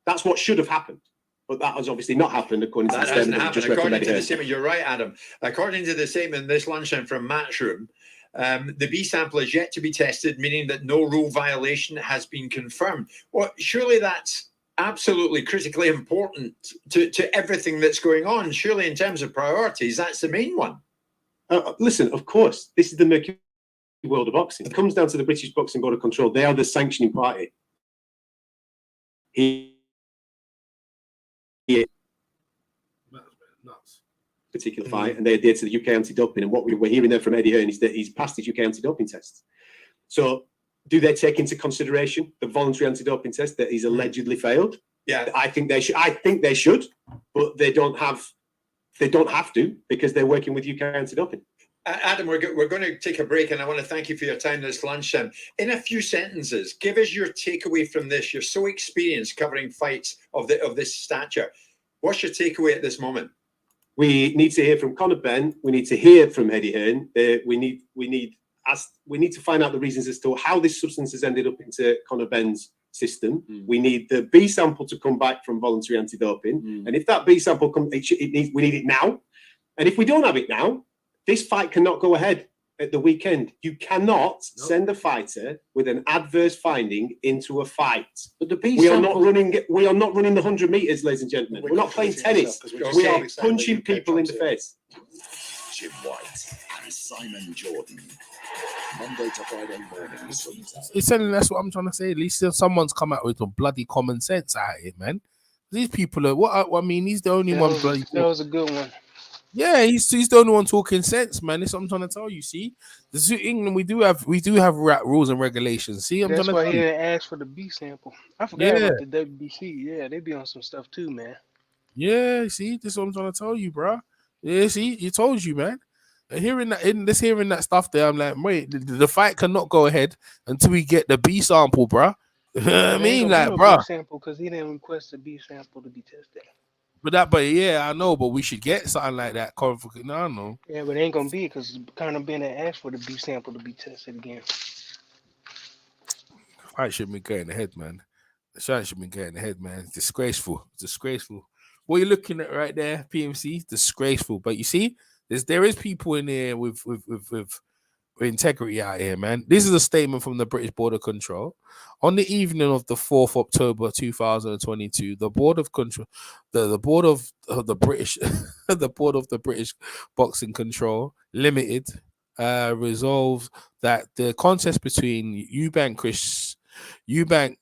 That's what should have happened. But that has obviously not happened according to the statement. That hasn't happened. According to the statement, you're right, Adam. According to the statement this lunchtime from Matchroom, the B sample is yet to be tested, meaning that no rule violation has been confirmed. Well, surely that's absolutely critically important to everything that's going on. Surely in terms of priorities, that's the main one. Listen, of course, this is the murky world of boxing. It comes down to the British Boxing Board of Control. They are the sanctioning party. Particular fight, and they adhere to the UK anti-doping. And what we're hearing there from Eddie Hearn is that he's passed his UK anti-doping tests. So, do they take into consideration the voluntary anti-doping test that he's allegedly failed? Yeah, I think they should. I think they should, but they don't have to because they're working with UK anti-doping. Adam, we're going to take a break, and I want to thank you for your time this lunchtime. In a few sentences, give us your takeaway from this. You're so experienced covering fights of this stature. What's your takeaway at this moment? We need to hear from Conor Benn. We need to hear from Eddie Hearn. We need to find out the reasons as to how this substance has ended up into Conor Benn's system. We need the B sample to come back from voluntary anti-doping, and if that B sample comes, we need it now. And if we don't have it now, this fight cannot go ahead at the weekend. You cannot send a fighter with an adverse finding into a fight. But we are not running the 100 meters, ladies and gentlemen. We're not playing tennis. We are punching people in the face. Jim White and Simon Jordan. Monday to Friday mornings from 10. That's what I'm trying to say. At least someone's come out with some bloody common sense out of it, man. These people are he's the only one bloody. That was a good one. Yeah, he's the only one talking sense, man. That's what I'm trying to tell you. See, this is England. We do have rules and regulations. See, that's why he didn't ask for the B sample. I forgot about the WBC. Yeah, they be on some stuff too, man. Yeah, see, this is what I'm trying to tell you, bro. Yeah, see, he told you, man. And hearing that stuff there, I'm like, wait, the fight cannot go ahead until we get the B sample, bro. I mean, like, bro. Sample because he didn't request the B sample to be tested. But yeah, I know. But we should get something like that. No, I know. Yeah, but it ain't gonna be because Conor Benn asked for the B sample to be tested again. Fight should be going ahead, man. The fight should be going ahead, man. It's disgraceful. It's disgraceful. What you're looking at right there, PMC, disgraceful. But you see, there is people in there with integrity out here, man. This is a statement from the British Border Control. On the evening of the 4th October 2022, the Board of Control, the Board of the British, the Board of the British Boxing Control Limited, resolved that the contest between Chris Eubank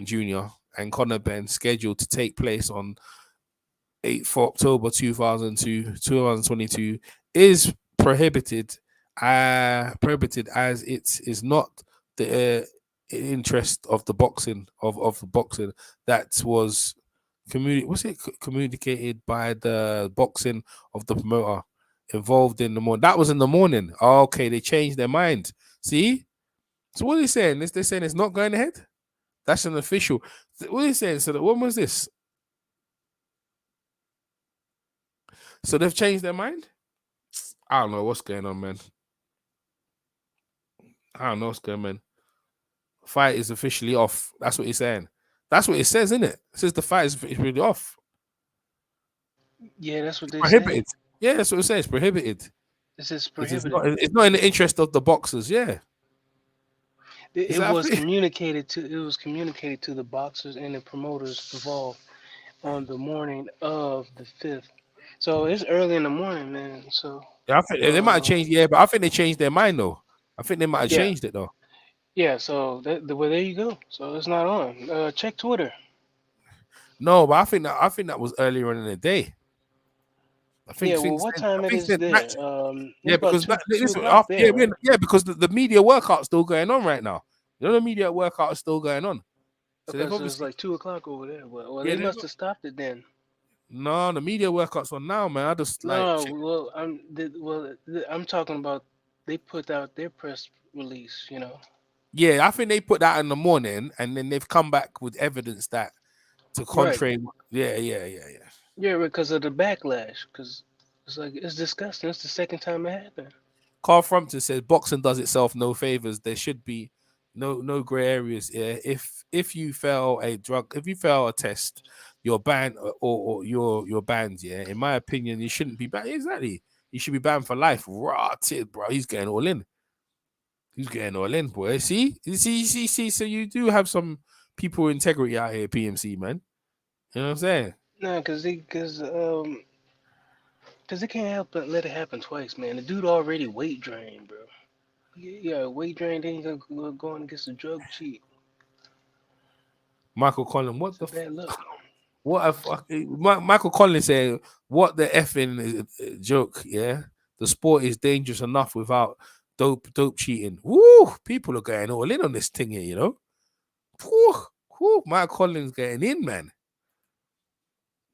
Jr. and Conor Benn, scheduled to take place on 8th October 2022, is prohibited as it is not the interest of the boxing of the boxing that was communicated by the boxing of the promoter involved in the morning. That was in the morning. Okay, they changed their mind. See? So what are they saying? They're saying it's not going ahead? That's an official. What are they saying? So when was this? So they've changed their mind? I don't know what's going on, man. I don't know what's going on, man. Fight is officially off. That's what he's saying. That's what it says, isn't it? It says the fight is really off. Yeah, that's what they prohibited. say. Yeah, that's what it says. Prohibited. This is prohibited. It's not in the interest of the boxers. Yeah. It was communicated to the boxers and the promoters involved on the morning of the 5th. So it's early in the morning, man. So yeah, I think they might have changed. Yeah, but I think they changed their mind though. I think they might have changed it though. Yeah. So well, there you go. So it's not on. Check Twitter. No, but I think that was earlier in the day. I think. Yeah. Well, what time it is there? Yeah, because because the media workout's still going on right now. You know, the media workout is still going on. So it's like 2:00 over there. Well, they must have stopped it then. No, the media workout's on now, man. I just I'm talking about they put out their press release, you know. Yeah, I think they put that in the morning, and then they've come back with evidence that to contrary. Right. Yeah, because of the backlash. Because it's disgusting. It's the second time it happened. Carl Frampton says boxing does itself no favors. There should be no gray areas here. If you fail a test, you're banned or you're banned. Yeah, in my opinion, you shouldn't be banned. Exactly, you should be banned for life. Rotted, bro. He's getting all in. Boy. See. So you do have some people with integrity out here, PMC, man. You know what I'm saying? No, because they can't help but let it happen twice, man. The dude already weight drained, bro. Yeah, weight drained. Then he's gonna go on and get some drug cheat. Michael Collins, what the bad luck? What a fuck! Michael Collins said, "What the effing joke? Yeah, the sport is dangerous enough without dope cheating. Woo! People are going all in on this thing here, you know. Woo! Michael Collins getting in, man.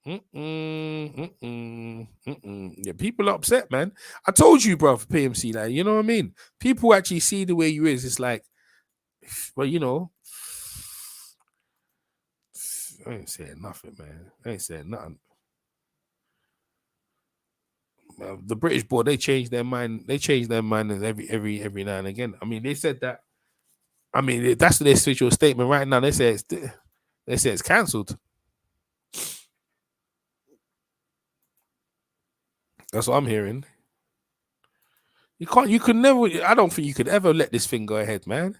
Yeah, people are upset, man. I told you, bro, for PMC, like, you know what I mean? People actually see the way you is. It's like, well, you know, I ain't saying nothing, man. I ain't saying nothing. The British board, they change their mind. They change their mind every now and again. I mean, they said that. I mean, that's their official statement right now. They say it's cancelled. That's what I'm hearing. You could never. I don't think you could ever let this thing go ahead, man.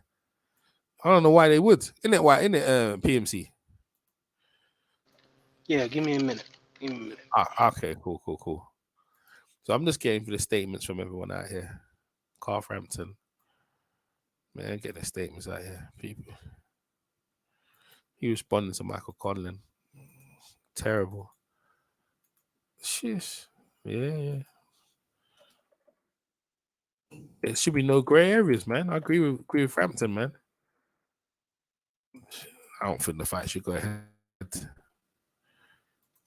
I don't know why they would. Isn't it? PMC? Yeah, give me a minute. Okay, cool. So I'm just getting for the statements from everyone out here. Carl Frampton. Man, get the statements out here, people. He responding to Michael Conlon. Terrible. Shish. Yeah. There should be no gray areas, man. I agree with Frampton, man. I don't think the fight should go ahead.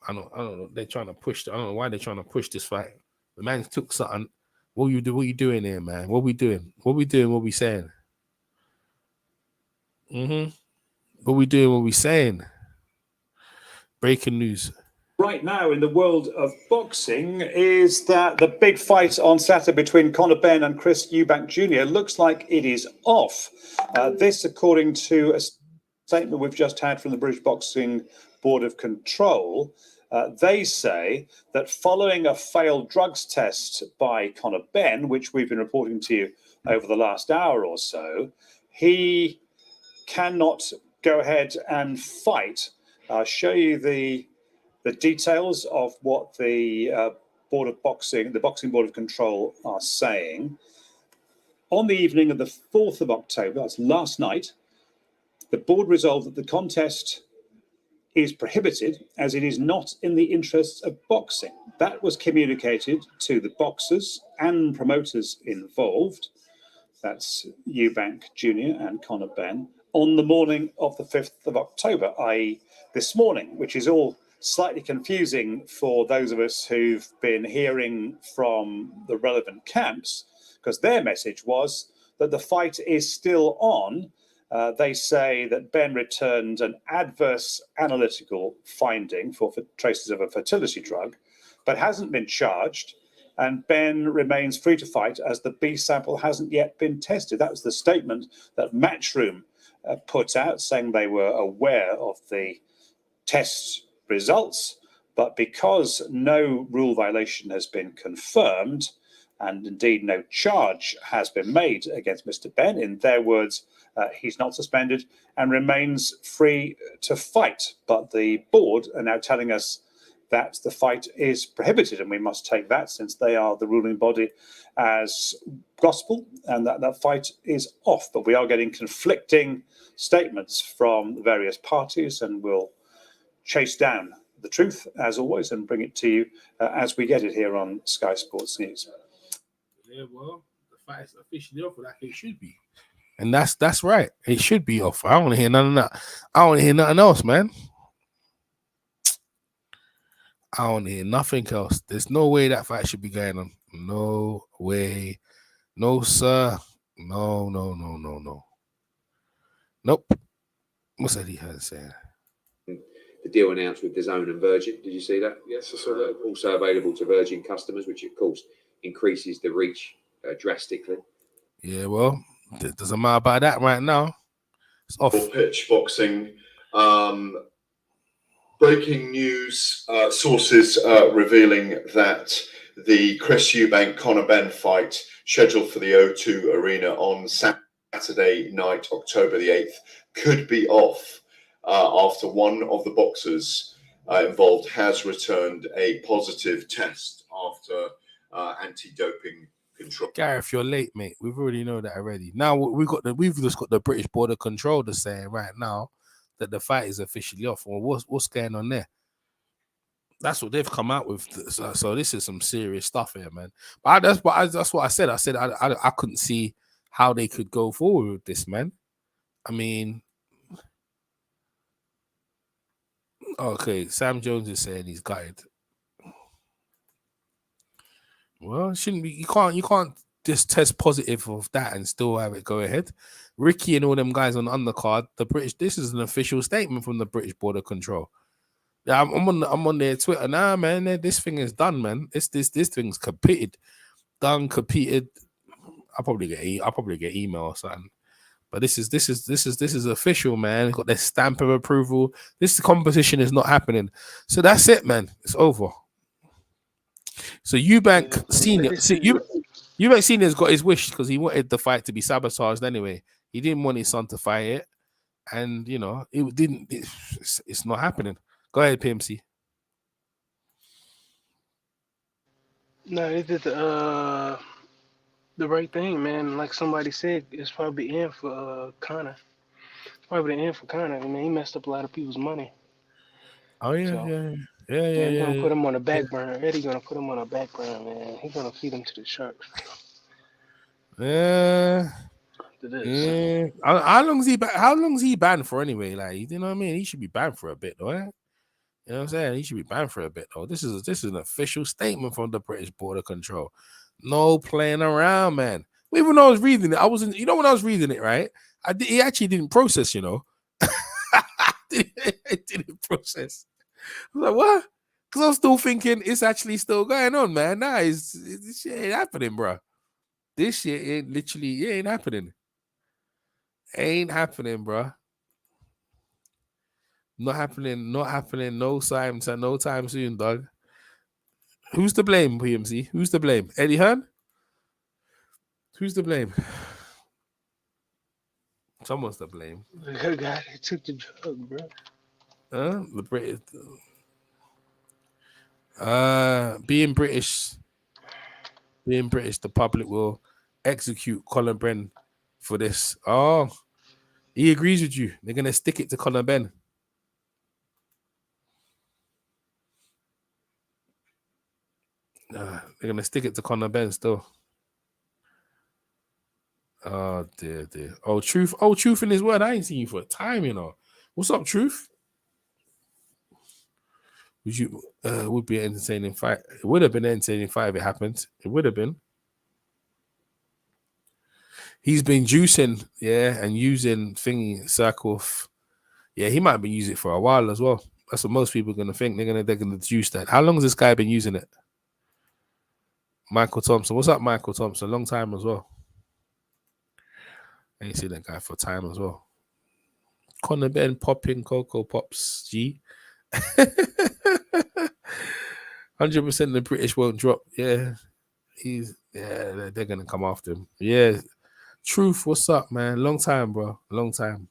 I don't know. They're trying to push. I don't know why they're trying to push this fight. The man took something. What you doing here, man? What we doing? What we saying? What we doing? What we saying? Breaking news. right now in the world of boxing is that the big fight on Saturday between Conor Benn and Chris Eubank Jr. looks like it is off. This, according to a statement we've just had from the British Boxing Board of Control. They say that following a failed drugs test by Conor Benn, which we've been reporting to you over the last hour or so, he cannot go ahead and fight. I'll show you the details of what the Board of Boxing, the Boxing Board of Control, are saying. On the evening of the 4th of October, that's last night, the board resolved that the contest is prohibited as it is not in the interests of boxing. That was communicated to the boxers and promoters involved, that's Eubank Jr. and Conor Benn, on the morning of the 5th of October, i.e. this morning, which is all slightly confusing for those of us who've been hearing from the relevant camps, because their message was that the fight is still on. They say that Benn returned an adverse analytical finding for traces of a fertility drug, but hasn't been charged, and Benn remains free to fight as the B sample hasn't yet been tested. That was the statement that Matchroom put out, saying they were aware of the test results, but because no rule violation has been confirmed, and indeed no charge has been made against Mr. Benn, in their words, he's not suspended and remains free to fight. But the board are now telling us that the fight is prohibited, and we must take that, since they are the ruling body, as gospel, and that fight is off. But we are getting conflicting statements from the various parties, and we'll chase down the truth, as always, and bring it to you as we get it here on Sky Sports News. Yeah, well, the fight is officially off like it should be. And that's right. It should be off. I don't want to hear none of that. I don't want to hear nothing else, man. I don't want to hear nothing else. There's no way that fight should be going on. No way. No, sir. No. Nope. What's that he had said? The deal announced with DAZN and Virgin. Did you see that? Yes, I saw that. Also available to Virgin customers, which of course increases the reach drastically. Yeah, well, it doesn't matter about that right now. It's off. Pitch boxing. Breaking news, sources revealing that the Chris Eubank Conor Benn fight scheduled for the O2 Arena on Saturday night, October the 8th, could be off after one of the boxers involved has returned a positive test after anti-doping control. Gareth, you're late, mate. We've already know that already. Now we've just got the British Board of Control to say right now that the fight is officially off. Well, what's going on there? That's what they've come out with. So this is some serious stuff here, man. But that's what I said. I said I couldn't see how they could go forward with this, man. I mean, okay, Sam Jones is saying he's gutted. Well, it shouldn't be. You can't just test positive of that and still have it go ahead. Ricky and all them guys on the undercard, this is an official statement from the British Board of Control. Yeah, I'm on their Twitter. Nah, man, this thing is done, man. This thing's competed. I'll probably get email or something. But this is official, man. Got their stamp of approval. This competition is not happening. So that's it, man. It's over. So Eubank Senior, Eubank Senior's got his wish because he wanted the fight to be sabotaged anyway. He didn't want his son to fight it, and you know it didn't. It's not happening. Go ahead, PMC. No, they did the right thing, man. Like somebody said, it's probably in for Conor. Probably the end for Conor. I mean, he messed up a lot of people's money. Oh yeah, So, yeah. He's gonna put him on the back burner. Eddie's gonna put him on the back burner, man. He's gonna feed him to the sharks. Yeah. How long's he banned for anyway? Like, you know what I mean? He should be banned for a bit, though. Eh? You know what I'm saying? He should be banned for a bit, though. This is an official statement from the British Board of Control. No playing around, man. Even when I was reading it, when I was reading it, right? He actually didn't process, you know. It didn't process. I was like, what? Because I'm still thinking it's actually still going on, man. Nah, this shit ain't happening, bro. This shit ain't literally, it ain't happening. Ain't happening, bro. Not happening, no time soon, dog. Who's to blame, PMC? Who's to blame? Eddie Hearn? Who's to blame? Someone's to blame. The guy that took the drug, bro. The British. Being British, the public will execute Conor Benn for this. Oh, he agrees with you. They're gonna stick it to Conor Benn. They're gonna stick it to Conor Benn still. Oh dear. Oh, truth in his word. I ain't seen you for a time, you know. What's up, Truth? Would be an entertaining fight. It would have been an entertaining fight if it happened. It would have been. He's been juicing, and using thingy circle. He might have been using it for a while as well. That's what most people are gonna think. They're gonna juice that. How long has this guy been using it? Michael Thompson. What's up, Michael Thompson? Long time as well. I ain't seen that guy for time as well. Conor Benn popping Cocoa Pops G. 100% the British won't drop. Yeah, they're gonna come after him. Yeah, Truth. What's up, man? Long time, bro. Long time.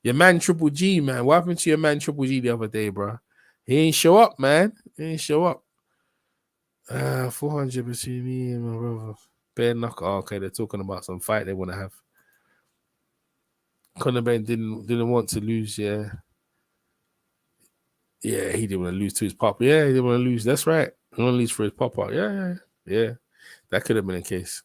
Your man Triple G, man. What happened to your man Triple G the other day, bro? He ain't show up, man. He ain't show up. 400 between me and my brother. Bare knuckle. Oh, okay, they're talking about some fight they want to have. Conor Benn didn't want to lose, yeah. Yeah, he didn't want to lose to his pop. Yeah, he didn't want to lose. That's right. He want to lose for his pop up. Yeah. That could have been the case.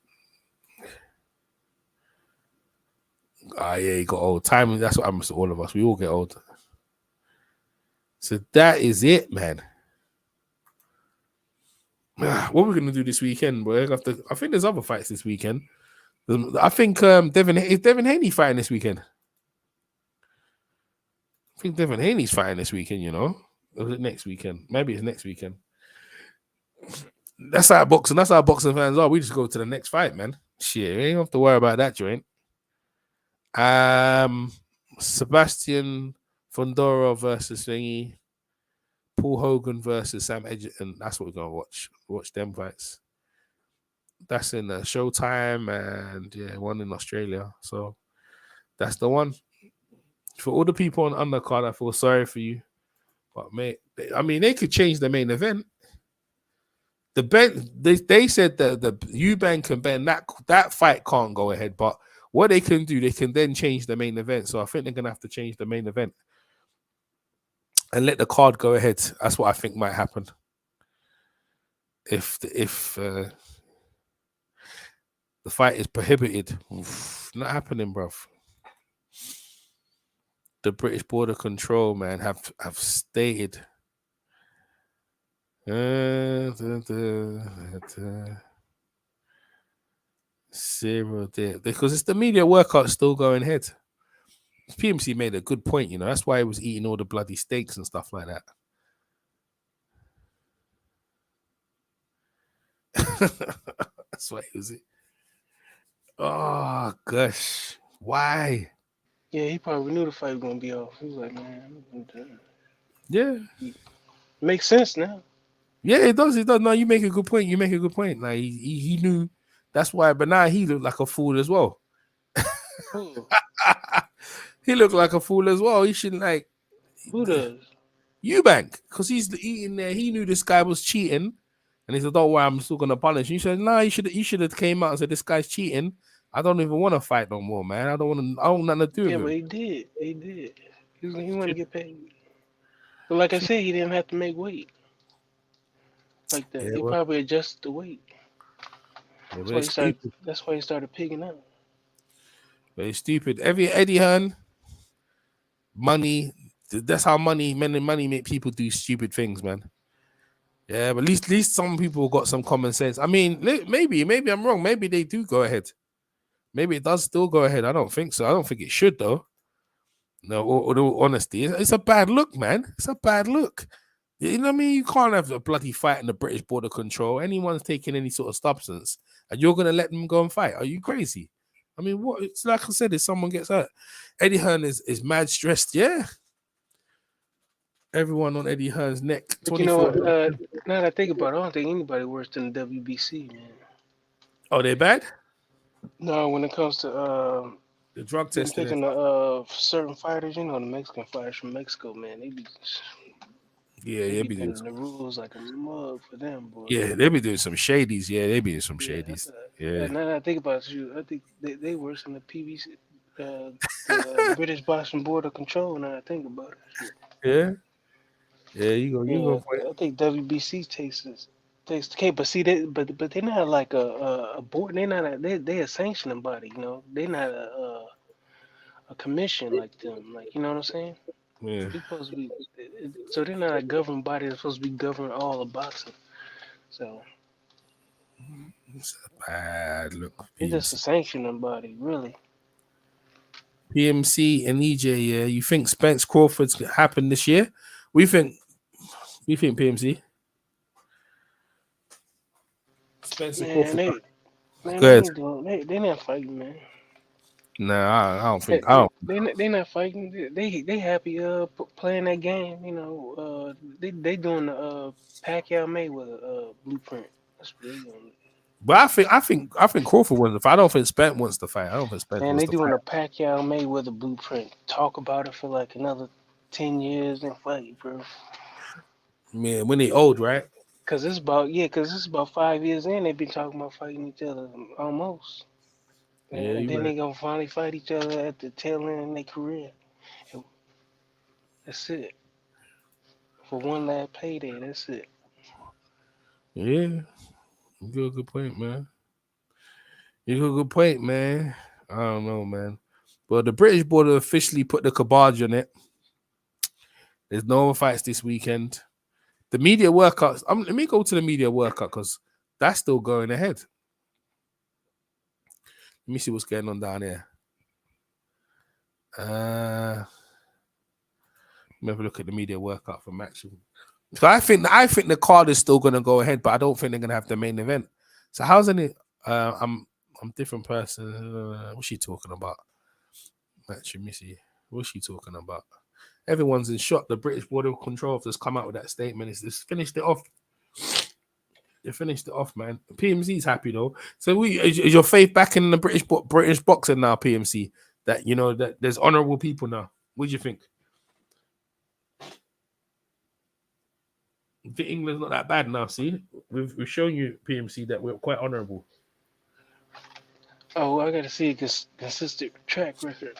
He got old. Time, that's what happens to all of us. We all get old. So that is it, man. What are we gonna do this weekend, boy? I think there's other fights this weekend. I think Devin Haney fighting this weekend. I think Devin Haney's fighting this weekend, you know. Or is it next weekend? Maybe it's next weekend. That's how boxing fans are. We just go to the next fight, man. Shit, you ain't have to worry about that joint. Sebastian Fondoro versus thingy. Paul Hogan versus Sam Edgerton. That's what we're gonna watch. Watch them fights. That's in Showtime and one in Australia. So that's the one. For all the people on undercard, I feel sorry for you. But mate, they could change the main event. They said that the Eubank and Ben that fight can't go ahead. But what they can do, they can then change the main event. So I think they're gonna have to change the main event and let the card go ahead. That's what I think might happen. If the fight is prohibited, not happening, bruv. The British Border Control, man, have stated. Zero there. Because it's the media workout still going ahead. PMC made a good point, you know. That's why he was eating all the bloody steaks and stuff like that. That's why he was it. Oh gosh. Why? Yeah, he probably knew the fight was gonna be off. He was like, man, I'm done. Yeah. Makes sense now. Yeah, it does. No, you make a good point. Like he knew that's why, but now he looked like a fool as well. He looked like a fool as well. He shouldn't like. Who does? Eubank, because he's eating there. He knew this guy was cheating, and he said, "Don't worry, I'm still gonna punish." You said, "Nah, you should have came out and said this guy's cheating. I don't even want to fight no more, man. I don't want nothing to do with him." Yeah, but he did. He wanted to get paid. But like I said, he didn't have to make weight like that. He probably adjusted the weight. That's why he started picking up. Very stupid. Eddie Hearn, money. That's how money make people do stupid things, man. Yeah, but at least some people got some common sense. I mean, maybe I'm wrong. Maybe they do go ahead. Maybe it does still go ahead. I don't think so. I don't think it should though. No, in all honesty, it's a bad look, man. It's a bad look. You know what I mean? You can't have a bloody fight in the British border control. Anyone's taking any sort of substance, and you're gonna let them go and fight? Are you crazy? I mean, what? It's like I said, if someone gets hurt, Eddie Hearn is mad stressed. Yeah, everyone on Eddie Hearn's neck. But you know what? Now that I think about it, I don't think anybody worse than the WBC, man. Oh, they bad? No, when it comes to the drug I'm testing. thinking of certain fighters, you know, the Mexican fighters from Mexico, man. They be they be bending doing the rules like a mug for them, boy. Yeah, they be doing some shadies. Yeah, they be doing some shadies. Yeah. Now that I think about it, I think they worse than the PBC, the British Boxing Board of Control. Now that I think about it. Yeah, you go for it. I think WBC takes the case, but see, but they're not like a board. They're not they a sanctioning body. You know, they're not a commission like them. Like, you know what I'm saying? Yeah. They're supposed to be, so they're not a governing body. They're supposed to be governing all of boxing. So it's a bad look. It's just a sanctioning body, really. PMC and EJ, yeah. You think Spence Crawford's gonna happen this year? We think PMC. Spencer Crawford. They're not fighting, man. Nah, I don't think. They're not fighting. They happy playing that game. You know, they doing the Pacquiao Mayweather blueprint. That's what they doing. But I think Crawford wants to fight. I don't think Spence wants to fight. I don't think Spence Man, wants they to doing fight. a Pacquiao Mayweather blueprint. Talk about it for like another 10 years and fight, bro. Man, when they old, right? Cause it's about 5 years in. They've been talking about fighting each other almost. Yeah, and then they gonna finally fight each other at the tail end of their career. That's it. For one last payday, that's it. Yeah, you got a good point, man. You got a good point, man. I don't know, man. But the British border officially put the kibosh on it. There's no fights this weekend. The media workouts. Let me go to the media workout because that's still going ahead. Let me see what's going on down here. Let me have a look at the media workout for Maximum. So I think the card is still going to go ahead, but I don't think they're going to have the main event. So how's any? I'm different person. What's she talking about? Matching Missy. What's she talking about? Everyone's in shock. The British Border Control has come out with that statement. It's finished it off. They finished it off, man. PMC's happy though. So is your faith back in the British boxing now, PMC? That you know that there's honourable people now. What do you think? I think England's not that bad now. See, we've shown you PMC that we're quite honourable. Oh, I gotta see a consistent track record.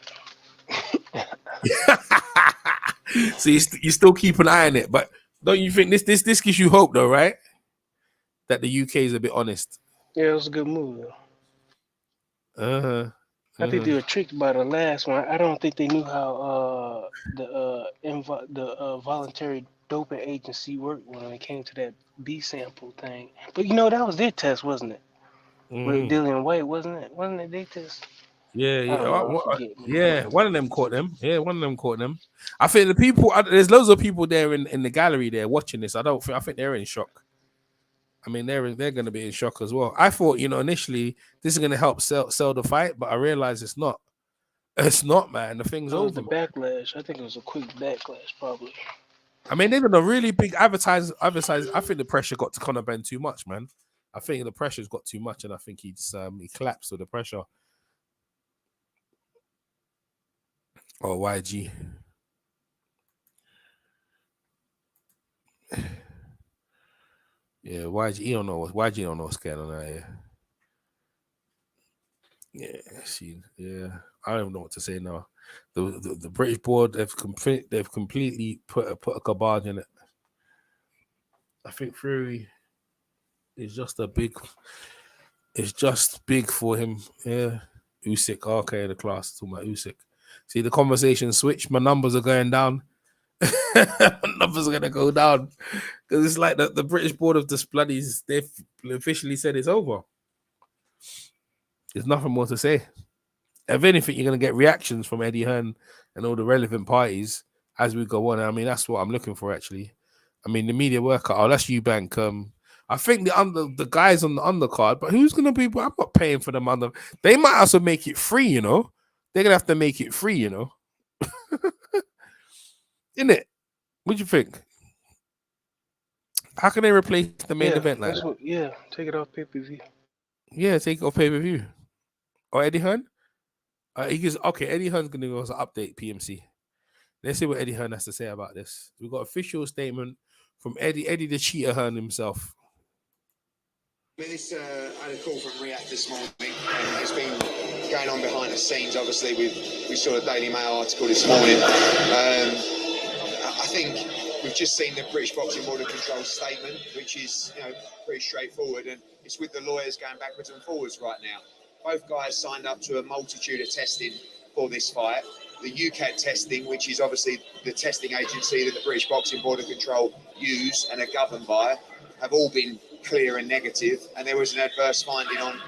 So you still keep an eye on it, but don't you think this gives you hope though, right? That the UK is a bit honest. Yeah, it was a good move though. I think they were tricked by the last one. I don't think they knew how the voluntary doping agency worked when it came to that B sample thing. But you know that was their test, wasn't it? With Dillian White, wasn't it? Wasn't it their test? Yeah. One of them caught them. Yeah, one of them caught them. I think the people. There's loads of people there in the gallery there watching this. I think they're in shock. I mean, they're going to be in shock as well. I thought, initially this is going to help sell the fight, but I realized it's not. It's not, man. The thing's over. The backlash. I think it was a quick backlash, probably. I mean, they did a really big advertise. I think the pressure got to Conor Benn too much, man. I think the pressure's got too much, and I think he collapsed with the pressure. Oh, YG. Yeah, YG don't know what's going on out here. Yeah, I don't know what to say now. The British board they've completely put a kibosh in it. I think Fury is just big for him. Yeah, Usyk. Okay, the class talking about Usyk. See, the conversation switched. My numbers are going down. Numbers are gonna go down because it's like the British Board of Bloodies. They've officially said it's over. There's nothing more to say. If anything, you're gonna get reactions from Eddie Hearn and all the relevant parties as we go on. I mean, that's what I'm looking for actually. I mean, the media worker. Oh, that's Eubank. I think the guys on the undercard, but who's gonna be? I'm not paying for them under. They might also make it free. You know, they're gonna have to make it free. You know, isn't it? What do you think? How can they replace the main event like that? Take it off pay-per-view. Yeah, take it off pay-per-view. Or Eddie Hearn? Eddie Hearn's gonna go as an update PMC. Let's see what Eddie Hearn has to say about this. We've got official statement from Eddie the Cheater Hearn himself. This had a call from Riyadh this morning. It's been going on behind the scenes. Obviously, we saw a Daily Mail article this morning. I think we've just seen the British Boxing Board of Control statement, which is pretty straightforward, and it's with the lawyers going backwards and forwards right now. Both guys signed up to a multitude of testing for this fight. The UKAD testing, which is obviously the testing agency that the British Boxing Board of Control use and are governed by, have all been clear and negative, and there was an adverse finding on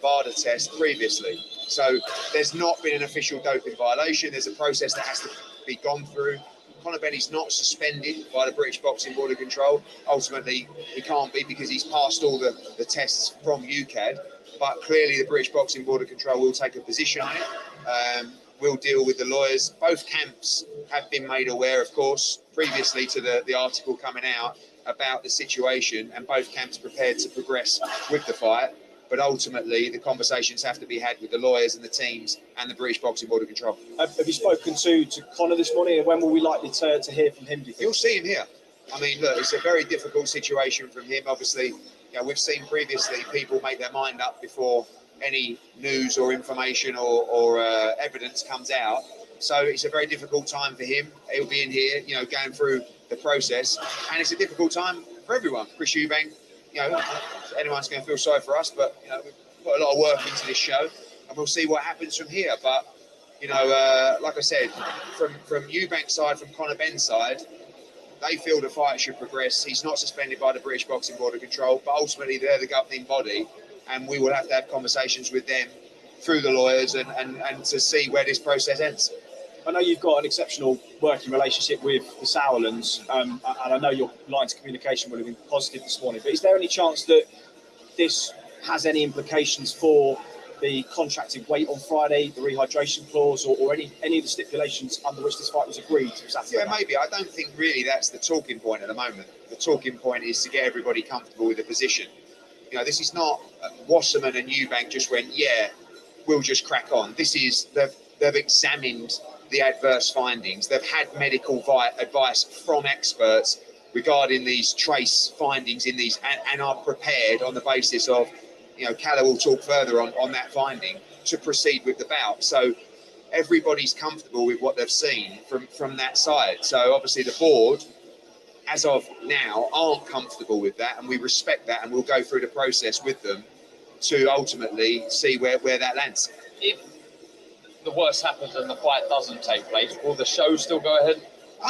VADA test previously. So there's not been an official doping violation. There's a process that has to be gone through. Conor Benn is not suspended by the British Boxing Board of Control. Ultimately, he can't be because he's passed all the tests from UKAD. But clearly, the British Boxing Board of Control will take a position on it. We'll deal with the lawyers. Both camps have been made aware, of course, previously to the article coming out about the situation, and both camps prepared to progress with the fight. But ultimately, the conversations have to be had with the lawyers and the teams and the British Boxing Board of Control. Have you spoken to Conor this morning, and when will we likely to hear from him, do you think? You'll see him here. I mean, look, it's a very difficult situation from him. Obviously, we've seen previously people make their mind up before any news or information or evidence comes out. So it's a very difficult time for him. He'll be in here, going through the process, and it's a difficult time for everyone. Chris Eubank, anyone's going to feel sorry for us, but we've put a lot of work into this show, and we'll see what happens from here. But like I said, from Eubank's side, from Conor Benn's side, they feel the fight should progress. He's not suspended by the British Boxing Board of Control, but ultimately they're the governing body, and we will have to have conversations with them through the lawyers and to see where this process ends. I know you've got an exceptional working relationship with the Sauerlands, and I know your lines of communication would have been positive this morning, but is there any chance that this has any implications for the contracted weight on Friday, the rehydration clause, or any of the stipulations under which this fight was agreed Saturday night? Yeah, maybe. I don't think really that's the talking point at the moment. The talking point is to get everybody comfortable with the position. This is not Wasserman and Eubank just went, we'll just crack on. This is, they've examined the adverse findings. They've had medical advice from experts regarding these trace findings in these and are prepared on the basis of, Calla will talk further on that finding to proceed with the bout. So everybody's comfortable with what they've seen from that side. So obviously the board, as of now, aren't comfortable with that, and we respect that, and we'll go through the process with them to ultimately see where that lands. If the worst happens and the fight doesn't take place, will the show still go ahead?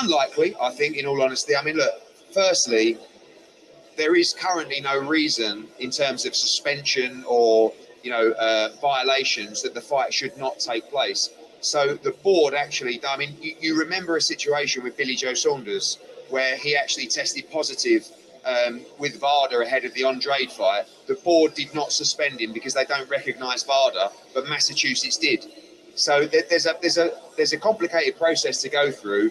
Unlikely, I think, in all honesty. I mean, look, firstly, there is currently no reason in terms of suspension or, violations that the fight should not take place. So the board actually, I mean, you remember a situation with Billy Joe Saunders where he actually tested positive with VADA ahead of the Andrade fight. The board did not suspend him because they don't recognise VADA, but Massachusetts did. So there's a complicated process to go through.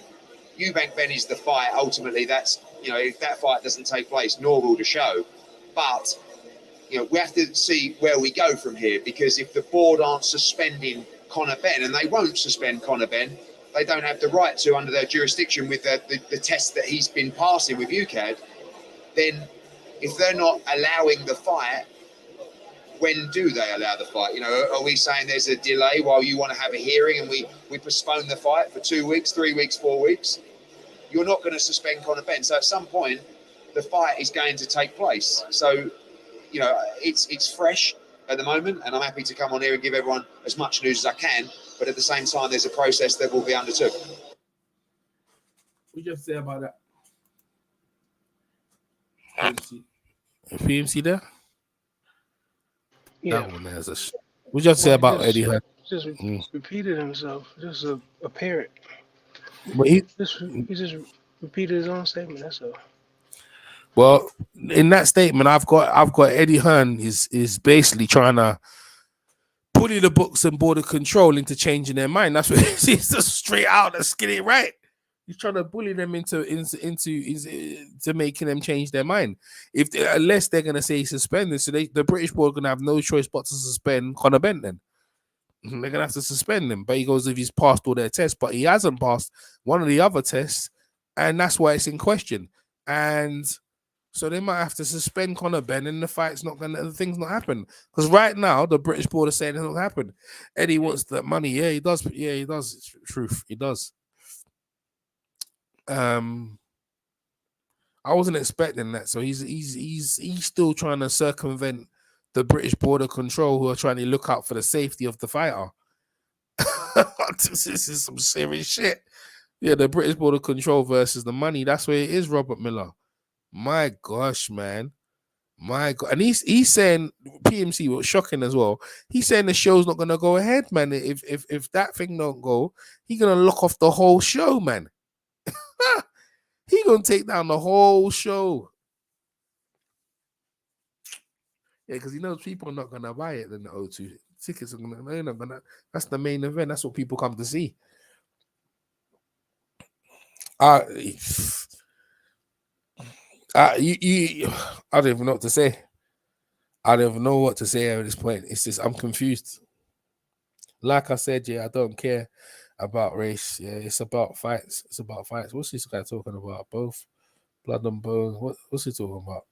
Eubank Benn is the fight. Ultimately, that's if that fight doesn't take place, nor will the show. But we have to see where we go from here, because if the board aren't suspending Conor Benn, and they won't suspend Conor Benn, they don't have the right to under their jurisdiction with the test that he's been passing with UKAD. Then, if they're not allowing the fight, when do they allow the fight? Are we saying there's a delay while you want to have a hearing and we postpone the fight for 2 weeks, 3 weeks, 4 weeks? You're not going to suspend Conor Benn. So at some point, the fight is going to take place. So, it's fresh at the moment, and I'm happy to come on here and give everyone as much news as I can. But at the same time, there's a process that will be undertook. What you just say about that? PMC there? Yeah. That one has a. What you just say about Eddie Hearn? Just repeated himself. Just a parrot. But he just repeated his own statement. That's all. Well, in that statement, I've got Eddie Hearn is basically trying to bully the books and border control into changing their mind. That's what he's just straight out. Let's get it right. He's trying to bully them into making them change their mind. Unless they're gonna say suspended, so the British board are gonna have no choice but to suspend Conor Benn. Then they're gonna have to suspend him. But he goes if he's passed all their tests, but he hasn't passed one of the other tests, and that's why it's in question. And so they might have to suspend Conor Benn, and the thing's not happen. Because right now the British board are saying it's not happen. Eddie wants that money. Yeah, he does. Yeah, he does. It's truth, he does. I wasn't expecting that. So he's still trying to circumvent the British border control, who are trying to look out for the safety of the fighter. This is some serious shit. Yeah, the British border control versus the money. That's where it is, Robert Miller. My gosh, man. My God. And he's saying PMC was shocking as well. He's saying the show's not gonna go ahead, man. If that thing don't go, he's gonna lock off the whole show, man. He gonna take down the whole show. Yeah, because he knows people are not gonna buy it. Then the O2 tickets are they're not gonna. That's the main event. That's what people come to see. I don't even know what to say. I don't even know what to say at this point. It's just I'm confused. Like I said, yeah, I don't care about race. Yeah, it's about fights. It's about fights. What's this guy talking about? Both blood and bones. What's he talking about?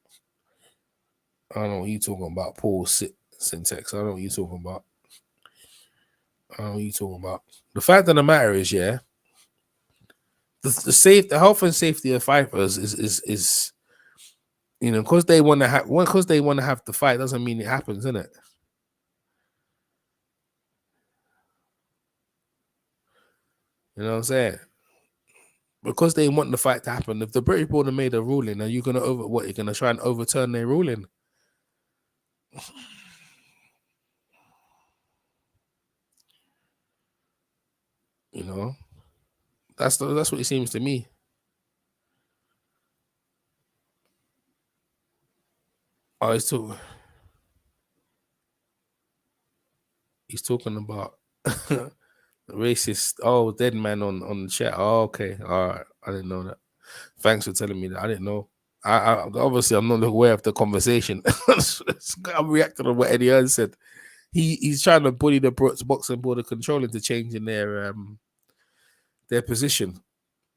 I don't know what you're talking about. Paul Syntax. I don't know what you're talking about. I don't know what you're talking about. The fact of the matter is, yeah, the health and safety of fighters is you know, because they want to have the fight doesn't mean it happens, isn't it? You know what I'm saying? Because they want the fight to happen. If the British board have made a ruling, are you gonna you're gonna try and overturn their ruling? You know, that's what it seems to me. Oh, he's talking about racist. Oh, dead man on the chat. Oh, okay, all right. I didn't know that. Thanks for telling me that. I didn't know. I obviously I'm not aware of the conversation. I'm reacting to what Eddie Hearn said. He's trying to bully the boxing border control into changing their position.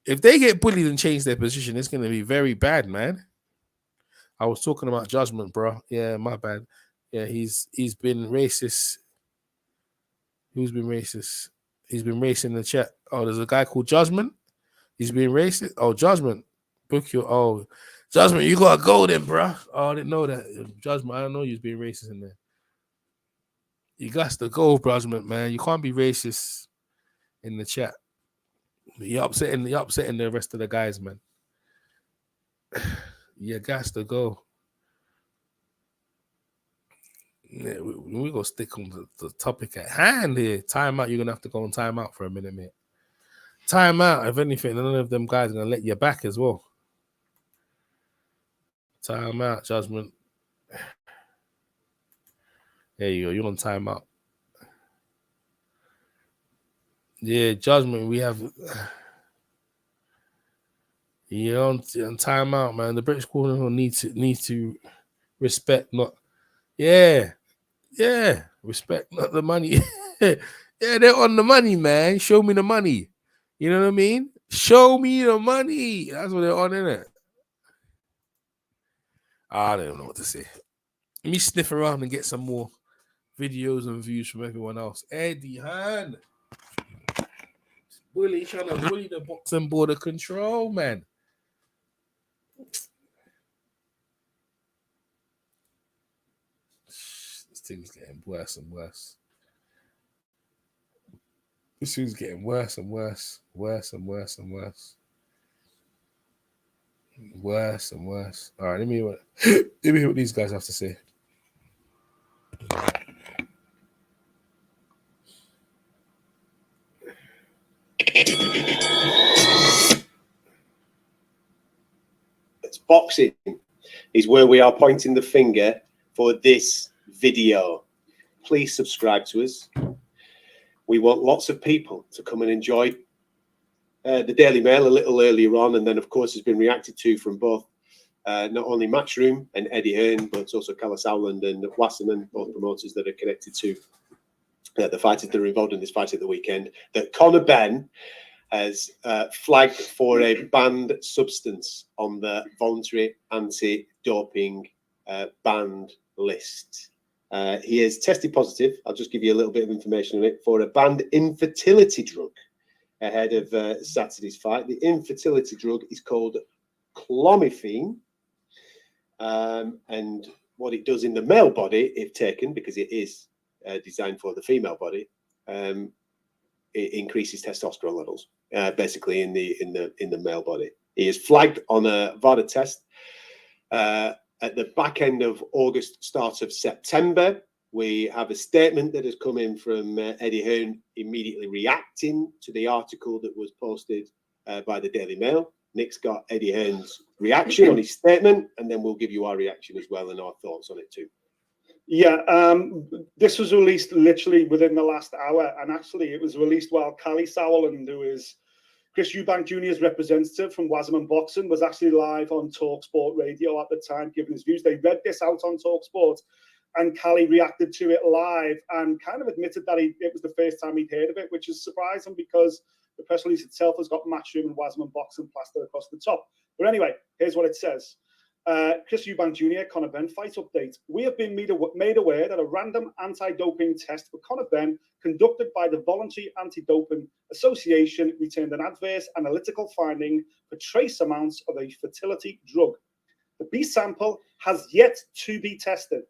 If they get bullied and change their position, it's going to be very bad, man. I was talking about Judgment, bro. Yeah, my bad. Yeah, he's been racist. Who's been racist? He's been racist in the chat. Oh, there's a guy called Judgment. He's been racist. Oh, Judgment. Book your Judgment, you gotta go then, bro. Oh, I didn't know that. Judgment, I don't know you's being racist in there. You got to go, Judgment, man. You can't be racist in the chat. You're upsetting the rest of the guys, man. You got to go. Yeah, we gonna stick on the topic at hand here. Time out. You're gonna have to go on time out for a minute, mate. Time out. If anything, none of them guys are gonna let you back as well. Time out, Judgment. There you go. You're on time out. Yeah, Judgment. We have. You're on time out, man. The British corner need to respect, not. Yeah. Respect, not the money. Yeah, they're on the money, man. Show me the money. You know what I mean? Show me the money. That's what they're on, innit? I don't know what to say. Let me sniff around and get some more videos and views from everyone else. Eddie Hearn. Trying to bully the boxing border control, man. This thing's getting worse and worse. This thing's getting worse and worse. Worse and worse and worse. Worse and worse. All right, let me hear what these guys have to say. It's boxing. is where we are pointing the finger for this video. Please subscribe to us. We want lots of people to come and enjoy the Daily Mail a little earlier on, and then of course has been reacted to from both not only Matchroom and Eddie Hearn, but also Kalle Sauerland and Wasserman, both promoters that are connected to the fighters that are involved in this fight at the weekend, that Conor Benn has flagged for a banned substance on the voluntary anti-doping banned list. He has tested positive, I'll just give you a little bit of information on it, for a banned infertility drug ahead of Saturday's fight. The infertility drug is called clomifene, and what it does in the male body, if taken, because it is designed for the female body, it increases testosterone levels, basically in the male body. He is flagged on a VADA test at the back end of August, start of September. We have a statement that has come in from Eddie Hearn, immediately reacting to the article that was posted by the Daily Mail. Nick's got Eddie Hearn's reaction on his statement, and then we'll give you our reaction as well and our thoughts on it too. Yeah, this was released literally within the last hour, and actually it was released while Kalle Sauerland, who is Chris Eubank Jr.'s representative from Wasserman Boxing, was actually live on TalkSport Radio at the time, giving his views. They read this out on TalkSport, and Kalle reacted to it live and kind of admitted that it was the first time he'd heard of it, which is surprising because the press release itself has got Matchroom and Wasserman Boxing plastered across the top. But anyway, here's what it says. Chris Eubank Jr., Conor Benn fight update. We have been made aware that a random anti-doping test for Conor Benn conducted by the Voluntary Anti-Doping Association returned an adverse analytical finding for trace amounts of a fertility drug. The B sample has yet to be tested,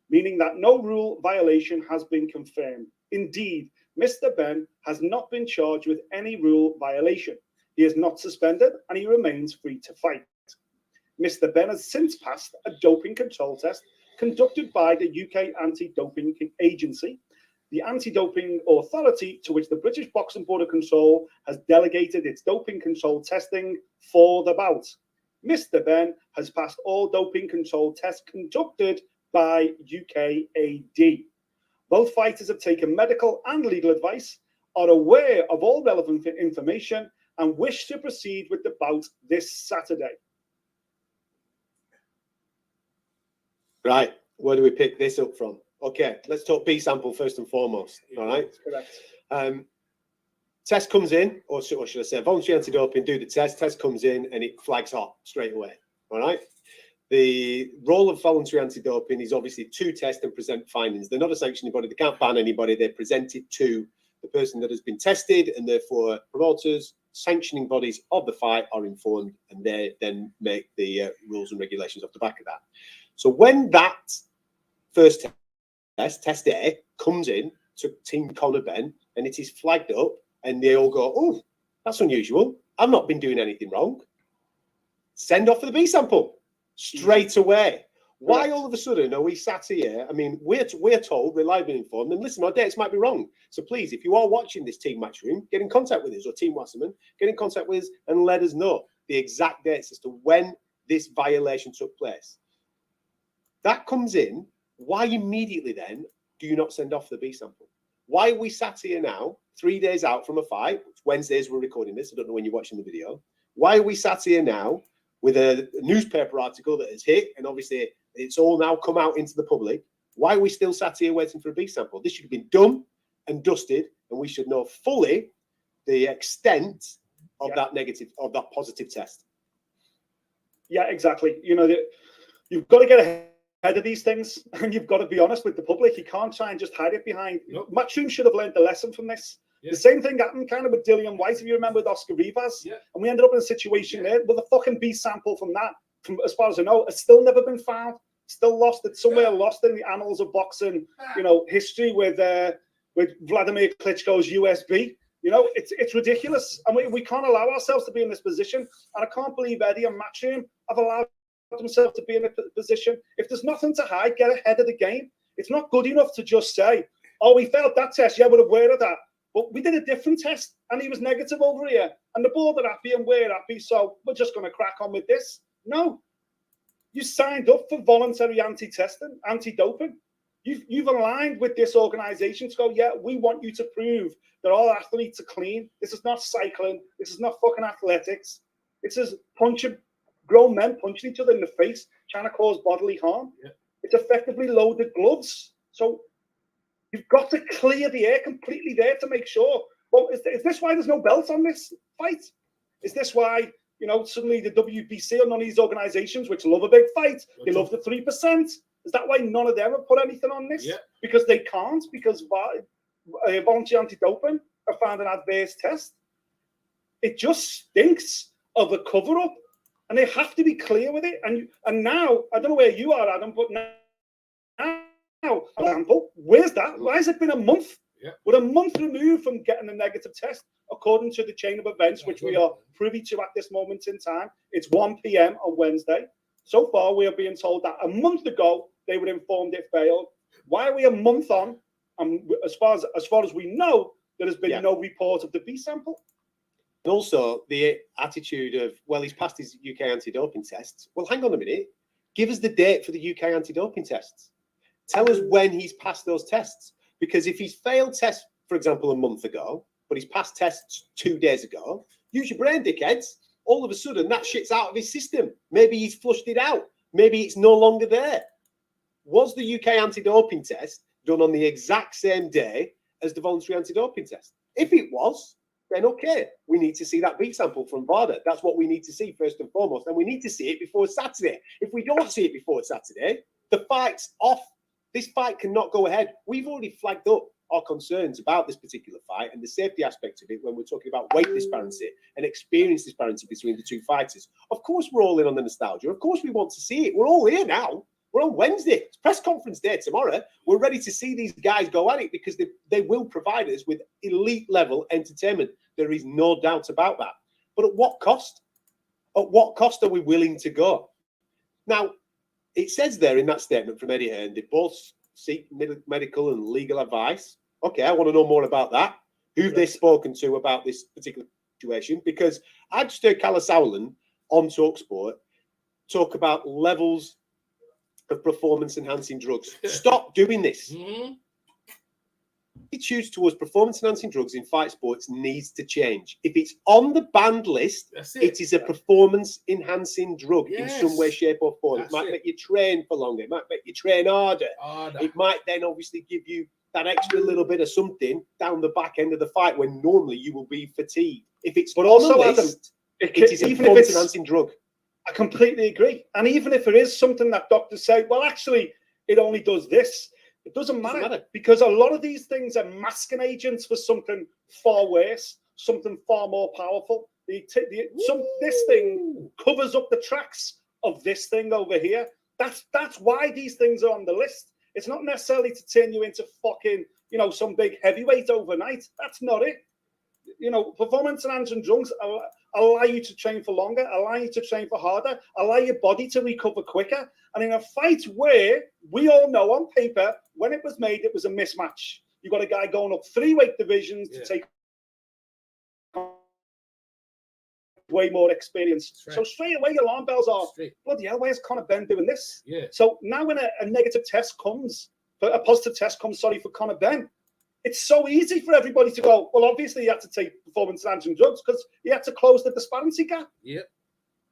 meaning that no rule violation has been confirmed. Indeed, Mr. Benn has not been charged with any rule violation. He is not suspended and he remains free to fight. Mr. Benn has since passed a doping control test conducted by the UK Anti-Doping Agency, the anti-doping authority to which the British Boxing Board of Control has delegated its doping control testing for the bout. Mr. Benn has passed all doping control tests conducted by UKAD. Both fighters have taken medical and legal advice, are aware of all relevant information, and wish to proceed with the bout this Saturday. Right, where do we pick this up from? Okay, let's talk B sample first and foremost. All right, correct. Test comes in, or should I say, voluntary anti-doping, do the test. Test comes in and it flags hot straight away. All right. The role of voluntary anti-doping is obviously to test and present findings. They're not a sanctioning body. They can't ban anybody. They present it to the person that has been tested, and therefore promoters, sanctioning bodies of the fight are informed, and they then make the rules and regulations off the back of that. So when that first test A, comes in to Team Conor Benn, and it is flagged up, and they all go, oh, that's unusual. I've not been doing anything wrong. Send off for the B sample straight away. Why all of a sudden are we sat here? I mean, we're told, reliably informed, and listen, our dates might be wrong. So please, if you are watching this Team Matchroom, get in contact with us, or Team Wasserman, get in contact with us and let us know the exact dates as to when this violation took place. That comes in. Why immediately then do you not send off the B sample? Why are we sat here now, 3 days out from a fight? Wednesdays we're recording this. I don't know when you're watching the video. Why are we sat here now with a newspaper article that has hit, and obviously it's all now come out into the public? Why are we still sat here waiting for a B sample? This should have been done and dusted, and we should know fully the extent of that negative, of that positive test. Yeah, exactly. You know, you've got to get ahead of these things, and you've got to be honest with the public. You can't try and just hide it behind. Nope. Matchroom should have learned the lesson from this. Yeah. The same thing happened kind of with Dillian White, if you remember, with Oscar Rivas. Yeah. And we ended up in a situation there with a fucking B sample from that, from as far as I know, it's still never been found. Still lost. It's somewhere lost in the annals of boxing, you know, history with Vladimir Klitschko's USB. You know, it's ridiculous. And we can't allow ourselves to be in this position. And I can't believe Eddie and Matchroom have allowed themselves to be in a position. If there's nothing to hide, get ahead of the game. It's not good enough to just say, oh, we failed that test. Yeah, we're aware of that. But we did a different test and he was negative over here. And the board are happy and we're happy. So we're just going to crack on with this. No. You signed up for voluntary anti-testing, anti-doping. You've aligned with this organisation to go, yeah, we want you to prove that all athletes are clean. This is not cycling. This is not fucking athletics. This is grown men punching each other in the face, trying to cause bodily harm. Yeah. It's effectively loaded gloves. So you've got to clear the air completely there to make sure. Well, is this why there's no belt on this fight? Is this why, you know, suddenly the WBC or none of these organisations, which love a big fight, they love the 3%? Is that why none of them have put anything on this? Yeah. Because they can't, because voluntary anti-doping have found an adverse test. It just stinks of a cover-up, and they have to be clear with it. And now, I don't know where you are, Adam, but now, for example, where's that? Why has it been a month? Yeah. We're a month removed from getting a negative test, according to the chain of events, which we are privy to at this moment in time. It's 1 p.m. on Wednesday. So far, we are being told that a month ago, they were informed it failed. Why are we a month on? And as far as we know, there has been no report of the B sample. And also the attitude of, well, he's passed his UK anti-doping tests. Well, hang on a minute. Give us the date for the UK anti-doping tests. Tell us when he's passed those tests. Because if he's failed tests, for example, a month ago, but he's passed tests 2 days ago, use your brain, dickheads. All of a sudden, that shit's out of his system. Maybe he's flushed it out. Maybe it's no longer there. Was the UK anti-doping test done on the exact same day as the voluntary anti-doping test? If it was, then okay, we need to see that B sample from VADA. That's what we need to see first and foremost, and we need to see it before Saturday. If we don't see it before Saturday, the fight's off. This fight cannot go ahead. We've already flagged up our concerns about this particular fight and the safety aspect of it when we're talking about weight disparity and experience disparity between the two fighters. Of course, we're all in on the nostalgia. Of course, we want to see it. We're all here now. We're on Wednesday. It's press conference day tomorrow. We're ready to see these guys go at it because they will provide us with elite level entertainment. There is no doubt about that. But at what cost? At what cost are we willing to go? Now, it says there in that statement from Eddie Hearn, they both seek medical and legal advice. Okay, I want to know more about that. Who've they spoken to about this particular situation? Because I just heard Kalle Sauerland on TalkSport talk about levels of performance-enhancing drugs. Stop doing this. Attitudes towards performance-enhancing drugs in fight sports needs to change. If it's on the banned list, it is a performance-enhancing drug in some way, shape, or form. It might make you train for longer. It might make you train harder. It might then obviously give you that extra little bit of something down the back end of the fight when normally you will be fatigued. If it's but also, list, Adam, it is a performance-enhancing drug. I completely agree. And even if it is something that doctors say, well, actually, it only does this, it doesn't matter because a lot of these things are masking agents for something far worse, something far more powerful. This thing covers up the tracks of this thing over here. That's why these things are on the list. It's not necessarily to turn you into fucking, you know, some big heavyweight overnight. That's not it. You know, performance-enhancing drugs allow you to train for longer, allow you to train for harder, allow your body to recover quicker. And in a fight where we all know on paper, when it was made, it was a mismatch. You got a guy going up 3 weight divisions to take way more experience. So straight away, your alarm bells are, bloody hell, where's Conor Benn doing this? So now when a negative test comes, a positive test comes, for Conor Benn, it's so easy for everybody to go, well, obviously he had to take performance-enhancing drugs because he had to close the disparity gap.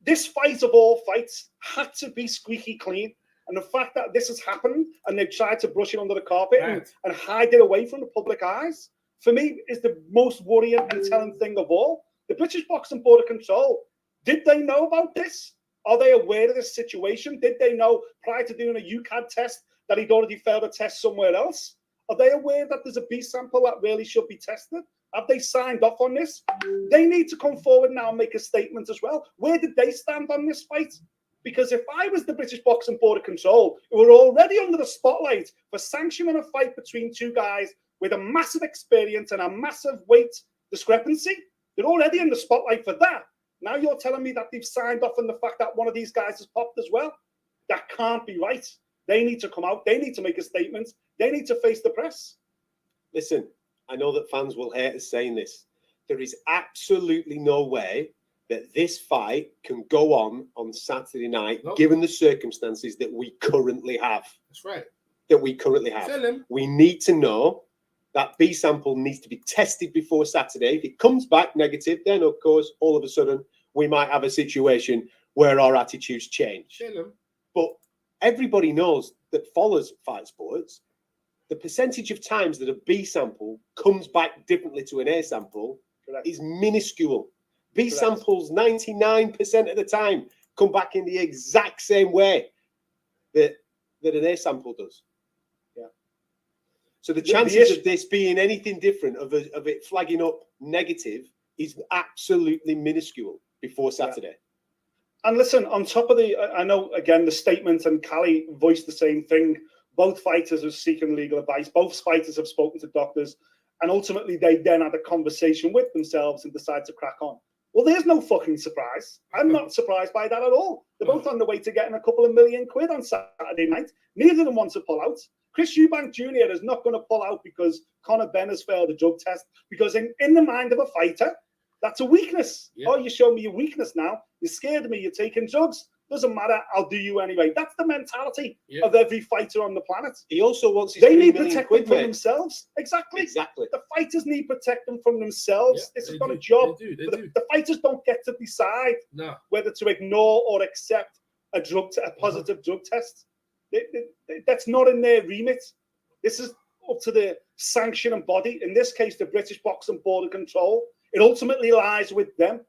This fight of all fights had to be squeaky clean. And the fact that this has happened and they've tried to brush it under the carpet and hide it away from the public eyes, for me, is the most worrying and telling thing of all. The British Boxing Board of Control, did they know about this? Are they aware of this situation? Did they know prior to doing a UCAD test that he'd already failed a test somewhere else? Are they aware that there's a B sample that really should be tested? Have they signed off on this? They need to come forward now and make a statement as well. Where did they stand on this fight? Because if I was the British Boxing Board of Control, who were already under the spotlight for sanctioning a fight between two guys with a massive experience and a massive weight discrepancy, they're already in the spotlight for that. Now you're telling me that they've signed off on the fact that one of these guys has popped as well? That can't be right. They need to come out. They need to make a statement. They need to face the press. Listen, I know that fans will hate us saying this. There is absolutely no way that this fight can go on Saturday night, given the circumstances that we currently have. That's right. That we currently have. Tell him. We need to know that B sample needs to be tested before Saturday. If it comes back negative, then of course, all of a sudden, we might have a situation where our attitudes change. Tell him. But everybody knows that follows fight sports, the percentage of times that a B sample comes back differently to an A sample is minuscule. B samples 99% of the time come back in the exact same way that an A sample does. Yeah. So the chances of this being anything different, of it flagging up negative, is absolutely minuscule before Saturday. And listen, on top of I know, again, the statement, and Callie voiced the same thing. Both fighters are seeking legal advice. Both fighters have spoken to doctors. And ultimately, they then had a conversation with themselves and decide to crack on. Well, there's no fucking surprise. I'm not surprised by that at all. They're both on the way to getting a couple of million quid on Saturday night. Neither of them wants to pull out. Chris Eubank Jr. is not going to pull out because Conor Benn has failed a drug test. Because in the mind of a fighter, that's a weakness. Yeah. Oh, you show me your weakness now. You're scared of me. You're taking drugs. Doesn't matter. I'll do you anyway. That's the mentality of every fighter on the planet. He also wants his they need protection from themselves. Exactly. Exactly. The fighters need protection from themselves. Yeah, this is not a job. The fighters don't get to decide whether to ignore or accept a positive drug test. That's not in their remit. This is up to the sanctioning body. In this case, the British Boxing Board of Control. It ultimately lies with them.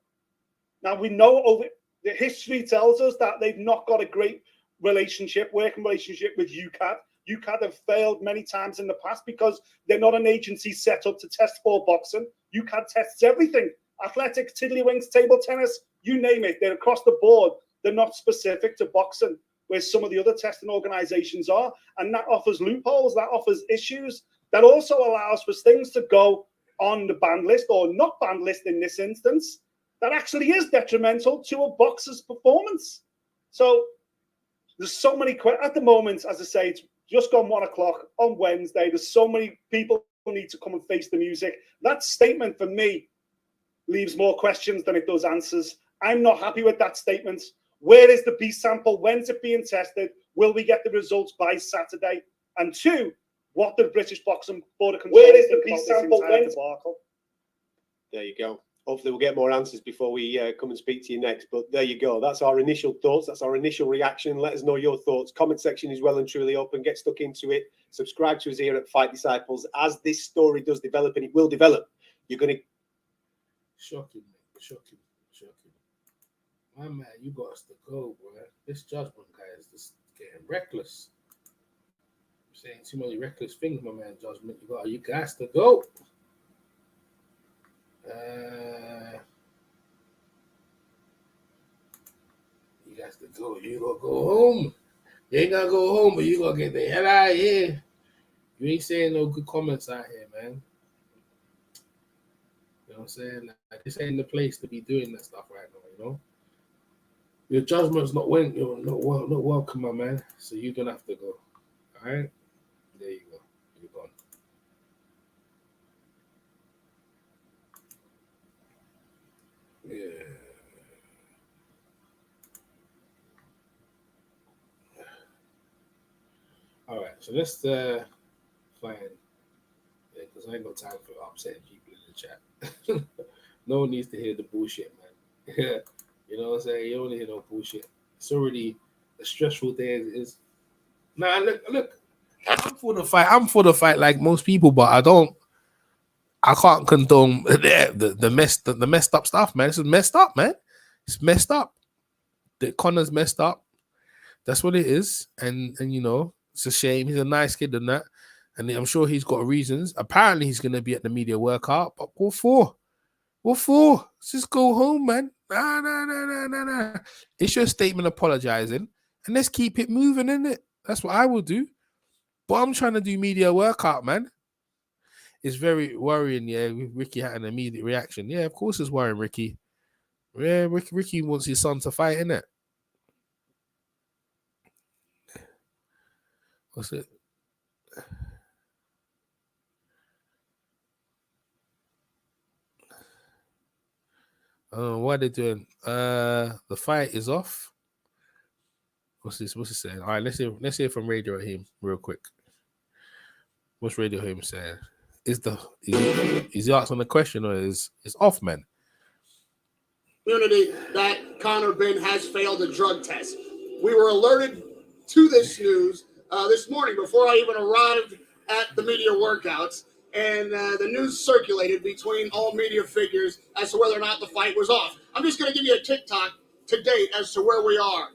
Now, we know the history tells us that they've not got a great working relationship with UKAD. UKAD have failed many times in the past because they're not an agency set up to test for boxing. UKAD tests everything. Athletics, tiddlywinks, table tennis, you name it. They're across the board. They're not specific to boxing, where some of the other testing organizations are. And that offers loopholes. That offers issues. That also allows for things to go on the banned list or not banned list in this instance, that actually is detrimental to a boxer's performance. So there's so many at the moment, as I say, it's just gone 1 o'clock on Wednesday. There's so many people who need to come and face the music. That statement for me leaves more questions than it does answers. I'm not happy with that statement. Where is the B sample? When's it being tested? Will we get the results by Saturday? And 2, what the British Boxing Board of Control? Where is the B sample? There you go. Hopefully we'll get more answers before we come and speak to you next. But there you go. That's our initial thoughts. That's our initial reaction. Let us know your thoughts. Comment section is well and truly open. Get stuck into it. Subscribe to us here at Fight Disciples. As this story does develop, and it will develop, you're going to... Shocking, mate. Shocking. My man, you got us to go, bro. This judgment guy is just getting reckless. I'm saying too many reckless things, my man. Judgment, you guys to go. You guys to go. You gonna go home. You ain't gonna go home, but you gonna get the hell out of here. You ain't saying no good comments out here, man. You know what I'm saying? Like, this ain't the place to be doing that stuff right now, you know? Your judgment's not welcome, my man. So you're gonna have to go. All right? There you go. You're gone. Yeah. All right, so let's find, because I ain't got time for upsetting people in the chat. No one needs to hear the bullshit, man. You know what I'm saying? You don't want to hear no bullshit. It's already a stressful day as it is. Nah, look. I'm for the fight like most people, but I can't condone the messed up stuff, man. This is messed up, man. It's messed up. The Conor's messed up. That's what it is. And you know, it's a shame. He's a nice kid and that. And I'm sure he's got reasons. Apparently he's gonna be at the media workout, but what for? What for? Let's just go home, man. Nah. It's your statement apologizing. And let's keep it moving, innit? That's what I will do. But I'm trying to do media workout, man. It's very worrying, yeah. Ricky had an immediate reaction. Yeah, of course it's worrying, Ricky. Yeah, Ricky wants his son to fight, innit? What's it? What are they doing? The fight is off. What's this saying? All right, let's hear from Radio Heim real quick. What's Radio Heim saying? Is he asking the question or is off, man? Community that Conor Benn has failed a drug test. We were alerted to this news this morning before I even arrived at the media workouts, and the news circulated between all media figures as to whether or not the fight was off. I'm just going to give you a TikTok to date as to where we are.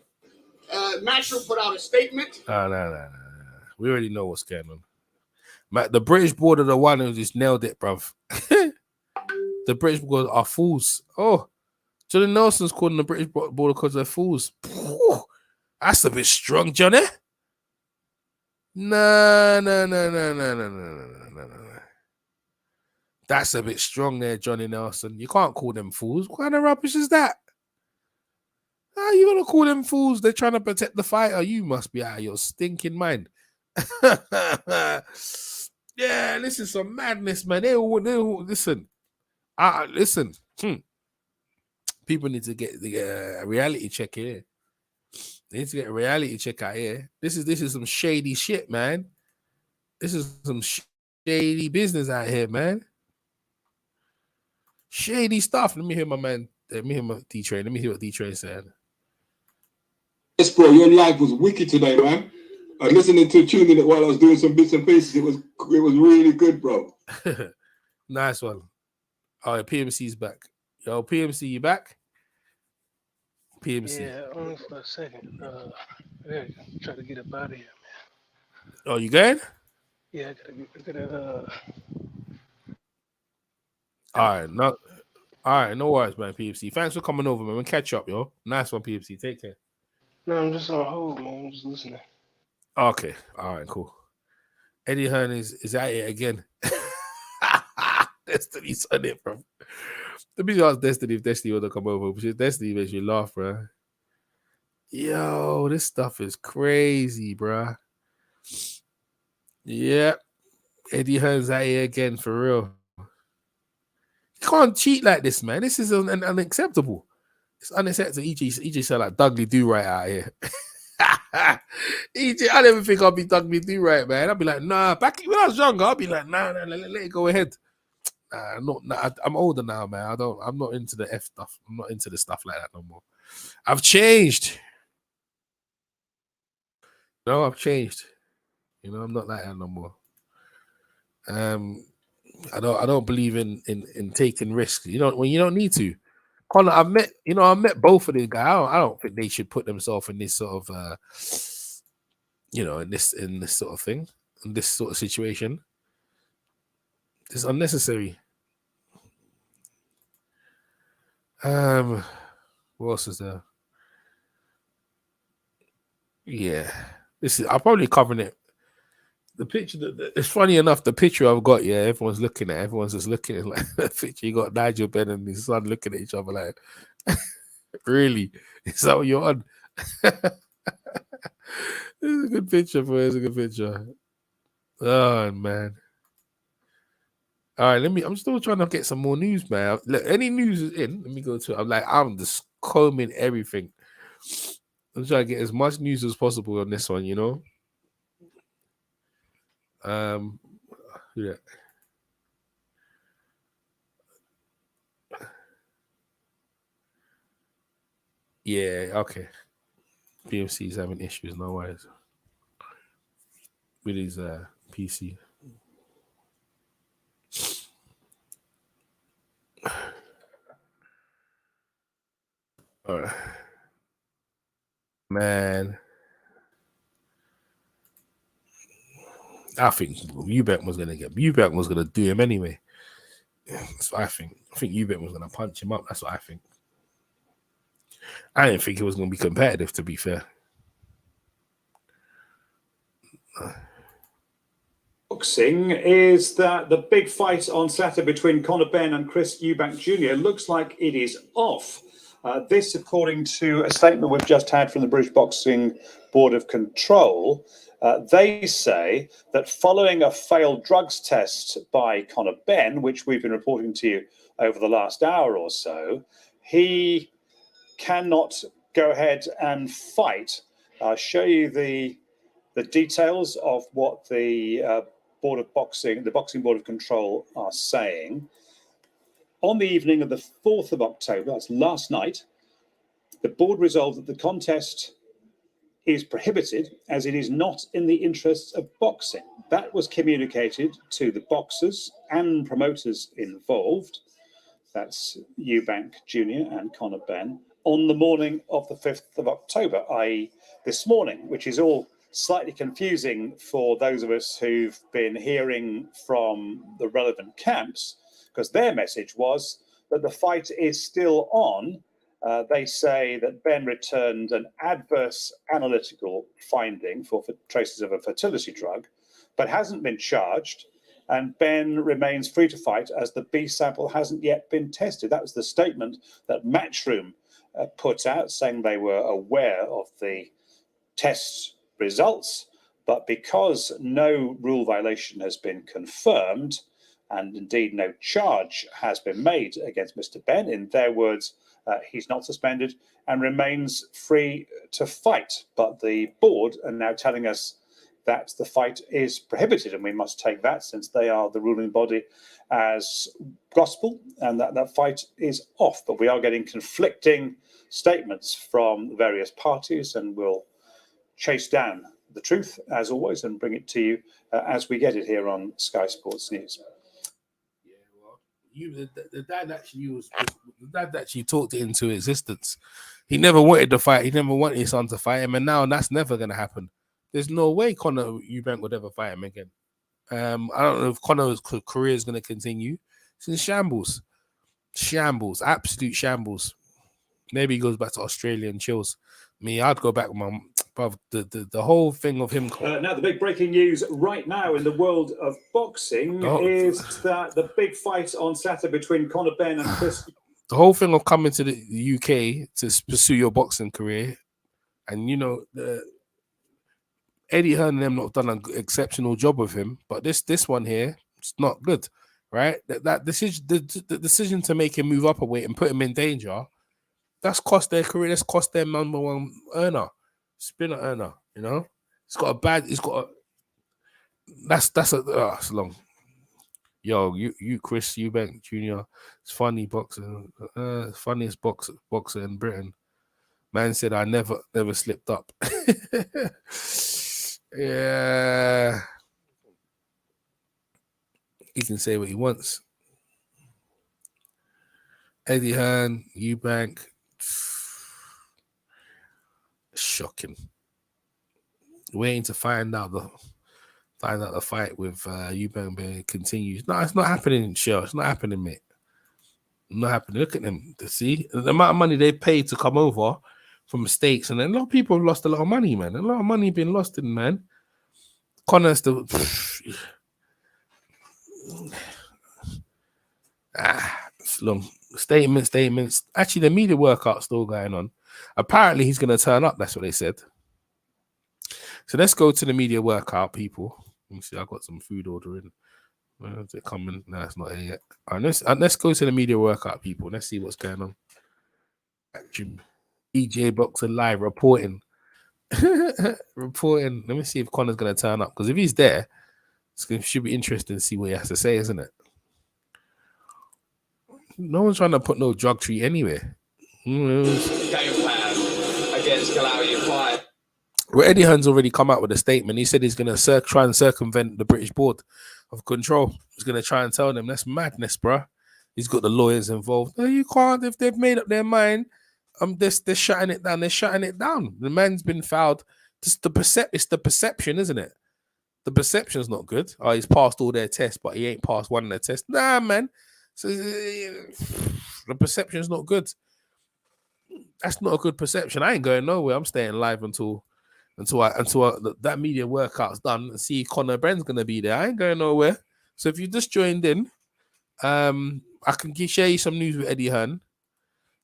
Matchroom put out a statement. No. We already know what's going on. The British board are the one who just nailed it, bruv. The British board are fools. Oh, Johnny Nelson's calling the British board because they're fools. That's a bit strong, Johnny. No. That's a bit strong there, Johnny Nelson. You can't call them fools. What kind of rubbish is that? How you gonna call them fools? They're trying to protect the fighter. You must be out of your stinking mind. Yeah, this is some madness, man. They all listen. Listen. People need to get the reality check here. They need to get a reality check out here. This is some shady shit, man. This is some shady business out here, man. Shady stuff. Let me hear my man. Let me hear my D-Train. Let me hear what D-Train said. Yes, bro, your live was wicked today, man. I listening to tuning it while I was doing some bits and pieces. It was really good, bro. Nice one. All right, PMC's back. Yo, PMC, you back? PMC. Yeah, only for a second. Try to get up out of here, man. Oh, you good? Yeah, I gotta. All right, no worries, man. PMC. Thanks for coming over, man. We'll catch up, yo. Nice one, PMC. Take care. No, I'm just on hold, man. I'm just listening. Okay. All right, cool. Eddie Hearn is at it again. Destiny's on it, bro. Let me ask Destiny if Destiny want to come over. Destiny makes you laugh, bro. Yo, this stuff is crazy, bro. Yeah. Eddie Hearn's at it again, for real. You can't cheat like this, man. This is unacceptable. It's unacceptable. EJ sound like Dudley Do-Right out here. EJ, I never think I'll be Dudley Do-Right, man. I'll be like, nah. Back when I was younger, I'll be like, nah, let it go ahead. I'm older now, man. I'm not into the F stuff. I'm not into the stuff like that no more. I've changed. No, I've changed. You know, I'm not like that no more. I don't believe in taking risks. You know, when you don't need to. Conor, I met both of these guys. I don't think they should put themselves in this sort of in this sort of thing, in this sort of situation. It's unnecessary. What else is there? Yeah. I'm probably covering it. The picture, it's funny enough, the picture I've got, yeah, everyone's looking at. Everyone's just looking at like the picture. You got Nigel Benn and his son looking at each other like, really? Is that what you're on? It's a good picture, boy. It's a good picture. Oh, man. All right, I'm still trying to get some more news, man. Look, any news is in. Let me go to it. I'm just combing everything. I'm trying to get as much news as possible on this one, you know? Yeah. Yeah, okay. PMC's having issues, no worries. With his PC. All right. Man. I think Eubank was gonna do him anyway. That's what I think. I think Eubank was gonna punch him up. That's what I think. I didn't think it was gonna be competitive, to be fair. Boxing is that the big fight on Saturday between Conor Benn and Chris Eubank Jr. looks like it is off. This, according to a statement we've just had from the British Boxing Board of Control. They say that following a failed drugs test by Conor Benn, which we've been reporting to you over the last hour or so, he cannot go ahead and fight. I'll show you the details of what the Board of Boxing, the Boxing Board of Control, are saying. On the evening of the 4th of October, that's last night, the board resolved that the contest is prohibited as it is not in the interests of boxing. That was communicated to the boxers and promoters involved, that's Eubank Jr. and Conor Benn, on the morning of the 5th of October, i.e. this morning, which is all slightly confusing for those of us who've been hearing from the relevant camps, because their message was that the fight is still on. They say that Ben returned an adverse analytical finding for traces of a fertility drug, but hasn't been charged, and Ben remains free to fight as the B sample hasn't yet been tested. That was the statement that Matchroom put out, saying they were aware of the test results, but because no rule violation has been confirmed, and indeed no charge has been made against Mr. Ben, in their words, he's not suspended and remains free to fight. But the board are now telling us that the fight is prohibited, and we must take that, since they are the ruling body, as gospel, and that fight is off. But we are getting conflicting statements from various parties, and we'll chase down the truth, as always, and bring it to you as we get it here on Sky Sports News. The dad actually talked it into existence. He never wanted to fight. He never wanted his son to fight him, and now that's never going to happen. There's no way Conor Eubank would ever fight him again. I don't know if Conor's career is going to continue. It's in shambles, absolute shambles. Maybe he goes back to Australia and chills. Me, I'd go back with my brother. The whole thing of him. Now, the big breaking news right now in the world of boxing is that the big fight on Saturday between Conor Benn and Chris. The whole thing of coming to the UK to pursue your boxing career, and you know, Eddie Hearn and them not done an exceptional job with him, but this one here, it's not good, right? That decision, the decision to make him move up a weight and put him in danger, that's cost their career. That's cost their #1 earner, spinner earner. You know, that's long. Yo, you Chris Eubank Jr. It's funny boxer, funniest boxer in Britain. Man said I never slipped up. Yeah, he can say what he wants. Eddie Hearn, Eubank, shocking. Waiting to find out the fight with Eubank continues. No, it's not happening, Shell. It's not happening, mate. Not happening. Look at them. To see the amount of money they paid to come over from the States, and a lot of people have lost a lot of money, man. A lot of money been lost in, man. Conor's still it's long. Statements. Actually, the media workout's still going on. Apparently, he's going to turn up. That's what they said. So let's go to the media workout, people. Let me see. I got some food ordering. Where is it coming? No, it's not here yet. All right, let's go to the media workout, people. Let's see what's going on. EJ Boxer Live reporting. Reporting. Let me see if Conor's going to turn up, because if he's there, it should be interesting to see what he has to say, isn't it? No one's trying to put no drug tree anywhere. Game plan against Galarian fight. Well, Eddie Hearn's already come out with a statement. He said he's going to try and circumvent the British Board of Control. He's going to try and tell them that's madness, bruh. He's got the lawyers involved. No, you can't. If they've made up their mind, they're shutting it down. They're shutting it down. The man's been fouled. It's the perception, isn't it? The perception's not good. Oh, he's passed all their tests, but he ain't passed one of their tests. Nah, man. So the perception's not good. That's not a good perception. I ain't going nowhere. I'm staying live until that media workout's done and see if Conor Benn's gonna be there. I ain't going nowhere. So if you just joined in, I can share you some news with Eddie Hearn.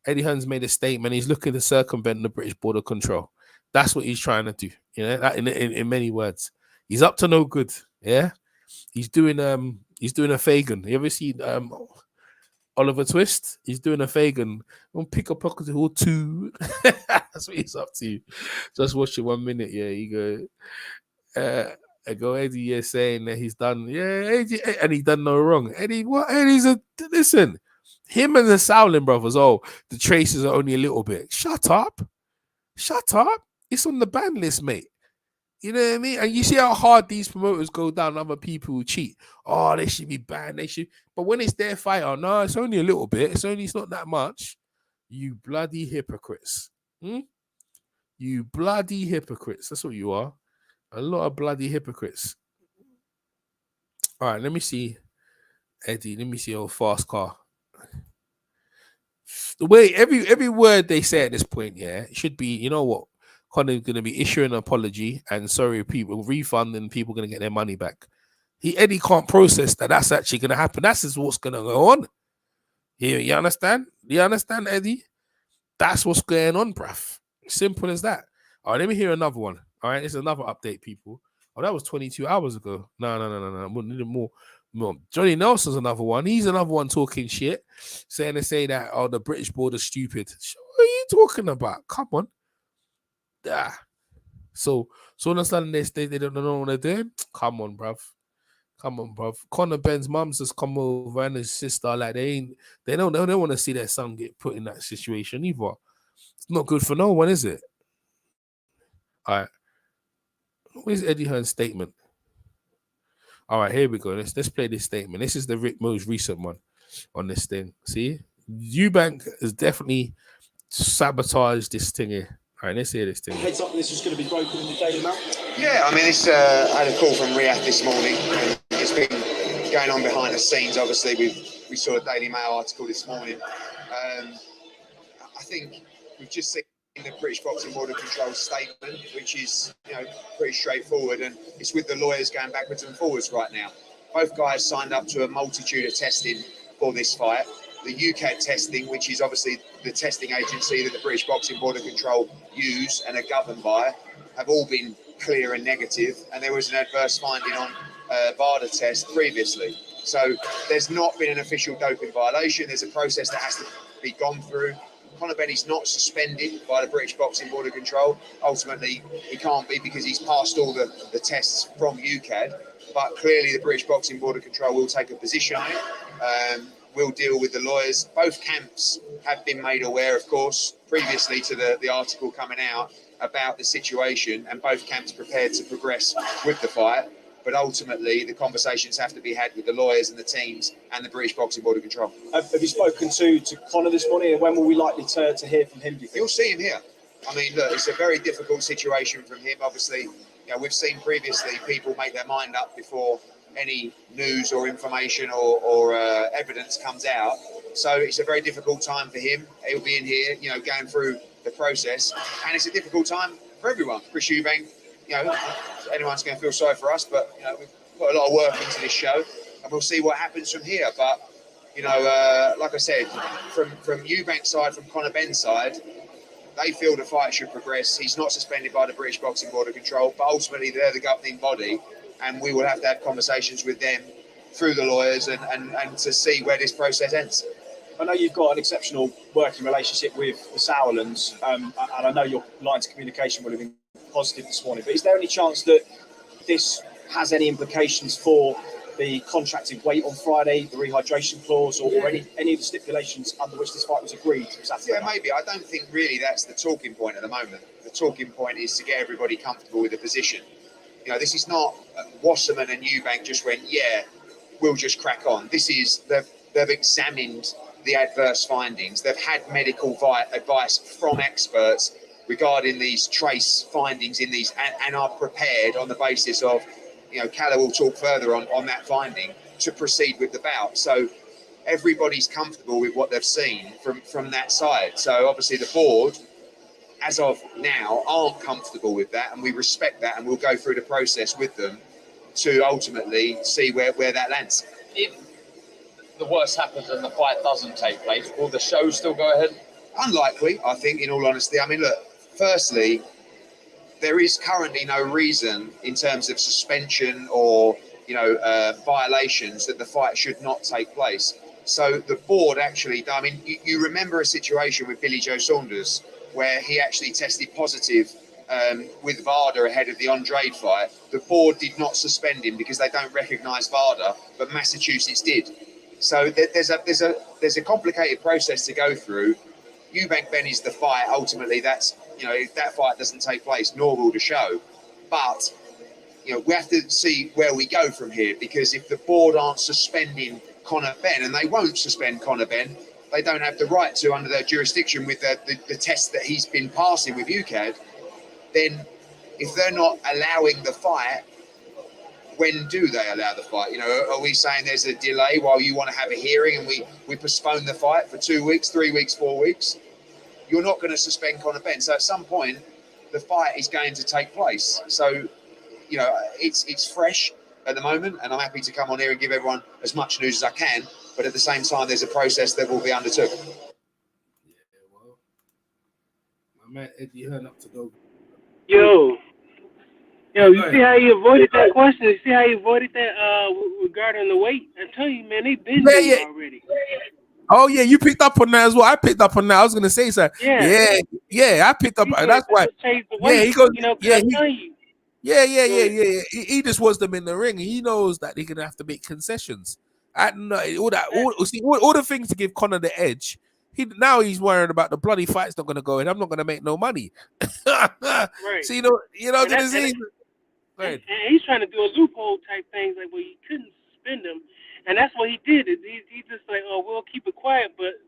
Eddie Hearn's made a statement. He's looking to circumvent the British Board of Control. That's what he's trying to do. You know, that in many words, he's up to no good. Yeah, he's doing a Fagan. You ever see Oliver Twist, he's doing a Fagan. Don't pick a pocket or two. That's what he's up to. Just watch it 1 minute. Yeah, you go. I go Eddie. Yeah, saying that he's done. Yeah, Eddie, and he done no wrong. Eddie, what? Eddie's a listen. Him and the Sowling brothers. Oh, the traces are only a little bit. Shut up. Shut up. It's on the ban list, mate. You know what I mean? And you see how hard these promoters go down other people who cheat. Oh, they should be banned. They should. But when it's their fight, oh, no, it's only a little bit. It's not that much. You bloody hypocrites. You bloody hypocrites. That's what you are. A lot of bloody hypocrites. All right, let me see. Eddie, let me see your fast car. The way every word they say at this point, yeah, it should be, you know what? Conor's going to be issuing an apology and sorry, people refund and people going to get their money back. Eddie can't process that. That's actually going to happen. That's just what's going to go on. You understand? You understand, Eddie? That's what's going on, bruv. Simple as that. All right, let me hear another one. All right, it's another update, people. Oh, that was 22 hours ago. No. More. Johnny Nelson's another one. He's another one talking shit, saying that, oh, the British board are stupid. What are you talking about? Come on. Yeah. So all of a sudden they don't know what they're doing. Come on, bruv. Conor Benn's mum's just come over and his sister, like they don't want to see their son get put in that situation either. It's not good for no one, is it? All right. Where's Eddie Hearn's statement? All right, here we go. Let's play this statement. This is the most recent one on this thing. See, Eubank has definitely sabotaged this thing here. All right, let's hear this thing. Heads up, this is going to be broken in the Daily Mail. Yeah, I mean, I had a call from Riyadh this morning. It's been going on behind the scenes. Obviously, we saw a Daily Mail article this morning. I think we've just seen the British Boxing Board of Control statement, which is, pretty straightforward, and it's with the lawyers going backwards and forwards right now. Both guys signed up to a multitude of testing for this fight. The UCAD testing, which is obviously the testing agency that the British Boxing Board of Control use and are governed by, have all been clear and negative, and there was an adverse finding on BARDA test previously. So there's not been an official doping violation. There's a process that has to be gone through. Conor Benn is not suspended by the British Boxing Board of Control. Ultimately, he can't be because he's passed all the tests from UCAD. But clearly, the British Boxing Board of Control will take a position on it. We'll deal with the lawyers. Both camps have been made aware, of course, previously to the article coming out about the situation, and both camps prepared to progress with the fight. But ultimately, the conversations have to be had with the lawyers and the teams and the British Boxing Board of Control. Have you spoken to Conor this morning, and when will we likely to hear from him, do you think? You'll see him here. I mean, look, it's a very difficult situation from him. Obviously, we've seen previously people make their mind up before any news or information or evidence comes out. So it's a very difficult time for him. He'll be in here, going through the process. And it's a difficult time for everyone. Chris Eubank, anyone's going to feel sorry for us, but, we've put a lot of work into this show, and we'll see what happens from here. But, like I said, from Eubank's side, from Conor Benn's side, they feel the fight should progress. He's not suspended by the British Boxing Board of Control, but ultimately they're the governing body, and we will have to have conversations with them through the lawyers and to see where this process ends. I know you've got an exceptional working relationship with the Sowlands, and I know your lines of communication would have been positive this morning, but is there any chance that this has any implications for the contracted weight on Friday, the rehydration clause, or any of the stipulations under which this fight was agreed Saturday night? Maybe. I don't think really that's the talking point at the moment. The talking point is to get everybody comfortable with the position. This is not Wasserman and Eubank just went, we'll just crack on. This is, they've examined the adverse findings. They've had medical advice from experts regarding these trace findings in these and are prepared on the basis of, Calla will talk further on that finding to proceed with the bout. So everybody's comfortable with what they've seen from that side. So obviously the board, as of now, aren't comfortable with that, and we respect that, and we'll go through the process with them to ultimately see where that lands. If the worst happens and the fight doesn't take place, will the show still go ahead? Unlikely, I think, in all honesty. I mean, look, firstly, there is currently no reason in terms of suspension or, violations that the fight should not take place. So the board actually, I mean, you remember a situation with Billy Joe Saunders where he actually tested positive with VADA ahead of the Andrade fight. The board did not suspend him because they don't recognise VADA, but Massachusetts did. So there's a complicated process to go through. Eubank Benn is the fight. Ultimately, that's, you know, if that fight doesn't take place, nor will the show. But, you know, we have to see where we go from here, because if the board aren't suspending Conor Benn, and they won't suspend Conor Benn, they don't have the right to under their jurisdiction with the test that he's been passing with UCAD, then if they're not allowing the fight, when do they allow the fight? You know, are we saying there's a delay while you want to have a hearing and we postpone the fight for 2 weeks, 3 weeks, 4 weeks? You're not going to suspend Conor Benn. So at some point, the fight is going to take place. So, you know, it's fresh at the moment, and I'm happy to come on here and give everyone as much news as I can. But at the same time, there's a process that will be undertook. Yeah, well, my man Eddie Hearn up to go. Yo, you see how you avoided that question? You see how you avoided that regarding the weight? I tell you, man, they been there already. Oh yeah, you picked up on that as well. I picked up on that. I was gonna say something. Yeah, I picked up. That's why. Yeah, he goes. You know, He just wants them in the ring. He knows that they're gonna have to make concessions. All the things to give Conor the edge. He's worried about the bloody fight's not gonna go in. I'm not gonna make no money. Right. So you know what I'm gonna say. And he's trying to do a loophole type thing, like where he couldn't suspend him, and that's what he did. He just like, oh, we'll keep it quiet. But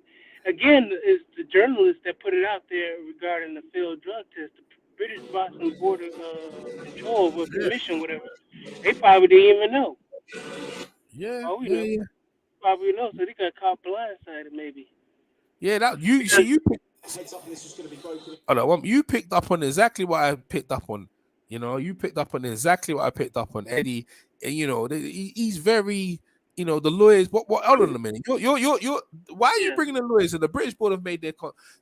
again, it's the journalists that put it out there regarding the failed drug test. The British Boxing Board of Control, or Commission, whatever. They probably didn't even know. Yeah. Probably know. So they got caught blindsided, maybe. Yeah, that you picked up on exactly what I picked up on. You know, you picked up on exactly what I picked up on Eddie. And, you know, he's very, you know, the lawyers. What? Hold on a minute. You're. Why are you bringing the lawyers? And the British board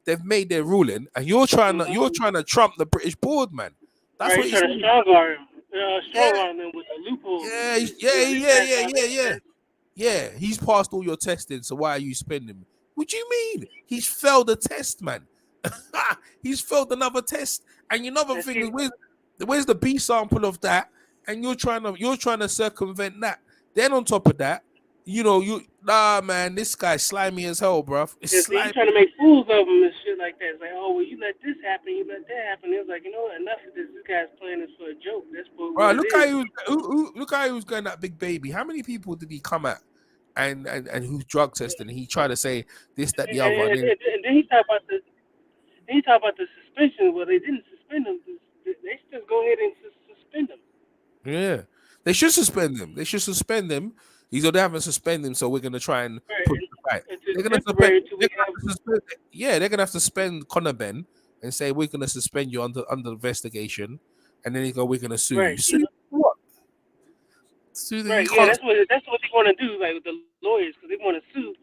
they've made their ruling, and you're trying to trump the British board, man. That's what he's trying to strong arm them with a loophole. Yeah. He's passed all your testing, so why are you spending? What do you mean? He's failed a test, man. He's failed another test, and another thing is where's the B sample of that? And you're trying to circumvent that. Then on top of that, you know, man, this guy's slimy as hell, bruv. He's trying to make fools of him and shit like that. It's like, oh, well, you let this happen, you let that happen. It was like, you know what? Enough of this. This guy's playing this for a joke. That's what look how he was going that big baby. How many people did he come at? And who's drug testing? He tried to say this, that, the other. And then he talked about the suspension. Well, they didn't suspend him. They should go ahead and suspend him. Yeah, they should suspend him. They should suspend him. They haven't suspended him, so we're gonna try and push the fight. They're gonna have to suspend Conor Benn and say we're gonna suspend you under investigation, and then we're gonna sue you. Sue what? Sue the that's what they want to do, like with the lawyers, because they want to sue.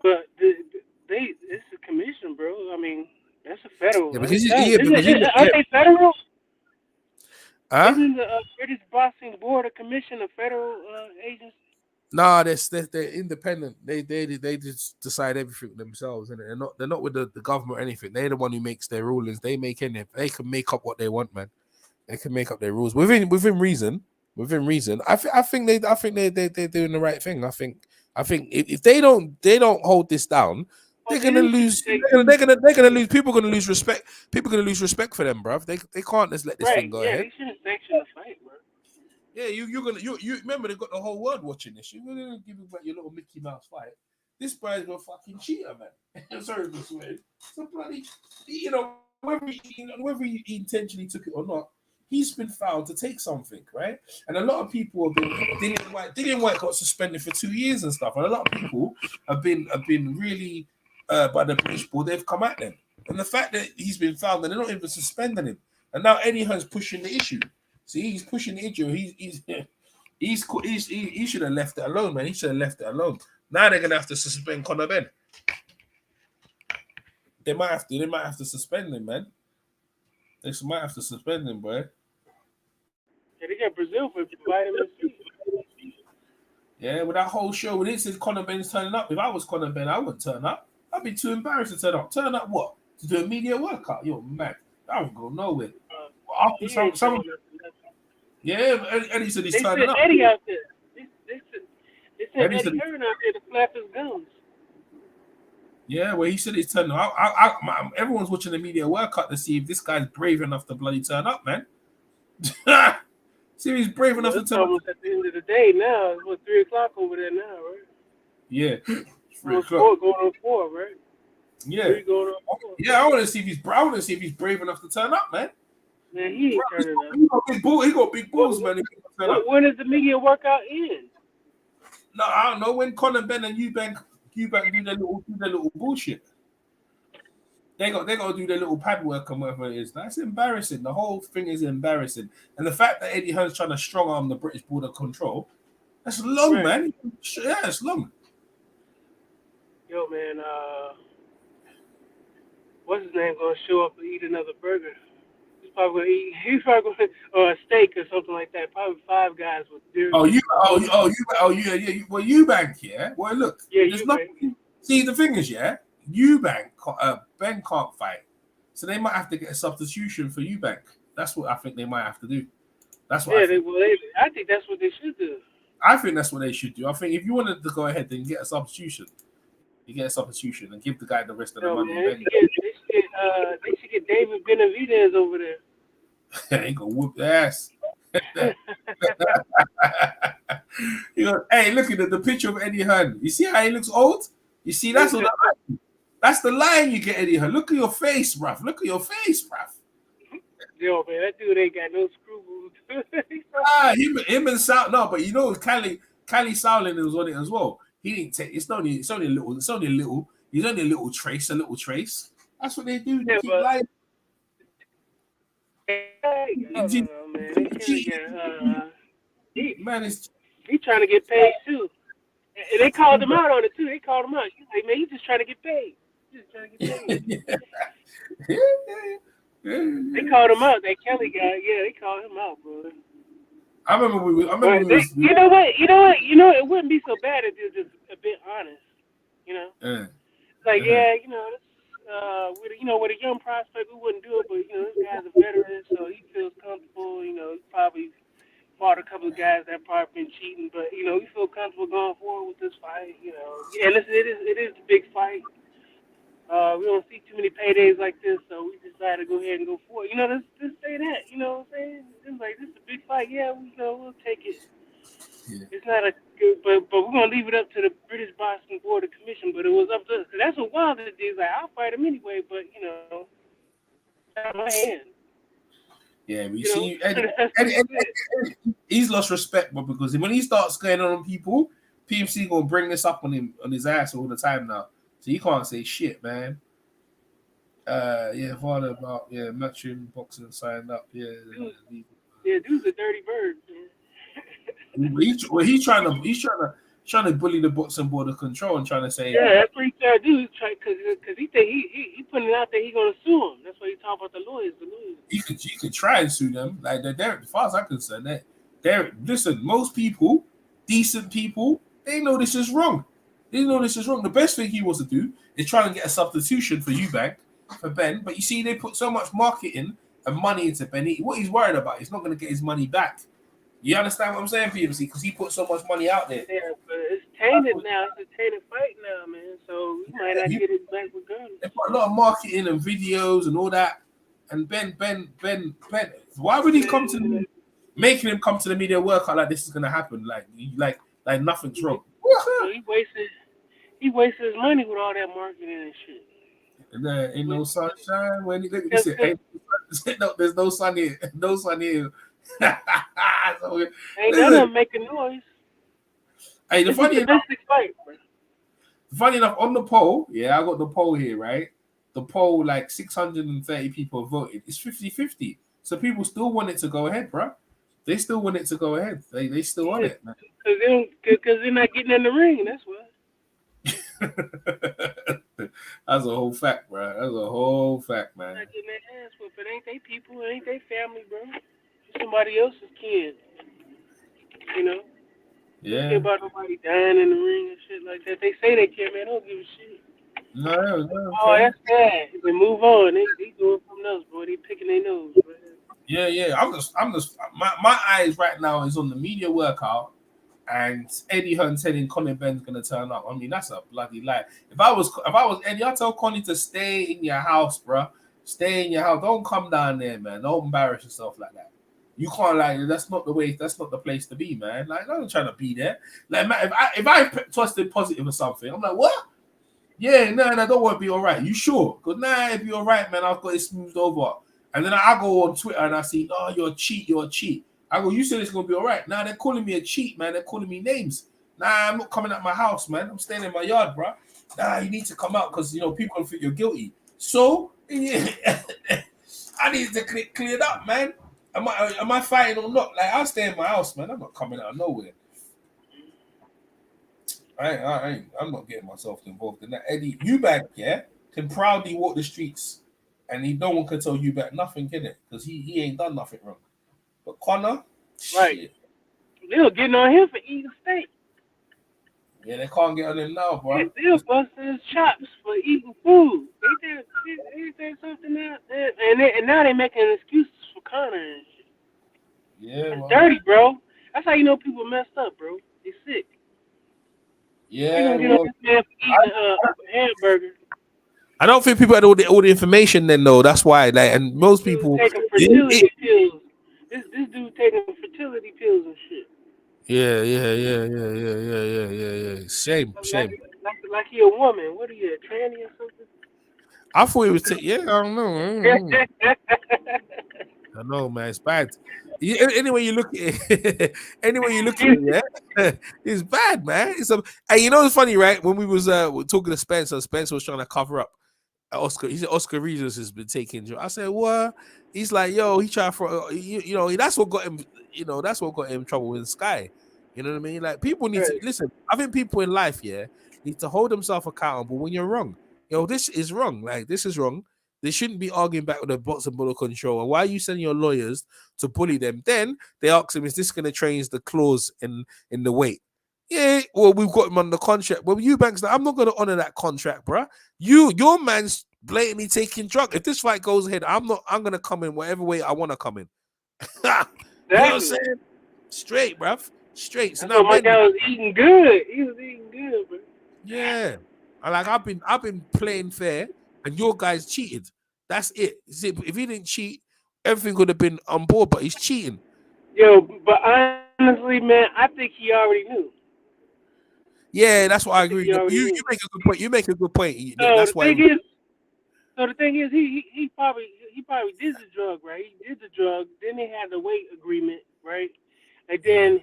But it's a commission, bro. I mean, that's a federal. Aren't they federal? Isn't the British Boxing Board a commission, a federal agency? Nah, they're independent. They just decide everything themselves, and they're not with the government or anything. They're the one who makes their rulings. They can make up what they want, man. They can make up their rules within reason. Within reason. I think they're doing the right thing. I think if they don't hold this down, they're gonna lose. They're gonna lose. People are gonna lose respect. People are gonna lose respect for them, bruv. They can't just let this thing go ahead. They shouldn't sanction the fight, bro. Yeah, you remember they got the whole world watching this. You're gonna give him your little Mickey Mouse fight. This guy's a fucking cheater, man. I'm sorry to swear. So bloody, you know, whether he intentionally took it or not, he's been found to take something, right? And a lot of people have been Dillian White got suspended for 2 years and stuff, and a lot of people have been really by the British board. They've come at them, and the fact that he's been found and they're not even suspending him, and now Eddie Hearn's pushing the issue. See, he's pushing the issue. He should have left it alone, man. He should have left it alone. Now they're gonna have to suspend Conor Benn. They might have to suspend him, man. They might have to suspend him, boy. Yeah, they got Brazil for vitamin C. Yeah, with that whole show, when it says Conor Benn's turning up, if I was Conor Benn, I wouldn't turn up. I'd be too embarrassed to turn up. Turn up what? To do a media workout? You're mad. I won't go nowhere. After yeah, Eddie said he's They turning sent up. Eddie out there. They sent Eddie said Eddie Hearn out there to flap his gums. yeah, well, he said he's turning up. Everyone's watching the media workout to see if this guy's brave enough to bloody turn up, man. See if he's brave enough to It's turn up. almost at the end of the day now. It's what 3 o'clock over there now, right? Yeah. 3 o'clock. Going on 4, right? Yeah. 3 going on 4. Yeah, I want to see if he's brave enough to turn up, man. Man, he ain't turning up. He got big balls, man. When does the media workout end? No, I don't know. When Conor Benn and Eubank do their little bullshit. They got to do their little pad work and whatever it is. That's embarrassing. The whole thing is embarrassing. And the fact that Eddie Hearn's trying to strong arm the British border control, that's long, man. Yeah, it's long. Yo, man, what's his name gonna show up and eat another burger? He's probably gonna or a steak or something like that. Probably 5 Guys with dairy. Well, Eubank, yeah. Well, look, there's nothing. See, the thing is, yeah, Eubank, Ben can't fight, so they might have to get a substitution for Eubank. That's what I think they might have to do. That's what. I think that's what they should do. I think that's what they should do. I think if you wanted to go ahead, then get a substitution. You get a substitution and give the guy the rest of the money. Man, they should get David Benavidez over there. Ain't gonna whoop the ass. Hey, look at the picture of Eddie Hearn. You see how he looks old? You see, that's what that's the line you get, Eddie Hearn. Look at your face, bruv. Look at your face, bruv. Yo, man, that dude ain't got no scruples. Him and Sal. No, but you know, Cali Sowlin was on it as well. He didn't take. It's only a little. He's only a little trace. That's what they do. They keep lying. He trying to get paid too. And they called him out on it too. They called him out. He's like, man, he's just trying to get paid. They called him out. That Kelly guy, yeah, they called him out, bro. I remember you know what? It wouldn't be so bad if they were just a bit honest. You know, like with a young prospect, we wouldn't do it, but this guy's a veteran, so he feels comfortable. He probably fought a couple of guys that probably been cheating, but we feel comfortable going forward with this fight. Yeah, listen, it is a big fight. We don't see too many paydays like this, so we decided to go ahead and go for it. Let's say that. You know what I'm saying? It's like, this is a big fight. Yeah, we'll take it. Yeah. It's not a good, but we're gonna leave it up to the British Boxing Board of Commission. But it was up to us. That's what Wilder did. He's like, I'll fight him anyway, but out of my hand. Yeah, we see Eddie, he's lost respect, but because when he starts going on people, PMC gonna bring this up on his ass all the time now. So you can't say shit, man. Father about matching boxing signed up. Dude's a dirty bird. He's trying to bully the boxing board of control and trying to say that's what he's trying to do. Because he think he putting it out there. He's gonna sue him. That's why he talking about the lawyers. You could try and sue them. Like they're as far as I'm concerned, listen. Most people, decent people, they know this is wrong. The best thing he wants to do is try and get a substitution for Eubank, for Ben. But you see, they put so much marketing and money into Ben. What he's worried about, he's not going to get his money back. You understand what I'm saying, PMC? Because he put so much money out there. Yeah, but it's tainted now. It's a tainted fight now, man. So he might not get it back regardless. They put a lot of marketing and videos and all that. And Ben, why would he come to making him come to the media workout like this is going to happen? Like nothing's wrong. So he wasted his money with all that marketing and shit. And there ain't no sunshine when you look. There's no sun here. No sun here. Ain't none of them making noise. Hey, the funny enough, on the poll, I got the poll here, right? The poll, like 630 people voted. It's 50-50. So people still want it to go ahead, bro. They still want it to go ahead. They still want it, man. Because they're not getting in the ring. That's why. That's a whole fact, bro. That's a whole fact, man. Not getting their ass whooped. It ain't they people. It ain't they family, bro. It's somebody else's kid. Yeah. Don't care about nobody dying in the ring and shit like that. They say they care, man. Don't give a shit. No. Oh, that's bad. They move on. They doing something else, boy. They picking their nose, man. Yeah. I'm just. My eyes right now is on the media workout, and Eddie Hearn telling Conor Benn's gonna turn up. I mean, that's a bloody lie. If I was Eddie, I'd tell Connie to stay in your house, bro. Stay in your house. Don't come down there, man. Don't embarrass yourself like that. You can't, like, that's not the way. That's not the place to be, man. Like, I'm not trying to be there. Like, man, if I tested positive or something, I'm like, what? Yeah, no, don't worry, be all right. You sure? Because it'd be all right, man. I've got it smoothed over. And then I go on Twitter and I see, oh, you're a cheat. I go, you said it's going to be all right. Now they're calling me a cheat, man. They're calling me names. I'm not coming out my house, man. I'm staying in my yard, bro. You need to come out because, people think you're guilty. So, yeah, I need to clear it up, man. Am I fighting or not? Like, I'll stay in my house, man. I'm not coming out of nowhere. I'm not getting myself involved in that. Eddie Eubank, yeah, can proudly walk the streets, and no one can tell Eubank nothing, can it? Because he ain't done nothing wrong. But Conor, right? Shit. They were getting on him for eating steak. Yeah, they can't get on him now, bro. They were busting his chops for eating food. They did something out there, and now they making excuses for Conor and shit. Yeah, it's dirty, bro. That's how you know people messed up, bro. They sick. Yeah, they gonna get on this man for eating a hamburger. I don't think people had all the information then, though. That's why, like, and most people taking fertility pills. This dude taking fertility pills and shit. Yeah. Shame. Like he a woman. What are you, a tranny or something? I thought he was. I don't know. I know, man. It's bad. Anyway, you look at it, yeah, it's bad, man. And it's funny, right? When we was talking to Spencer was trying to cover up Oscar. He said Oscar Regis has been taking. I said, what? He's like, yo, he tried for, that's what got him. That's what got him in trouble with Sky. You know what I mean? Like, people need to listen. I think people in life, need to hold themselves accountable when you're wrong. This is wrong. Like, this is wrong. They shouldn't be arguing back with the box and bullet control. And why are you sending your lawyers to bully them? Then they ask him, is this going to change the clause in the weight? Yeah, well, we've got him on the contract. Well, Eubank's like, I'm not going to honor that contract, bruh. Your man's blatantly taking drugs. If this fight goes ahead, I'm going to come in whatever way I want to come in. You know what I'm saying? Straight, bruv. Straight. So now my guy was eating good. He was eating good, bro. Yeah. I've been playing fair, and your guys cheated. That's it. See, if he didn't cheat, everything would have been on board, but he's cheating. Yo, but honestly, man, I think he already knew. Yeah, that's what I agree. You make a good point. You make a good point. That's why. So the thing is, he probably did the drug, right? He did the drug. Then they had the weight agreement, right? And then,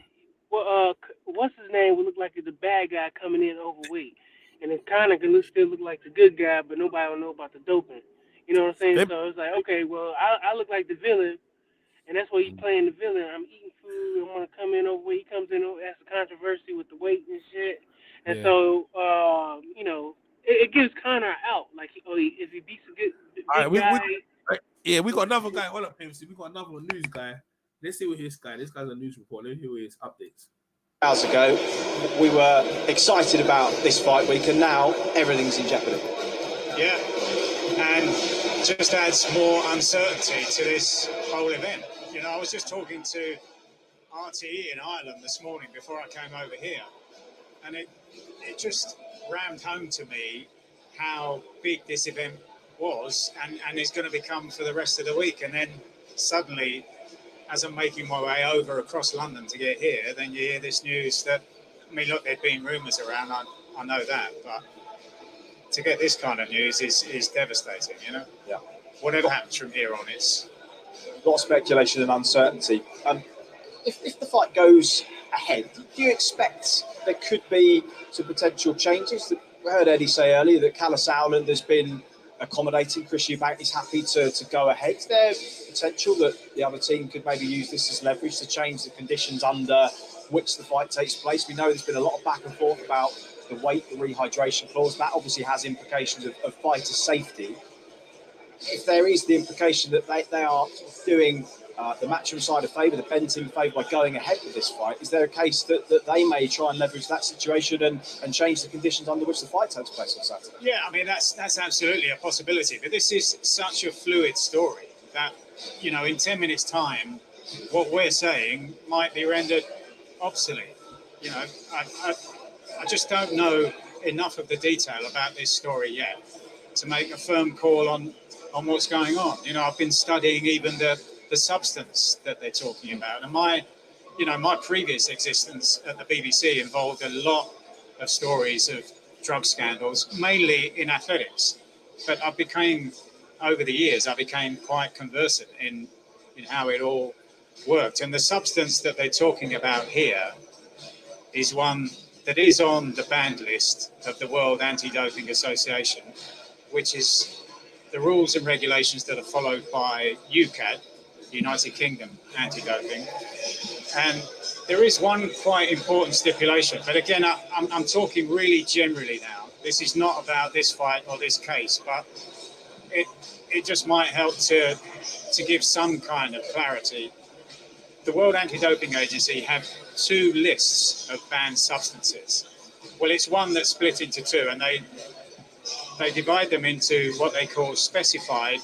what's his name would look like the bad guy coming in overweight, and it kind of can still look like the good guy, but nobody will know about the doping. You know what I'm saying? So it's like, okay, well, I look like the villain, and that's why he's playing the villain. I'm eating food. I'm gonna come in overweight. He comes in, that's a controversy with the weight and shit. And so, it gives Conor out. Like, if he beats a good guy. We got another guy. Hold up, MC. We got another news guy. Let's see what this guy's a news reporter. Let's hear his updates. Hours ago, we were excited about this fight week, and now everything's in jeopardy. Yeah, and just adds more uncertainty to this whole event. I was just talking to RTE in Ireland this morning before I came over here, and it just rammed home to me how big this event was and is going to become for the rest of the week. And then suddenly, as I'm making my way over across London to get here, then you hear this news that, look, there'd been rumours around, I know that, but to get this kind of news is devastating, Yeah. Whatever happens from here on, it's a lot of speculation and uncertainty. If the fight goes ahead, do you expect there could be some potential changes? We heard Eddie say earlier that Kalle Sauerland has been accommodating. Chris Eubank is happy to go ahead. Is there potential that the other team could maybe use this as leverage to change the conditions under which the fight takes place? We know there's been a lot of back and forth about the weight, the rehydration clause. That obviously has implications of fighter safety. If there is the implication that they are doing the Matchroom side of favour, the Benn team favour by going ahead with this fight. Is there a case that they may try and leverage that situation and change the conditions under which the fight takes place on Saturday? Yeah, I mean, that's absolutely a possibility. But this is such a fluid story that, you know, in 10 minutes' time, what we're saying might be rendered obsolete. You know, I just don't know enough of the detail about this story yet to make a firm call on what's going on. You know, I've been studying even the substance that they're talking about, and my previous existence at the BBC involved a lot of stories of drug scandals, mainly in athletics. But over the years, I became quite conversant in how it all worked. And the substance that they're talking about here is one that is on the banned list of the World Anti-Doping Association, which is the rules and regulations that are followed by UKAD, United Kingdom Anti-Doping. And there is one quite important stipulation, but again, I'm talking really generally now. This is not about this fight or this case, but it just might help to give some kind of clarity. The World Anti-Doping Agency have 2 lists of banned substances. Well, it's one that's split into 2, and they divide them into what they call specified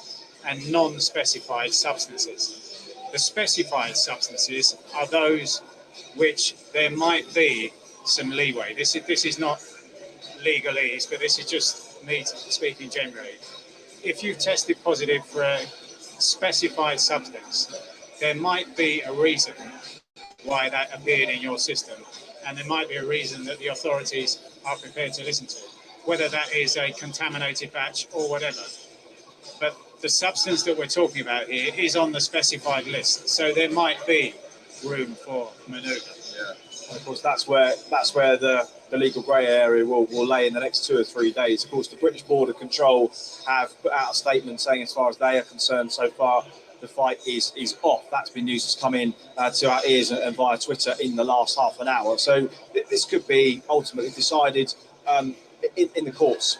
and non-specified substances. The specified substances are those which there might be some leeway. This is not legalese, but this is just me speaking generally. If you've tested positive for a specified substance, there might be a reason why that appeared in your system, and there might be a reason that the authorities are prepared to listen to, whether that is a contaminated batch or whatever. But the substance that we're talking about here is on the specified list, so there might be room for manoeuvre. Yeah. And of course, that's where the legal grey area will lay in the next 2 or 3 days. Of course, the British Border Control have put out a statement saying, as far as they are concerned, so far the fight is off. That's been news that's come in to our ears and via Twitter in the last half an hour. So this could be ultimately decided in the courts.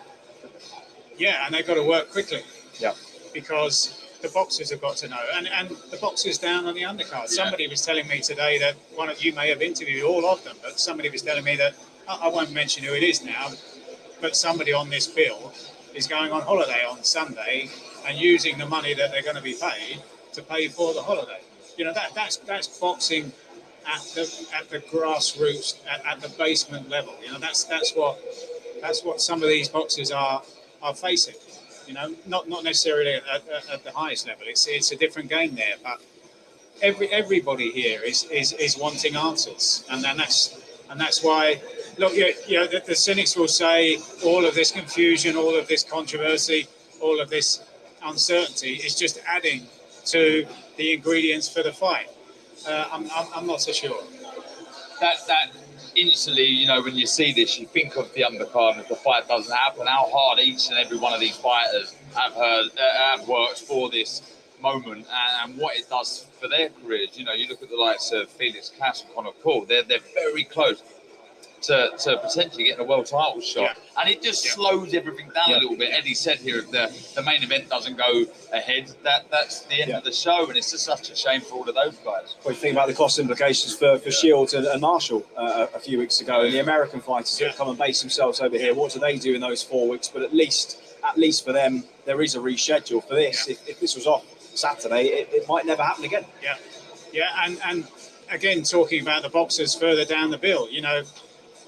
Yeah, and they've got to work quickly. Yeah. Because the boxers have got to know, and the boxers down on the undercard. Somebody was telling me today that one of you may have interviewed all of them, but somebody was telling me that, I won't mention who it is now, but somebody on this bill is going on holiday on Sunday and using the money that they're going to be paid to pay for the holiday. You know, that's boxing at the grassroots, at the basement level. You know, that's what some of these boxers are facing. You know, not necessarily at the highest level. It's a different game there, but everybody here is wanting answers, and that's why. Look, you know, the cynics will say all of this confusion, all of this controversy, all of this uncertainty is just adding to the ingredients for the fight. I'm not so sure. That instantly, you know, when you see this, you think of the undercard, and if the fight doesn't happen, how hard each and every one of these fighters have worked for this moment and what it does for their careers. You know, you look at the likes of Felix Cass and Conor Paul, they're very close to potentially getting a world title shot, and it just slows everything down a little bit. Eddie said here, if the main event doesn't go ahead, that's the end of the show, and it's just such a shame for all of those guys. What do you think about the cost implications for Shields and Marshall a few weeks ago, and the American fighters that come and base themselves over here? What do they do in those 4 weeks? But at least for them, there is a reschedule for this. If this was off Saturday, it might never happen again. And again, talking about the boxers further down the bill, you know,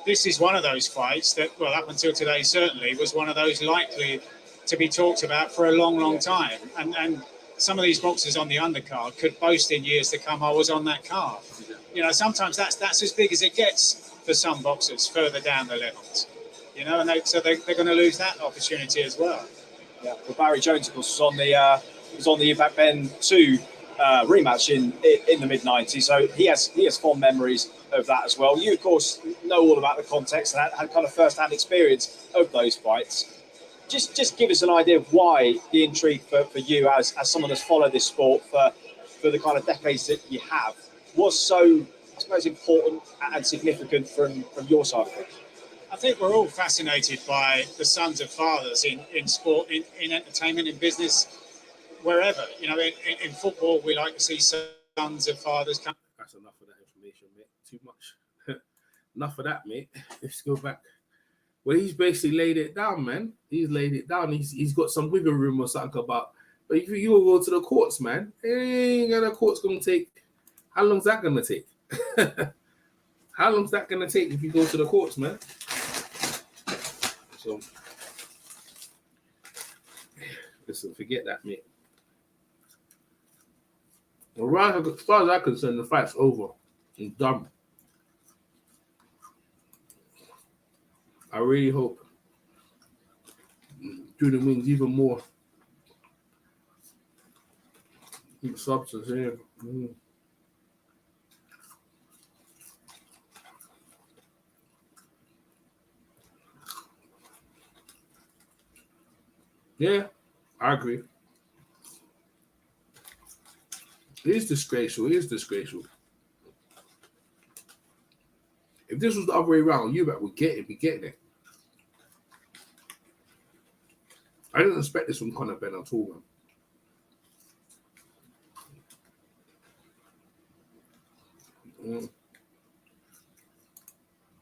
this is one of those fights that, well, up until today certainly, was one of those likely to be talked about for a long time. And some of these boxers on the undercard could boast in years to come, I was on that card. You know, sometimes that's as big as it gets for some boxers further down the levels. You know, and they're going to lose that opportunity as well. Yeah. Well, Barry Jones, of course, was on the Eubank Benn 2 rematch in the mid-90s, so he has fond memories of that as well. You, of course, know all about the context and had kind of first-hand experience of those fights. Just give us an idea of why the intrigue for you as someone that's followed this sport for the kind of decades that you have was so, I suppose, important and significant from your side of things. I think we're all fascinated by the sons of fathers in sport, in entertainment, in business. wherever. You know, in football, we like to see sons of fathers come. That's enough of that information, mate. Too much. Enough of that, mate. Let's go back. Well, he's basically laid it down, man. He's laid it down. He's got some wiggle room or something about. But if you go to the courts, man, the court's gonna take. How long's that gonna take? How long's that gonna take if you go to the courts, man? So, listen, forget that, mate. Well, as far as I'm concerned, the fight's over. It's done. I really hope Jordan wins even more. Substance here. Yeah, I agree. It is disgraceful. It is disgraceful. If this was the other way around, Eubank would be getting it. I didn't expect this from Conor Benn at all, man.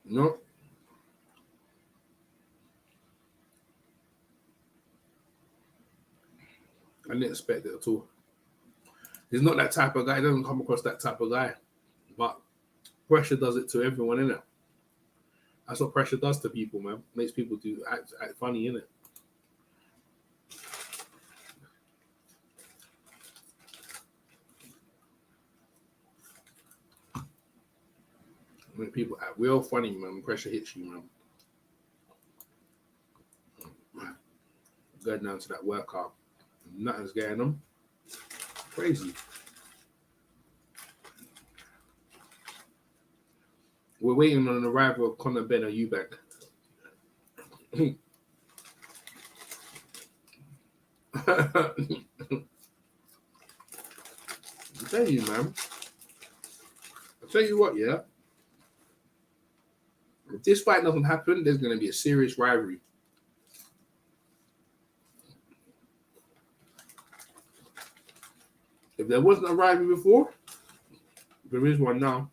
No. I didn't expect it at all. He's not that type of guy. He doesn't come across that type of guy. But pressure does it to everyone, innit? That's what pressure does to people, man. Makes people do act funny, innit? When people act real funny, man, pressure hits you, man. Going down to that workout. Nothing's getting them. Crazy. We're waiting on the arrival of Conor Benn Eubank. I tell you, man. I tell you what, yeah. If this fight doesn't happen, there's going to be a serious rivalry. If there wasn't a rivalry before, there is one now.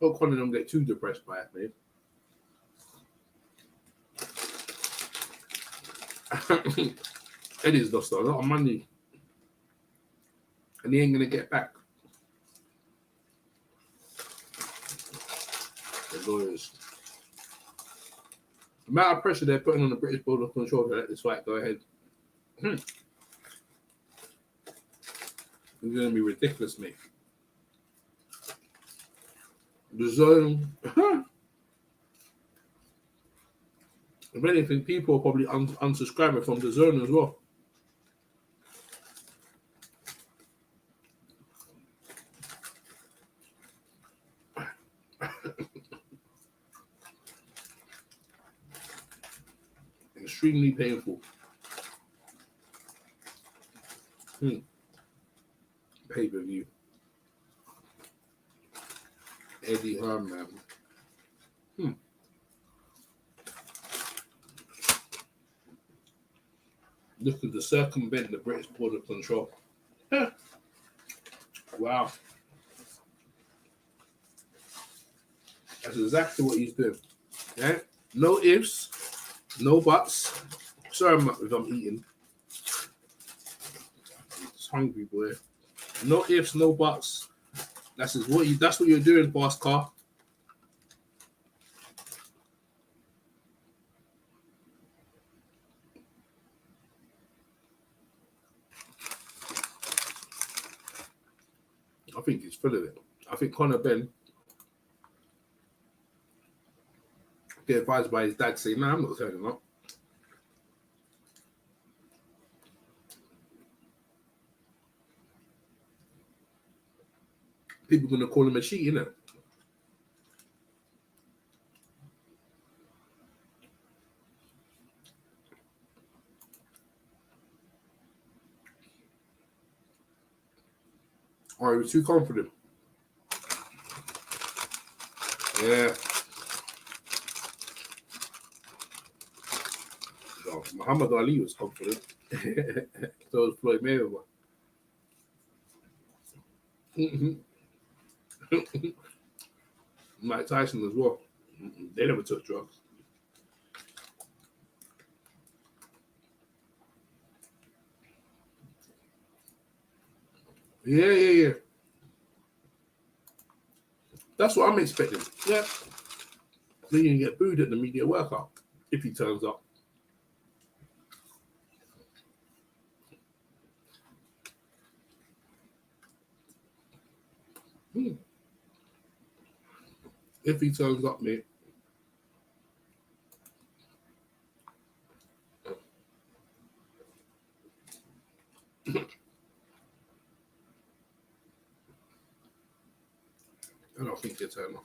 Hope Conor don't get too depressed by it, man. Eddie's lost a lot of money. And he ain't going to get back. The lawyers. The amount of pressure they're putting on the British Board of Control to let this fight go ahead. It's going to be ridiculous, mate. The zone. If anything, people are probably unsubscribing from the zone as well. Extremely painful. Pay-per-view. Eddie Hearn, man. Looking to circumvent the British Board of Control. Wow. That's exactly what he's doing. Yeah? No ifs, no buts. Sorry if I'm eating. I'm just hungry, boy. No ifs, no buts. That's what you're doing, boss car. I think he's full of it. I think Conor Benn get advised by his dad saying, "No, I'm not turning up." People are going to call him a cheat, innit? Or he was too confident. Yeah. No, Muhammad Ali was confident. So was Floyd Mayweather. Mike Tyson as well. They never took drugs. Yeah. That's what I'm expecting. Yeah. Then you get booed at the media workout if he turns up. If he turns up, mate. I don't think he'll turn up.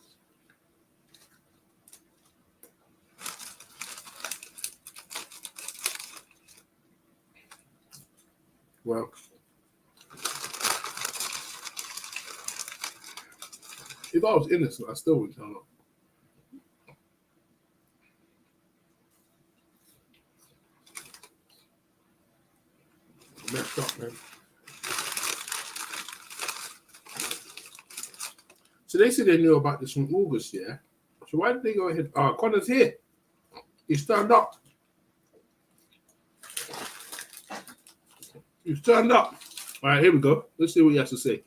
Well, if I was innocent, I still wouldn't turn up. Messed up, man. So they said they knew about this from August, yeah? So why did they go ahead? Conor's here. He's turned up. He's turned up. All right, here we go. Let's see what he has to say.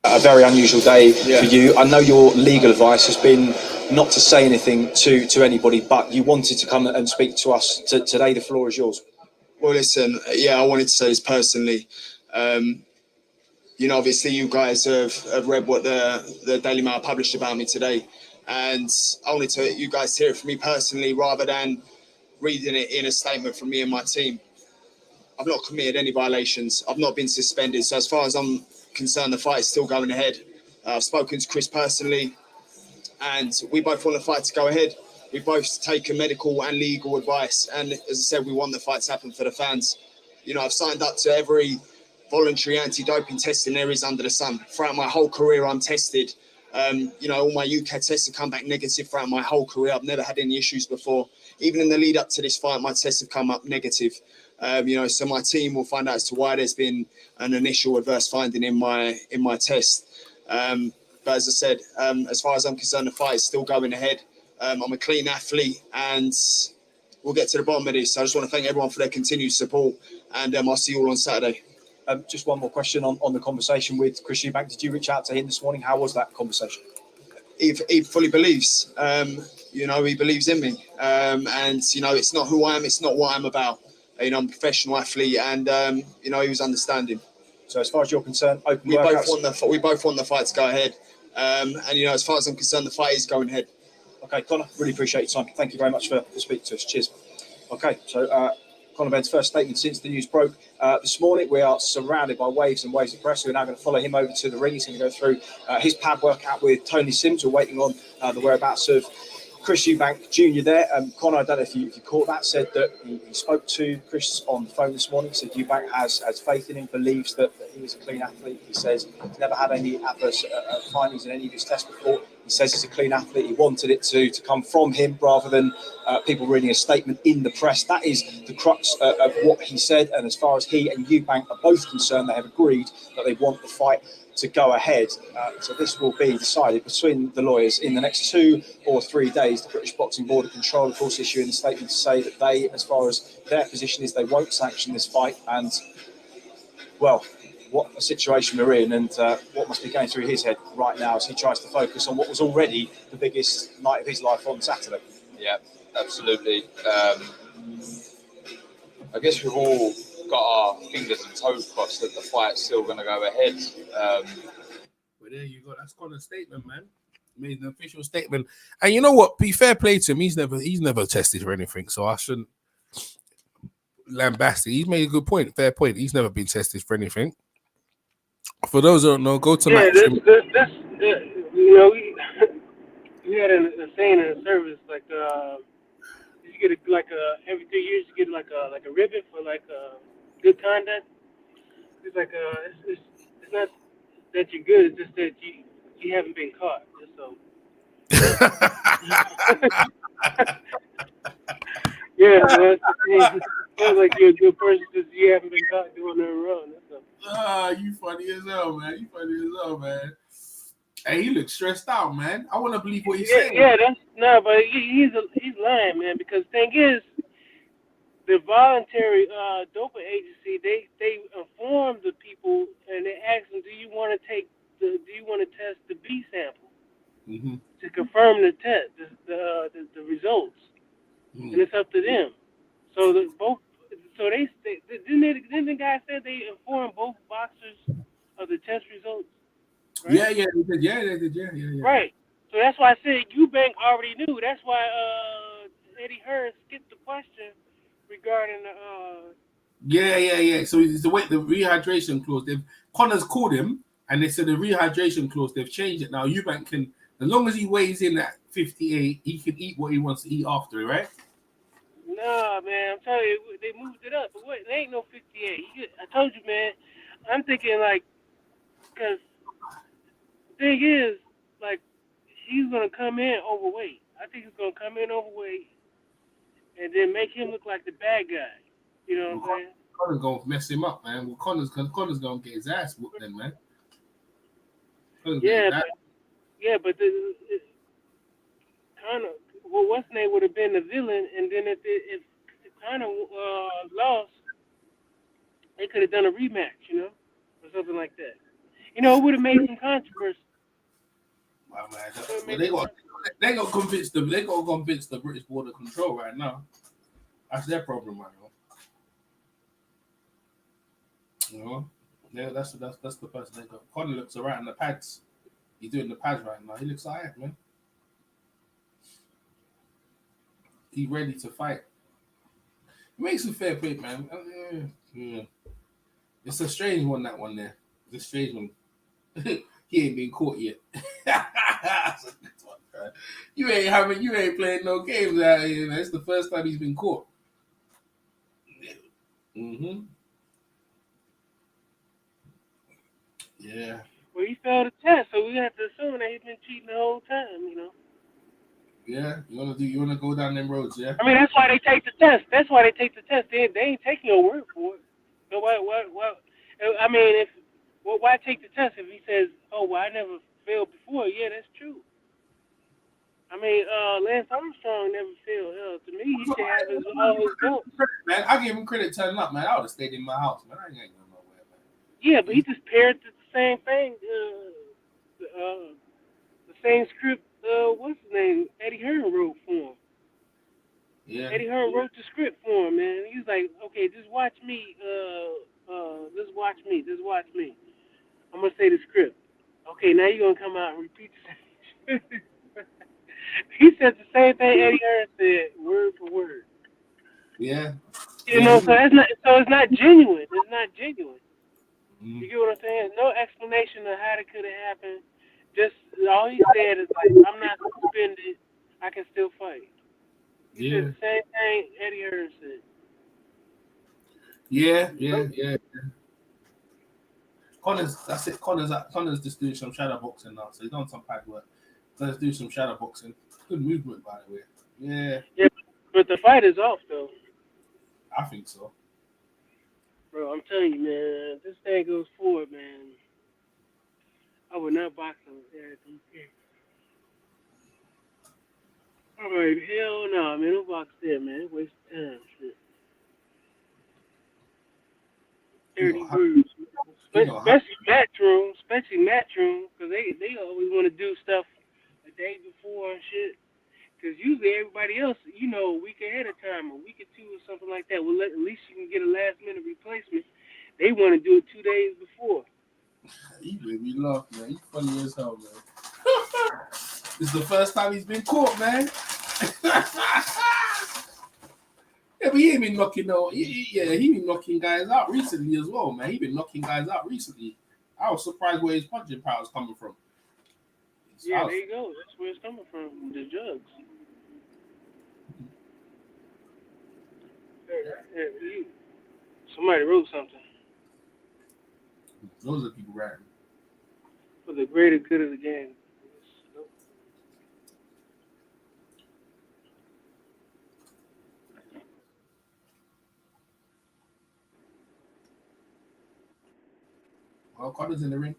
A very unusual day for you. I know your legal advice has been not to say anything to anybody, but you wanted to come and speak to us today. The floor is yours. Well, listen, I wanted to say this personally. Obviously you guys have read what the Daily Mail published about me today, and I wanted you guys to hear it from me personally rather than reading it in a statement from me and my team. I've not committed any violations. I've not been suspended. So as far as I'm concerned, the fight is still going ahead. I've spoken to Chris personally, and we both want the fight to go ahead. We both taken medical and legal advice, and as I said, we want the fight to happen for the fans. I've signed up to every voluntary anti-doping testing there is under the sun. Throughout my whole career, I'm tested. All my UK tests have come back negative throughout my whole career. I've never had any issues before. Even in the lead up to this fight, my tests have come up negative. So my team will find out as to why there's been an initial adverse finding in my test. But as I said, as far as I'm concerned, the fight is still going ahead. I'm a clean athlete, and we'll get to the bottom of this. So I just want to thank everyone for their continued support, and I'll see you all on Saturday. Just one more question on the conversation with Chris Eubank. Did you reach out to him this morning? How was that conversation? He fully believes. He believes in me. It's not who I am. It's not what I'm about. I'm a professional athlete, and he was understanding. So as far as you're concerned, we both want the fight to go ahead. As far as I'm concerned, the fight is going ahead. Okay, Conor, really appreciate your time. Thank you very much for speaking to us. Cheers. Okay, so Conor Benn's first statement since the news broke this morning. We are surrounded by waves and waves of press. We're now going to follow him over to the ring. He's going to go through his pad workout with Tony Sims. We're waiting on the whereabouts of Chris Eubank Jr. there. Conor, I don't know if you caught that, said that he spoke to Chris on the phone this morning. He said Eubank has faith in him, believes that he is a clean athlete. He says he's never had any adverse findings in any of his tests before. He says he's a clean athlete. He wanted it to come from him rather than people reading a statement in the press. That is the crux of what he said. And as far as he and Eubank are both concerned, they have agreed that they want the fight to go ahead. So this will be decided between the lawyers in the next 2 or 3 days. The British Boxing Board of Control, of course, issuing a statement to say that they, as far as their position is, they won't sanction this fight. And, well, what a situation we're in, and what must be going through his head right now as he tries to focus on what was already the biggest night of his life on Saturday. Yeah, absolutely. I guess we've all got our fingers and toes crossed that the fight's still going to go ahead. Well, there you go. That's Conor's statement, man. Made an official statement. And you know what? Be fair play to him. He's never tested for anything, so I shouldn't lambast it. He's made a good point. Fair point. He's never been tested for anything. For those who don't know, go to Matchroom. We had a saying in the service like you get every 3 years you get like a ribbon for good conduct. It's like it's not that you're good, it's just that you haven't been caught. Just so. Yeah, that's the thing. Sounds like you're a good person because you haven't been caught doing nothing wrong. You funny as hell, man. You funny as hell, man. Hey, he looks stressed out, man. I want to believe what he's saying. Yeah, that's no, but he's lying, man. Because the thing is, the voluntary doping agency, they inform the people and they ask them, do you want to test the B sample to confirm the test, the results, and it's up to them. So didn't the guy said they informed both boxers of the test results? Right? Yeah, they did. Yeah. Right. So that's why I said Eubank already knew. That's why Eddie Hearn skipped the question regarding Yeah. So it's the way the rehydration clause. Connor's called him, and they said the rehydration clause. They've changed it now. Eubank can, as long as he weighs in at 58, he can eat what he wants to eat after, right? Nah, man, I'm telling you, they moved it up. But wait, there ain't no 58. I told you, man. I'm thinking like, because the thing is, like, he's gonna come in overweight. I think he's gonna come in overweight, and then make him look like the bad guy. You know what I'm saying? Connor's gonna mess him up, man. Well, Connor's gonna get his ass whooped then, man. But the Conor, well, what's name would have been the villain, and then if Conor lost, they could have done a rematch, or something like that. It would have made some controversy. Wow, man. They got to convince them. They got to convince the British Border Control right now. That's their problem right now. Yeah, that's the person they got. Conor looks alright in the pads. He's doing the pads right now. He looks alright, man. He's ready to fight. He makes a fair play, man. Yeah. It's a strange one, that one there. It's a strange one. He ain't been caught yet. You ain't playing no games out here, man. It's the first time he's been caught. Yeah. Well, he failed the test, so we have to assume that he's been cheating the whole time, Yeah, you wanna go down them roads, yeah? I mean, that's why they take the test. They ain't taking your word for it. So what? I mean, why take the test if he says, "Oh, well, I never failed before"? Yeah, that's true. I mean, Lance Armstrong never failed. Hell, to me, he should have all his belts. Man, I give him credit turning up, man. I would have stayed in my house, man. I ain't going nowhere, man. Yeah, but he just parroted the same thing. The same script. What's his name? Eddie Hearn wrote for him. Yeah. Eddie Hearn wrote the script for him, man. He's like, okay, just watch me. Just watch me. Just watch me. I'm gonna say the script. Okay, now you're gonna come out and repeat the same. He said the same thing Eddie Hearn said, word for word. Yeah. So it's not genuine. It's not genuine. You get what I'm saying? No explanation of how it could have happened. Just all he said is like, I'm not suspended. I can still fight. He said the same thing Eddie Hearn said. Yeah. That's it. Connor's just doing some shadow boxing now, so he's done some pad work. Let's do some shadow boxing. Good movement, by the way. Yeah. Yeah, but the fight is off, though. I think so. Bro, I'm telling you, man, this thing goes forward, man. I would not box him. All right, hell no, man. Don't box there, man. Waste of time, shit. 30 words. Especially Matchroom, because they always want to do stuff a day before and shit. Because usually everybody else, a week ahead of time, a week or two or something like that. Well, at least you can get a last-minute replacement. They want to do it 2 days before. He made me laugh, man. He's funny as hell, man. This is the first time he's been caught, man. Yeah, but he ain't been knocking he been knocking guys out recently as well, man. He been knocking guys out recently. I was surprised where his punching power is coming from. Yeah, there you go. That's where it's coming from. The jugs. Somebody wrote something. Those are people writing. For the greater good of the game. Well, Conor's in the ring.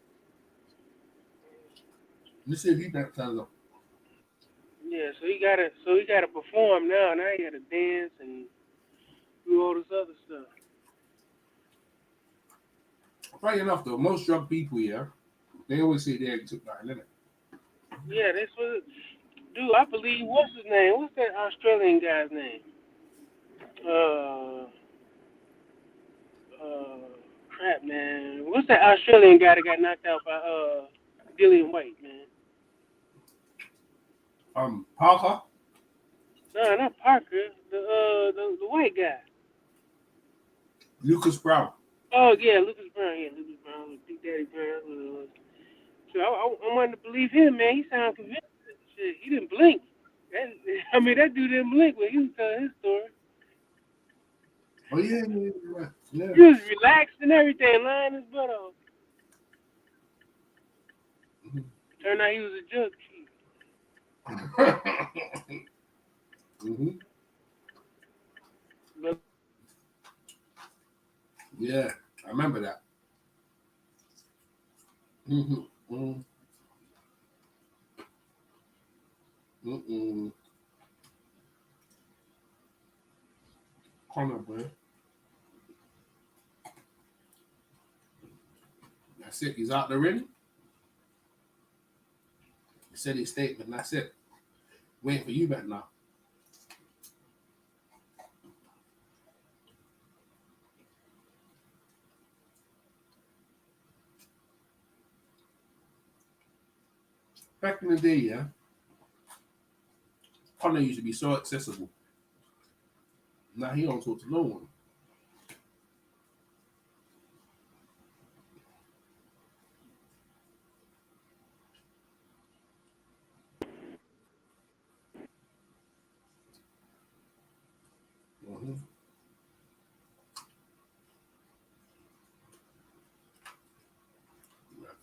Let's see if he turns up. Yeah, so he gotta perform now. Now he gotta dance and do all this other stuff. Funny enough, though, most drug people here, they always say they ain't took nothing, innit? Yeah, that's what. Dude, I believe what's his name? What's that Australian guy's name? Crap, man. What's that Australian guy that got knocked out by Dillian White, man? Parker? No, not Parker. The white guy. Lucas Brown. Oh yeah, Lucas Brown. Yeah, Lucas Brown, Big Daddy Brown. So I wanted to believe him, man. He sounded convincing. Shit, he didn't blink. That dude didn't blink when he was telling his story. Oh yeah. He was relaxed and everything, lying his butt off. Turned out he was a judge. Yeah, I remember that. Conor, man. That's it. He's out the ring. He said his statement. That's it. Waiting for you back now. Back in the day, yeah, Conor used to be so accessible. Now he don't talk to no one.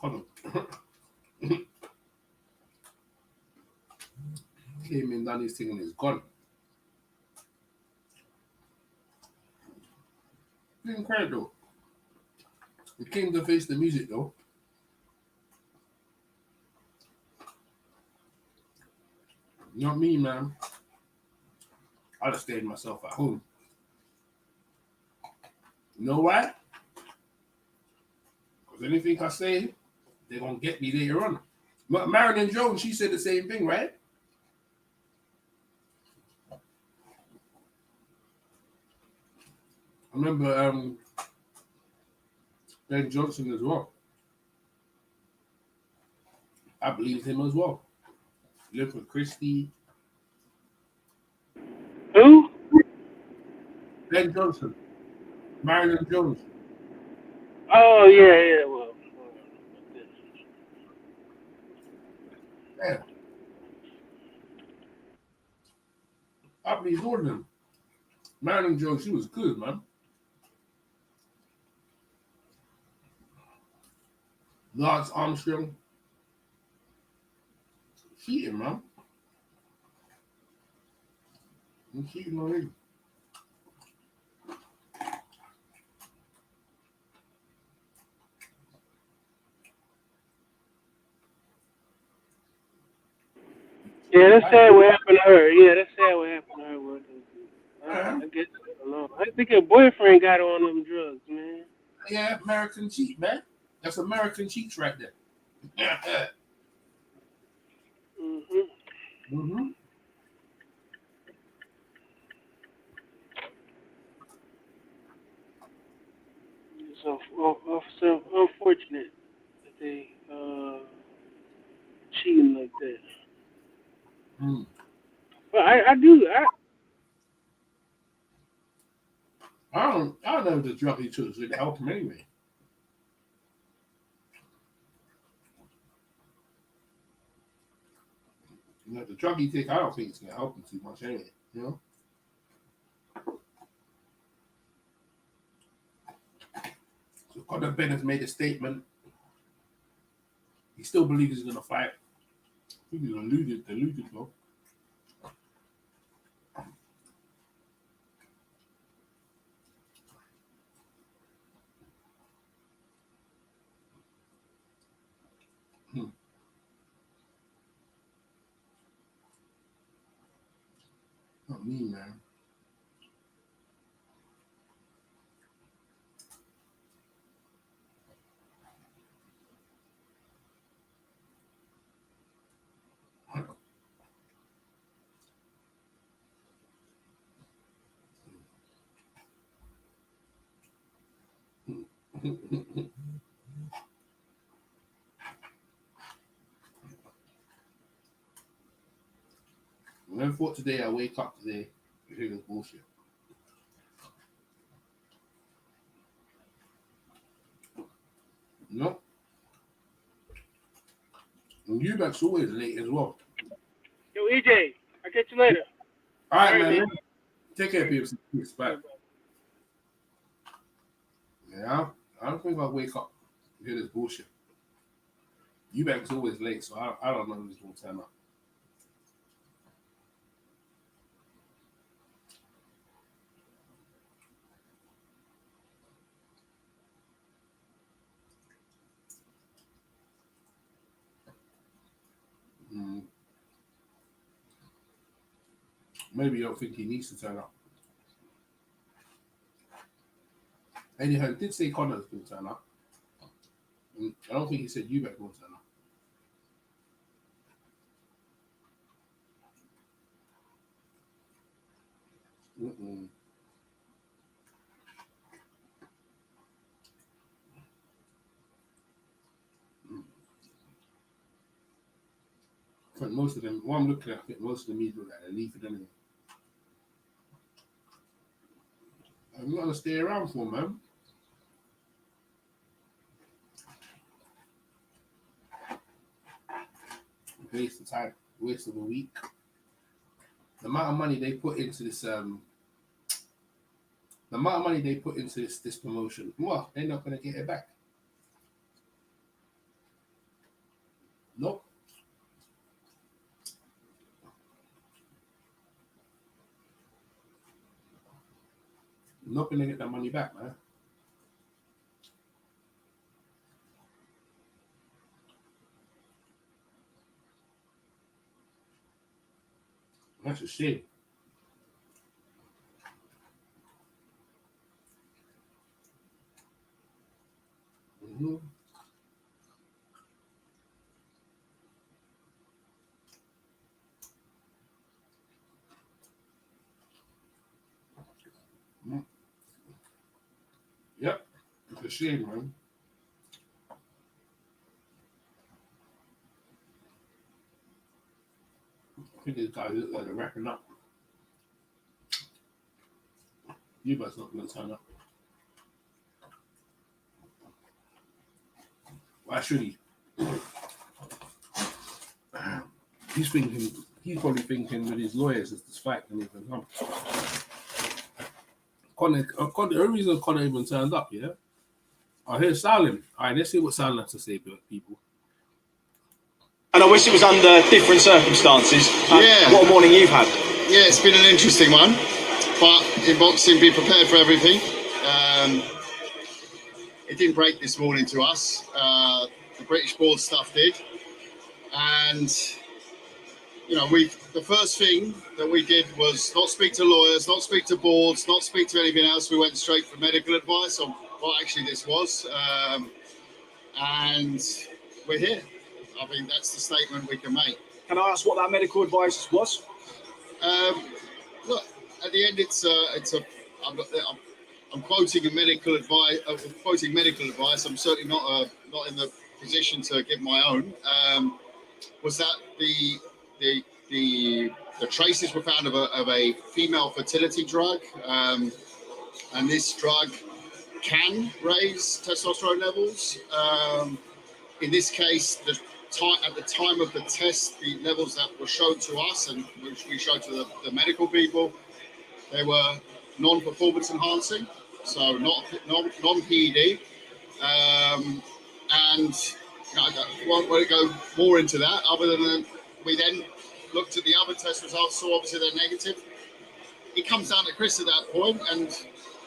Conor came in, done his thing, and he's gone. Incredible. He came to face the music, though. Not me, man. I'd have stayed myself at home. You know why? Because anything I say, they're going to get me later on. Marilyn Jones, she said the same thing, right? I remember Ben Johnson as well. I believed him as well. Look for Christie. Who? Ben Johnson. Marilyn Jones. Oh yeah. Well. Yeah. I believe all of them. Marilyn Jones, she was good, man. Lance Armstrong. Cheating, man. I'm cheating on him. Yeah, that's sad what happened to her. Yeah, that's sad what happened to her. I guess I think her boyfriend got on them drugs, man. Yeah, American cheat, man. That's American cheats right there. So unfortunate that they cheating like that. But I don't know if the drug he took would help him anyway. You know, the drug he take, I don't think it's gonna help him too much anyway. You know. So Conor Benn has made a statement. He still believes he's gonna fight. I think he's deluded though. Not me, man. I never thought today I wake up today and hear this bullshit. No. And Eubank's always late as well. Yo, EJ, I'll catch you later. All right, man. Take care, people. Peace. Bye. Yeah, I don't think I'll wake up and hear this bullshit. Eubank's always late, so I don't know who's going to turn up. Maybe you don't think he needs to turn up. Eddie Hearn did say Conor's going to turn up. I don't think he said Eubank will turn up. I think most of them, what I'm looking at, I think most of the media look like they're leaving anyway. I'm not going to stay around for, man. Waste of time, waste of a week. The amount of money they put into this, this promotion, well, they're not going to get it back. Nope. Not going to get that money back, man. That's a shame. Yep, it's a shame, man. I think these guys look like they're wrapping up. Eubank's not going to turn up. Why should he? He's probably thinking with his lawyers that this fight can even come. Conor, the only reason Conor even turned up, yeah? I hear Salem. All right, let's see what Salem has to say, people. And I wish it was under different circumstances. What a morning you've had. Yeah, it's been an interesting one. But in boxing, be prepared for everything. It didn't break this morning to us. The British board stuff did. And, you know, the first thing that we did was not speak to lawyers, not speak to boards, not speak to anything else. We went straight for medical advice on what actually this was. And we're here. I think that's the statement we can make. Can I ask what that medical advice was? Look, at the end, I'm quoting a medical advice. Quoting medical advice. I'm certainly not in the position to give my own. Was that the traces were found of a female fertility drug, and this drug can raise testosterone levels. In this case, at the time of the test, the levels that were shown to us and which we showed to the medical people, they were non-performance enhancing, so not non-PED. And I won't want to go more into that, other than we then looked at the other test results, so obviously they're negative. It comes down to Chris at that point, and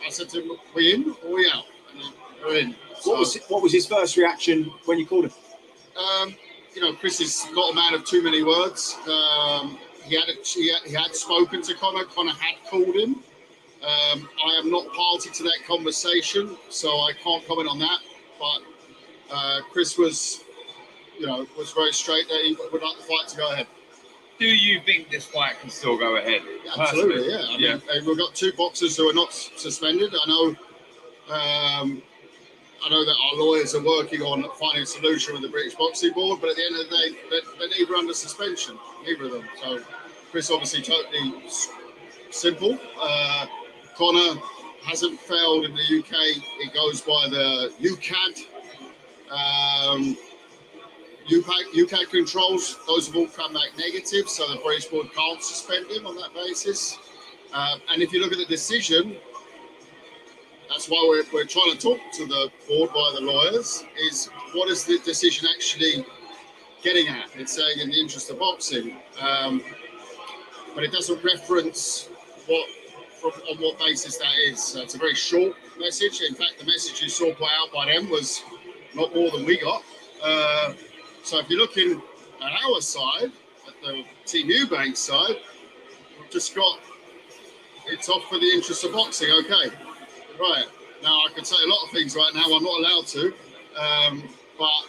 I said to him, we in or we out? And we're in. What was his first reaction when you called him? You know, Chris is not a man of too many words. he had spoken to Conor. Conor had called him. I am not party to that conversation, so I can't comment on that. But Chris was very straight that he would like the fight to go ahead. Do you think this fight can still go ahead? Yeah, absolutely, yeah. I mean, we've got two boxers who are not suspended. I know that our lawyers are working on finding a solution with the British Boxing Board, but at the end of the day, they're neither under suspension, neither of them. So Chris obviously totally simple. Conor hasn't failed in the UK. It goes by the UCAD. UCAD controls, those have all come back negative, so the British board can't suspend him on that basis. And if you look at the decision, that's why we're trying to talk to the board by the lawyers, is what is the decision actually getting at? It's saying in the interest of boxing, but it doesn't reference on what basis that is. So it's a very short message. In fact, the message you saw play out by them was not more than we got. So if you're looking at our side, at the Team Eubank side, we've just got it's off for the interest of boxing. Okay, right. Now I could say a lot of things right now. I'm not allowed to, but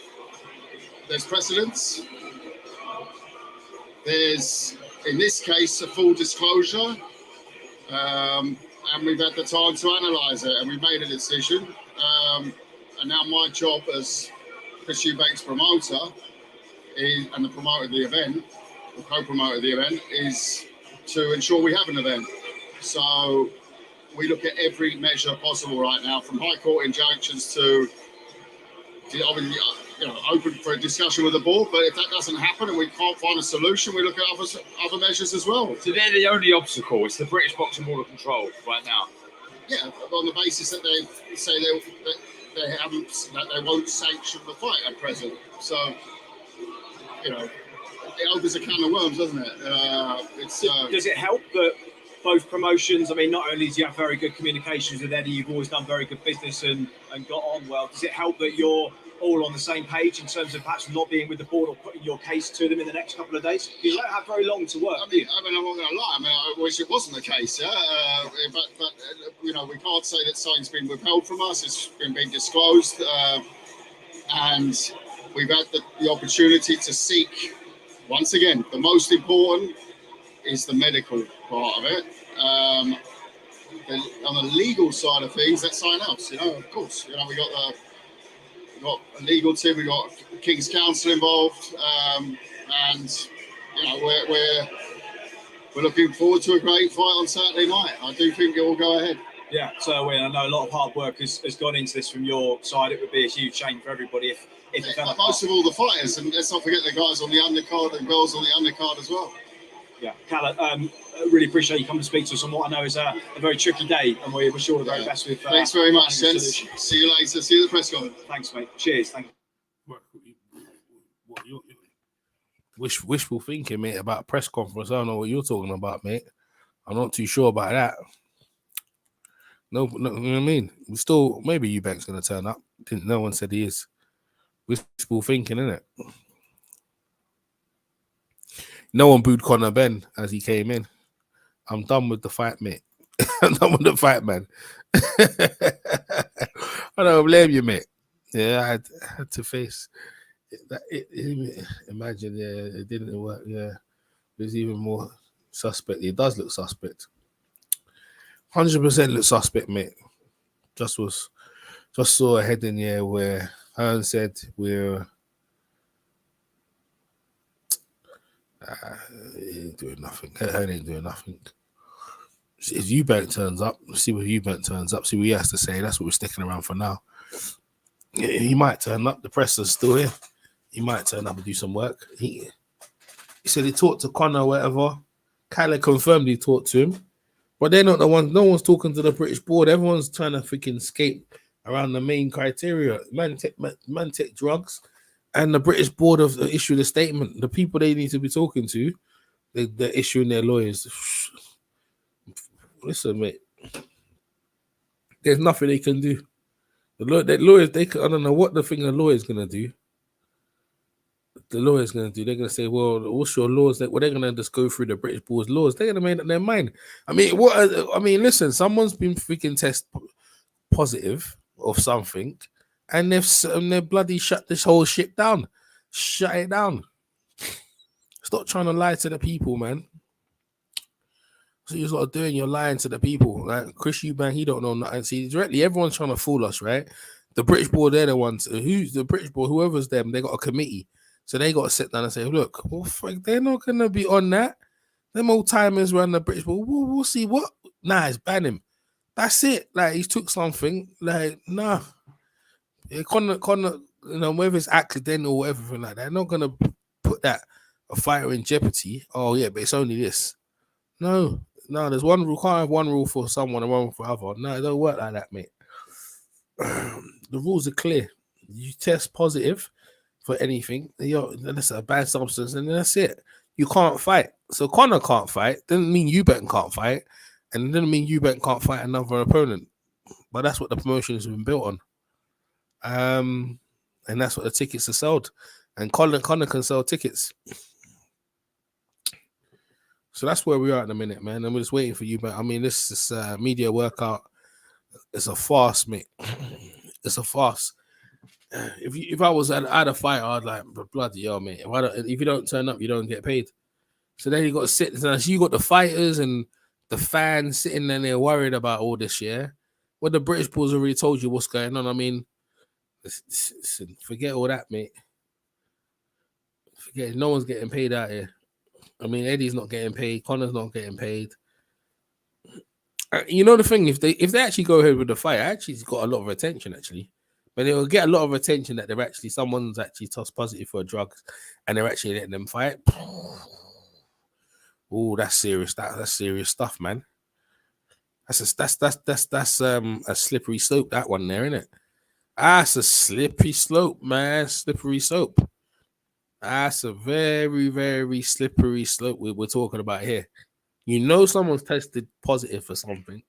there's precedence. There's, in this case, a full disclosure, and we've had the time to analyse it, and we've made a decision. And now my job as Chris Eubank's promoter and the promoter of the event, the co-promoter of the event, is to ensure we have an event. So we look at every measure possible right now, from high court injunctions to obviously, open for a discussion with the board. But if that doesn't happen and we can't find a solution, we look at other measures as well. So they're the only obstacle. It's the British Boxing Board of Control right now. Yeah, on the basis that they say that they won't sanction the fight at present. So, it opens a can of worms, doesn't it? Does it help that both promotions, I mean, not only do you have very good communications with Eddie, you've always done very good business and got on well. Does it help that you're all on the same page in terms of perhaps not being with the board or putting your case to them in the next couple of days? You don't have very long to work. I mean, I'm not going to lie. I mean, I wish it wasn't the case. But we can't say that something's been withheld from us. It's been disclosed, and we've had the opportunity to seek. Once again, the most important is the medical part of it. On the legal side of things, that's something else. Of course, we got a legal team, we got King's Counsel involved, and we're looking forward to a great fight on Saturday night. I do think it will go ahead. Yeah, so I know a lot of hard work has gone into this from your side. It would be a huge shame for everybody if it fell apart. Most of all the fighters, and let's not forget the guys on the undercard and girls on the undercard as well. Yeah, Cal, I really appreciate you coming to speak to us on what I know is a very tricky day, and we wish you all the very best with. Thanks very much, gents. See you later. See you at the press conference. Thanks, mate. Cheers. Thank you. Wishful thinking, mate, about a press conference. I don't know what you're talking about, mate. I'm not too sure about that. No, you know what I mean? We still, maybe Eubank's going to turn up. No one said he is. Wishful thinking, isn't it? No one booed Conor Benn as he came in. I'm done with the fight, mate. I'm done with the fight, man. I don't blame you, mate. Yeah, I had to face that. Imagine, yeah, it didn't work. Yeah, there's even more suspect. It does look suspect. 100% look suspect, mate. Just saw a heading here where Hearn said we're. He ain't doing nothing. Hearn ain't doing nothing. If Eubank turns up, see what Eubank turns up, see what he has to say. That's what we're sticking around for now. He might turn up. The press is still here. He might turn up and do some work. He said he talked to Conor or whatever. Kyler confirmed he talked to him. But they're not the ones. No one's talking to the British board. Everyone's trying to freaking skate around the main criteria. Man take drugs. And the British board have issued a statement. The people they need to be talking to, they're issuing their lawyers. Listen, mate. There's nothing they can do. The lawyers, I don't know what the thing the lawyer's gonna do. the lawyers going to do? They're going to say, well, what's your laws? Well, they're going to just go through the British board's laws. They're going to make up their mind. I mean, listen, someone's been freaking test positive of something, and they've bloody shut this whole shit down. Shut it down. Stop trying to lie to the people, man. So you're sort of doing, you're lying to the people. Like Chris Eubank, he don't know nothing. See, directly, everyone's trying to fool us, right? The British board, they're the ones. Who's the British board? Whoever's them, they got a committee. So they got to sit down and say, look, well, they're not going to be on that. Them old timers run the British board. We'll see what. Nah, it's ban him. That's it. Like, he took something. Like, nah. Conor, you know, whether it's accidental or everything like that, they're not going to put that a fighter in jeopardy. Oh, yeah, but it's only this. No, there's one rule. Can't have one rule for someone and one for other. No, it don't work like that, mate. The rules are clear. You test positive for anything, that's a bad substance, and that's it. You can't fight. So Conor can't fight. Doesn't mean Eubank can't fight, and it doesn't mean Eubank can't fight another opponent. But that's what the promotion has been built on. And that's what the tickets are sold. And Conor can sell tickets. So that's where we are at the minute, man. And we're just waiting for you. But I mean, this media workout is a farce, mate. It's a farce. If I was at a fight, I'd like, bloody hell, mate. If you don't turn up, you don't get paid. So then you got to sit. So you got the fighters and the fans sitting there worried about all this, yeah. Well, the British Bulls already told you what's going on. I mean, listen, forget all that, mate. Forget it. No one's getting paid out here. I mean, Eddie's not getting paid. Conor's not getting paid. You know the thing, if they actually go ahead with the fight, actually it's got a lot of attention, actually. But it will get a lot of attention that someone's actually tossed positive for drugs and they're actually letting them fight. Oh, that's serious. That's serious stuff, man. That's a slippery slope, that one there, isn't it? That's a slippery slope, man. Slippery slope. That's a very, very slippery slope we're talking about here. You know someone's tested positive for something.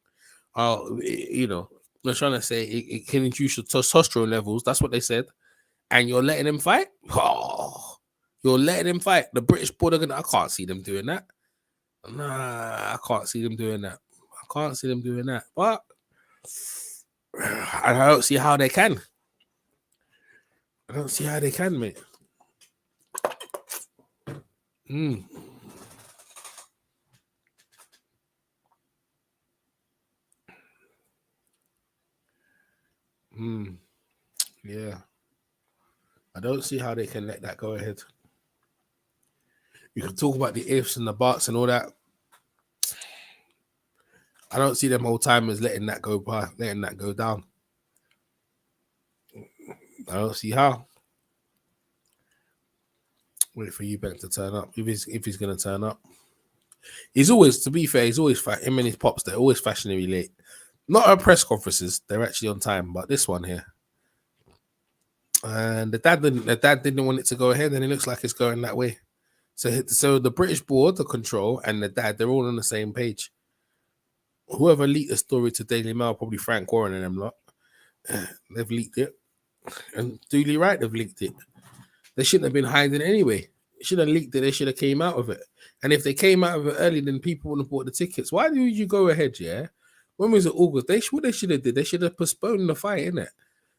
You know, they're trying to say it can induce your testosterone levels. That's what they said. And you're letting them fight? Oh, you're letting them fight. The British board are gonna. I can't see them doing that. Nah, I can't see them doing that. I can't see them doing that. But I don't see how they can. I don't see how they can, mate. Yeah. I don't see how they can let that go ahead. You can talk about the ifs and the buts and all that. I don't see them whole timers letting that go down. I don't see how. Wait for Eubank to turn up. If he's gonna turn up. He's always, to be fair, him and his pops, they're always fashionably late. Not at press conferences, they're actually on time, but this one here. And the dad didn't want it to go ahead, and it looks like it's going that way. So the British board, the control, and the dad, they're all on the same page. Whoever leaked the story to Daily Mail, probably Frank Warren and them lot, they've leaked it. And duly right, they've leaked it. They shouldn't have been hiding it anyway. They should have leaked it. They should have came out of it. And if they came out of it early, then people wouldn't have bought the tickets. Why did you go ahead, yeah? When was it August? What they should have did, they should have postponed the fight, innit?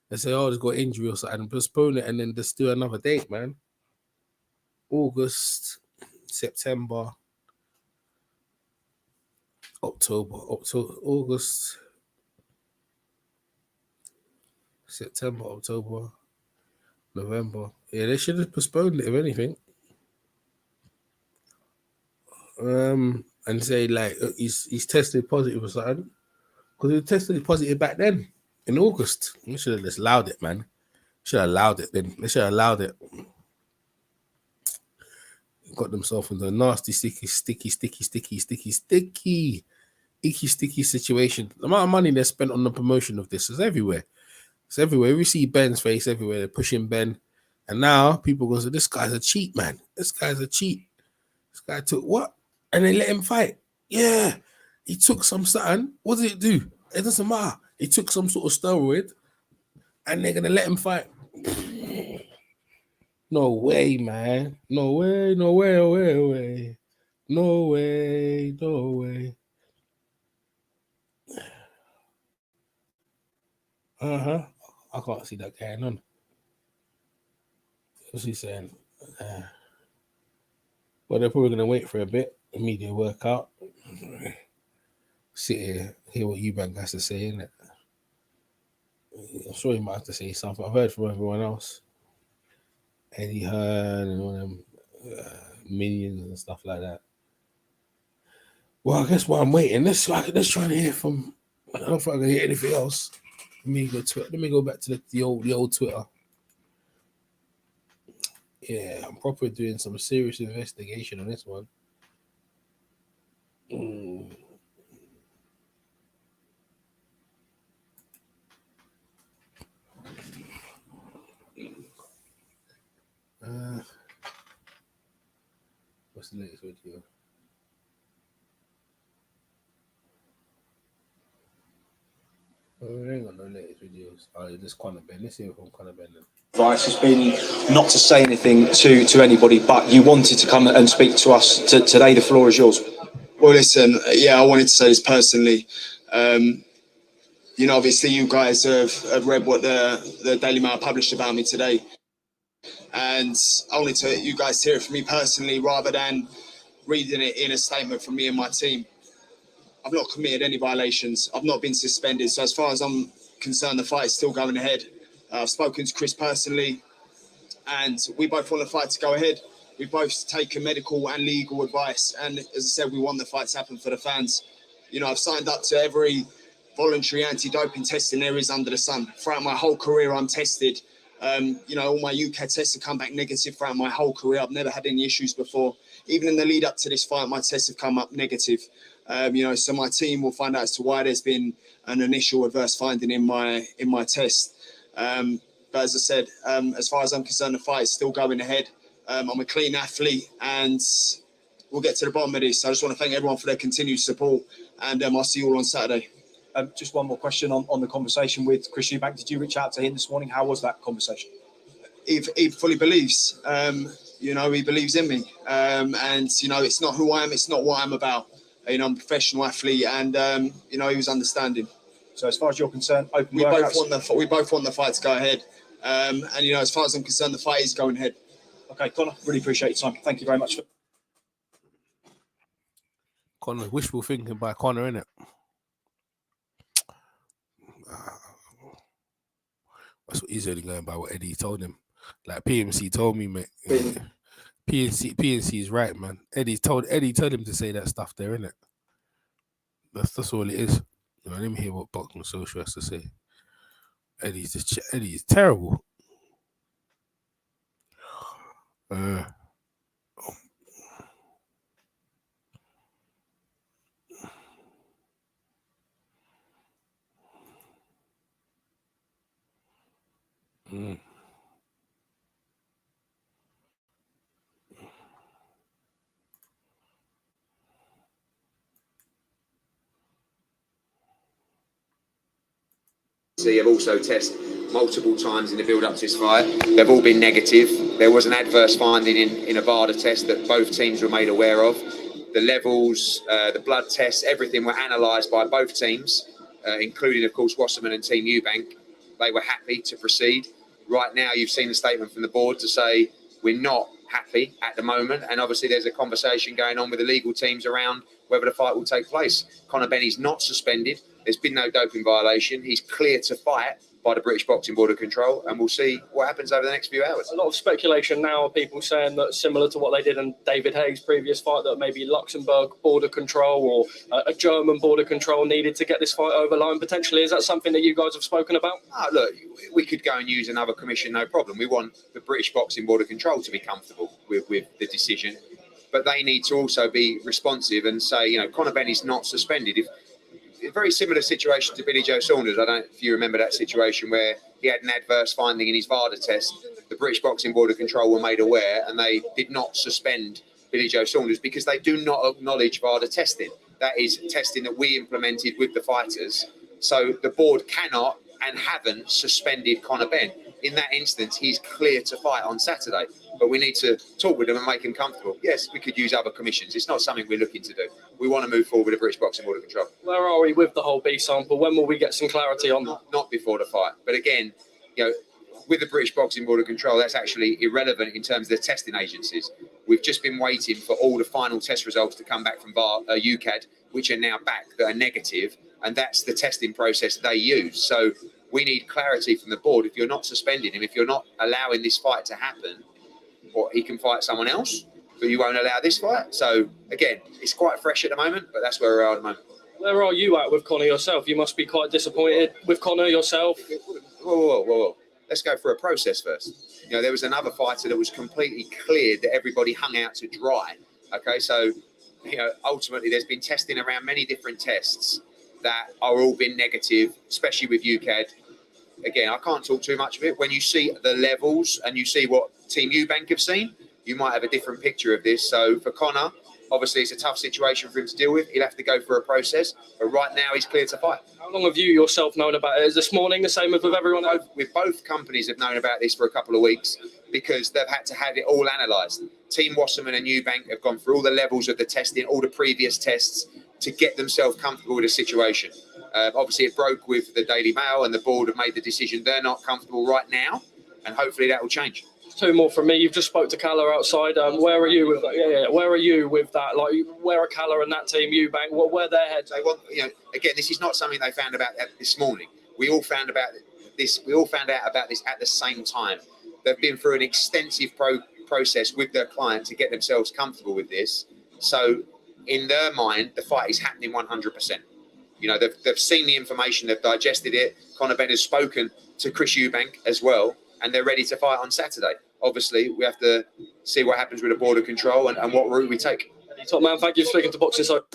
They say, oh, there's got injury or something, and postpone it and then just do another date, man. August, September, October, August, September, October, November. Yeah, they should have postponed it, if anything. And say, like, he's tested positive or something. Because he tested positive back then, in August. You should have just allowed it, man. Should have allowed it then. They should have allowed it. Got themselves into a nasty, sticky situation. The amount of money they spent on the promotion of this is everywhere. It's everywhere. We see Ben's face everywhere. They're pushing Ben. And now people go, so this guy's a cheat, man. This guy's a cheat. This guy took what? And they let him fight. Yeah. He took some something. What did it do? It doesn't matter. He took some sort of steroid and they're going to let him fight. No way, man. No way, no way, no way, no way. No way, no way. Uh-huh. I can't see that going on. What's he saying? Well, they're probably going to wait for a bit. The media workout. Sit here, hear what Eubank has to say, innit? I'm sure he might have to say something. I've heard from everyone else. Eddie Hearn and all them minions and stuff like that. Well, I guess while I'm waiting, let's try to hear from. I don't know if I can hear anything else. Let me go back to the old Twitter. Yeah, I'm probably doing some serious investigation on this one. What's the latest video? Oh, I ain't got no latest videos. Oh, this Conor Benn. Let's hear from Conor Benn. Advice has been not to say anything to anybody, but you wanted to come and speak to us today. The floor is yours. Well, listen, yeah, I wanted to say this personally. You know, obviously, you guys have read what the Daily Mail published about me today, and I wanted you guys to hear it from me personally rather than reading it in a statement from me and my team. I've not committed any violations. I've not been suspended. So as far as I'm concerned, the fight is still going ahead. I've spoken to Chris personally, and we both want the fight to go ahead. We've both taken medical and legal advice. And as I said, we want the fight to happen for the fans. You know, I've signed up to every voluntary anti-doping testing there is under the sun. Throughout my whole career, I'm tested. You know, all my UK tests have come back negative throughout my whole career. I've never had any issues before. Even in the lead up to this fight, my tests have come up negative. You know, so my team will find out as to why there's been an initial adverse finding in my test. But as I said, as far as I'm concerned, the fight is still going ahead. I'm a clean athlete, and we'll get to the bottom of this. I just want to thank everyone for their continued support, and I'll see you all on Saturday. Just one more question on the conversation with Chris Eubank. Did you reach out to him this morning? How was that conversation? He fully believes. You know, he believes in me, and you know, it's not who I am. It's not what I'm about. You know, I'm a professional athlete, and you know, he was understanding. So, as far as you're concerned, we both want the fight to go ahead, and you know, as far as I'm concerned, the fight is going ahead. Okay, Conor, really appreciate your time. Thank you very much. Conor, wishful thinking by Conor, innit? That's what he's only going by what Eddie told him. Like PMC told me, mate. PNC is right, man. Eddie told him to say that stuff there, innit? That's all it is. You know, let me hear what Boxing Social has to say. Eddie's terrible. Have also tested multiple times in the build-up to this fight. They've all been negative. There was an adverse finding in a VADA test that both teams were made aware of. The levels, the blood tests, everything were analysed by both teams, including, of course, Wasserman and Team Eubank. They were happy to proceed. Right now, you've seen a statement from the board to say we're not happy at the moment, and obviously there's a conversation going on with the legal teams around whether the fight will take place. Conor Benn is not suspended. There's been no doping violation. He's clear to fight by the British Boxing Board of Control, and we'll see what happens over the next few hours. A lot of speculation now, people saying that similar to what they did in David Haig's previous fight, that maybe Luxembourg border control or a German border control needed to get this fight over line potentially. Is that something that you guys have spoken about? Look, we could go and use another commission, no problem. We want the British Boxing Board of Control to be comfortable with the decision, but they need to also be responsive and say, you know, Conor Benn is not suspended. A very similar situation to Billy Joe Saunders. I don't know if you remember that situation where he had an adverse finding in his VADA test. The British Boxing Board of Control were made aware, and they did not suspend Billy Joe Saunders because they do not acknowledge VADA testing. That is testing that we implemented with the fighters. So the board cannot and haven't suspended Conor Benn. in that instance, he's clear to fight on Saturday. But we need to talk with him and make him comfortable. Yes, we could use other commissions. It's not something we're looking to do. We want to move forward with the British Boxing Board of Control. Where are we with the whole B sample? When will we get some clarity on that? Not before the fight. But again, with the British Boxing Board of Control, that's actually irrelevant in terms of the testing agencies. We've just been waiting for all the final test results to come back from UCAD, which are now back, that are negative, and that's the testing process they use. So we need clarity from the board. If you're not suspending him, if you're not allowing this fight to happen, or he can fight someone else, but you won't allow this fight. So again, it's quite fresh at the moment, but that's where we are at the moment. Where are you at with Conor yourself? You must be quite disappointed with Conor yourself. Whoa. Let's go through a process first. There was another fighter that was completely cleared that everybody hung out to dry. Okay, so ultimately there's been testing around many different tests that are all been negative, especially with UCAD. Again, I can't talk too much of it. When you see the levels and you see what Team Eubank have seen, you might have a different picture of this. So for Conor, obviously it's a tough situation for him to deal with. He'll have to go through a process, but right now he's clear to fight. How long have you yourself known about it? Is this morning the same as with everyone else? With both companies have known about this for a couple of weeks because they've had to have it all analysed. Team Wasserman and Eubank have gone through all the levels of the testing, all the previous tests to get themselves comfortable with the situation. Obviously it broke with the Daily Mail and the board have made the decision they're not comfortable right now, and hopefully that will change. Two more from me. You've just spoke to Calla outside. Where are you with that? Yeah. Where are you with that? Like, where are Calla and that team, Eubank? Where their heads? They want, again, this is not something they found about this morning. We all found out about this at the same time. They've been through an extensive process with their client to get themselves comfortable with this. So, in their mind, the fight is happening 100%. They've seen the information, they've digested it. Conor Benn has spoken to Chris Eubank as well, and they're ready to fight on Saturday. Obviously, we have to see what happens with the Board of Control and what route we take. Top man, thank you for speaking to Boxing So.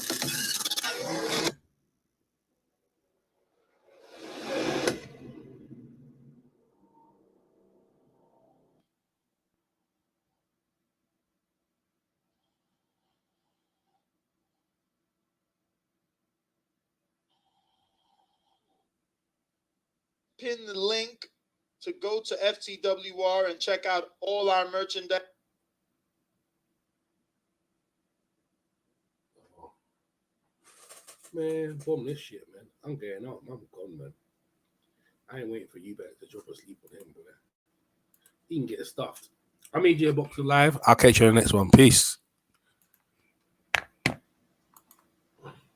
Pin the link to go to FTWR and check out all our merchandise. Man, bomb this shit, man. I'm getting out. I'm gone, man. I ain't waiting for you back to drop asleep on him, boy. He can get stuffed. I'm AJ Boxer Live. I'll catch you on the next one. Peace.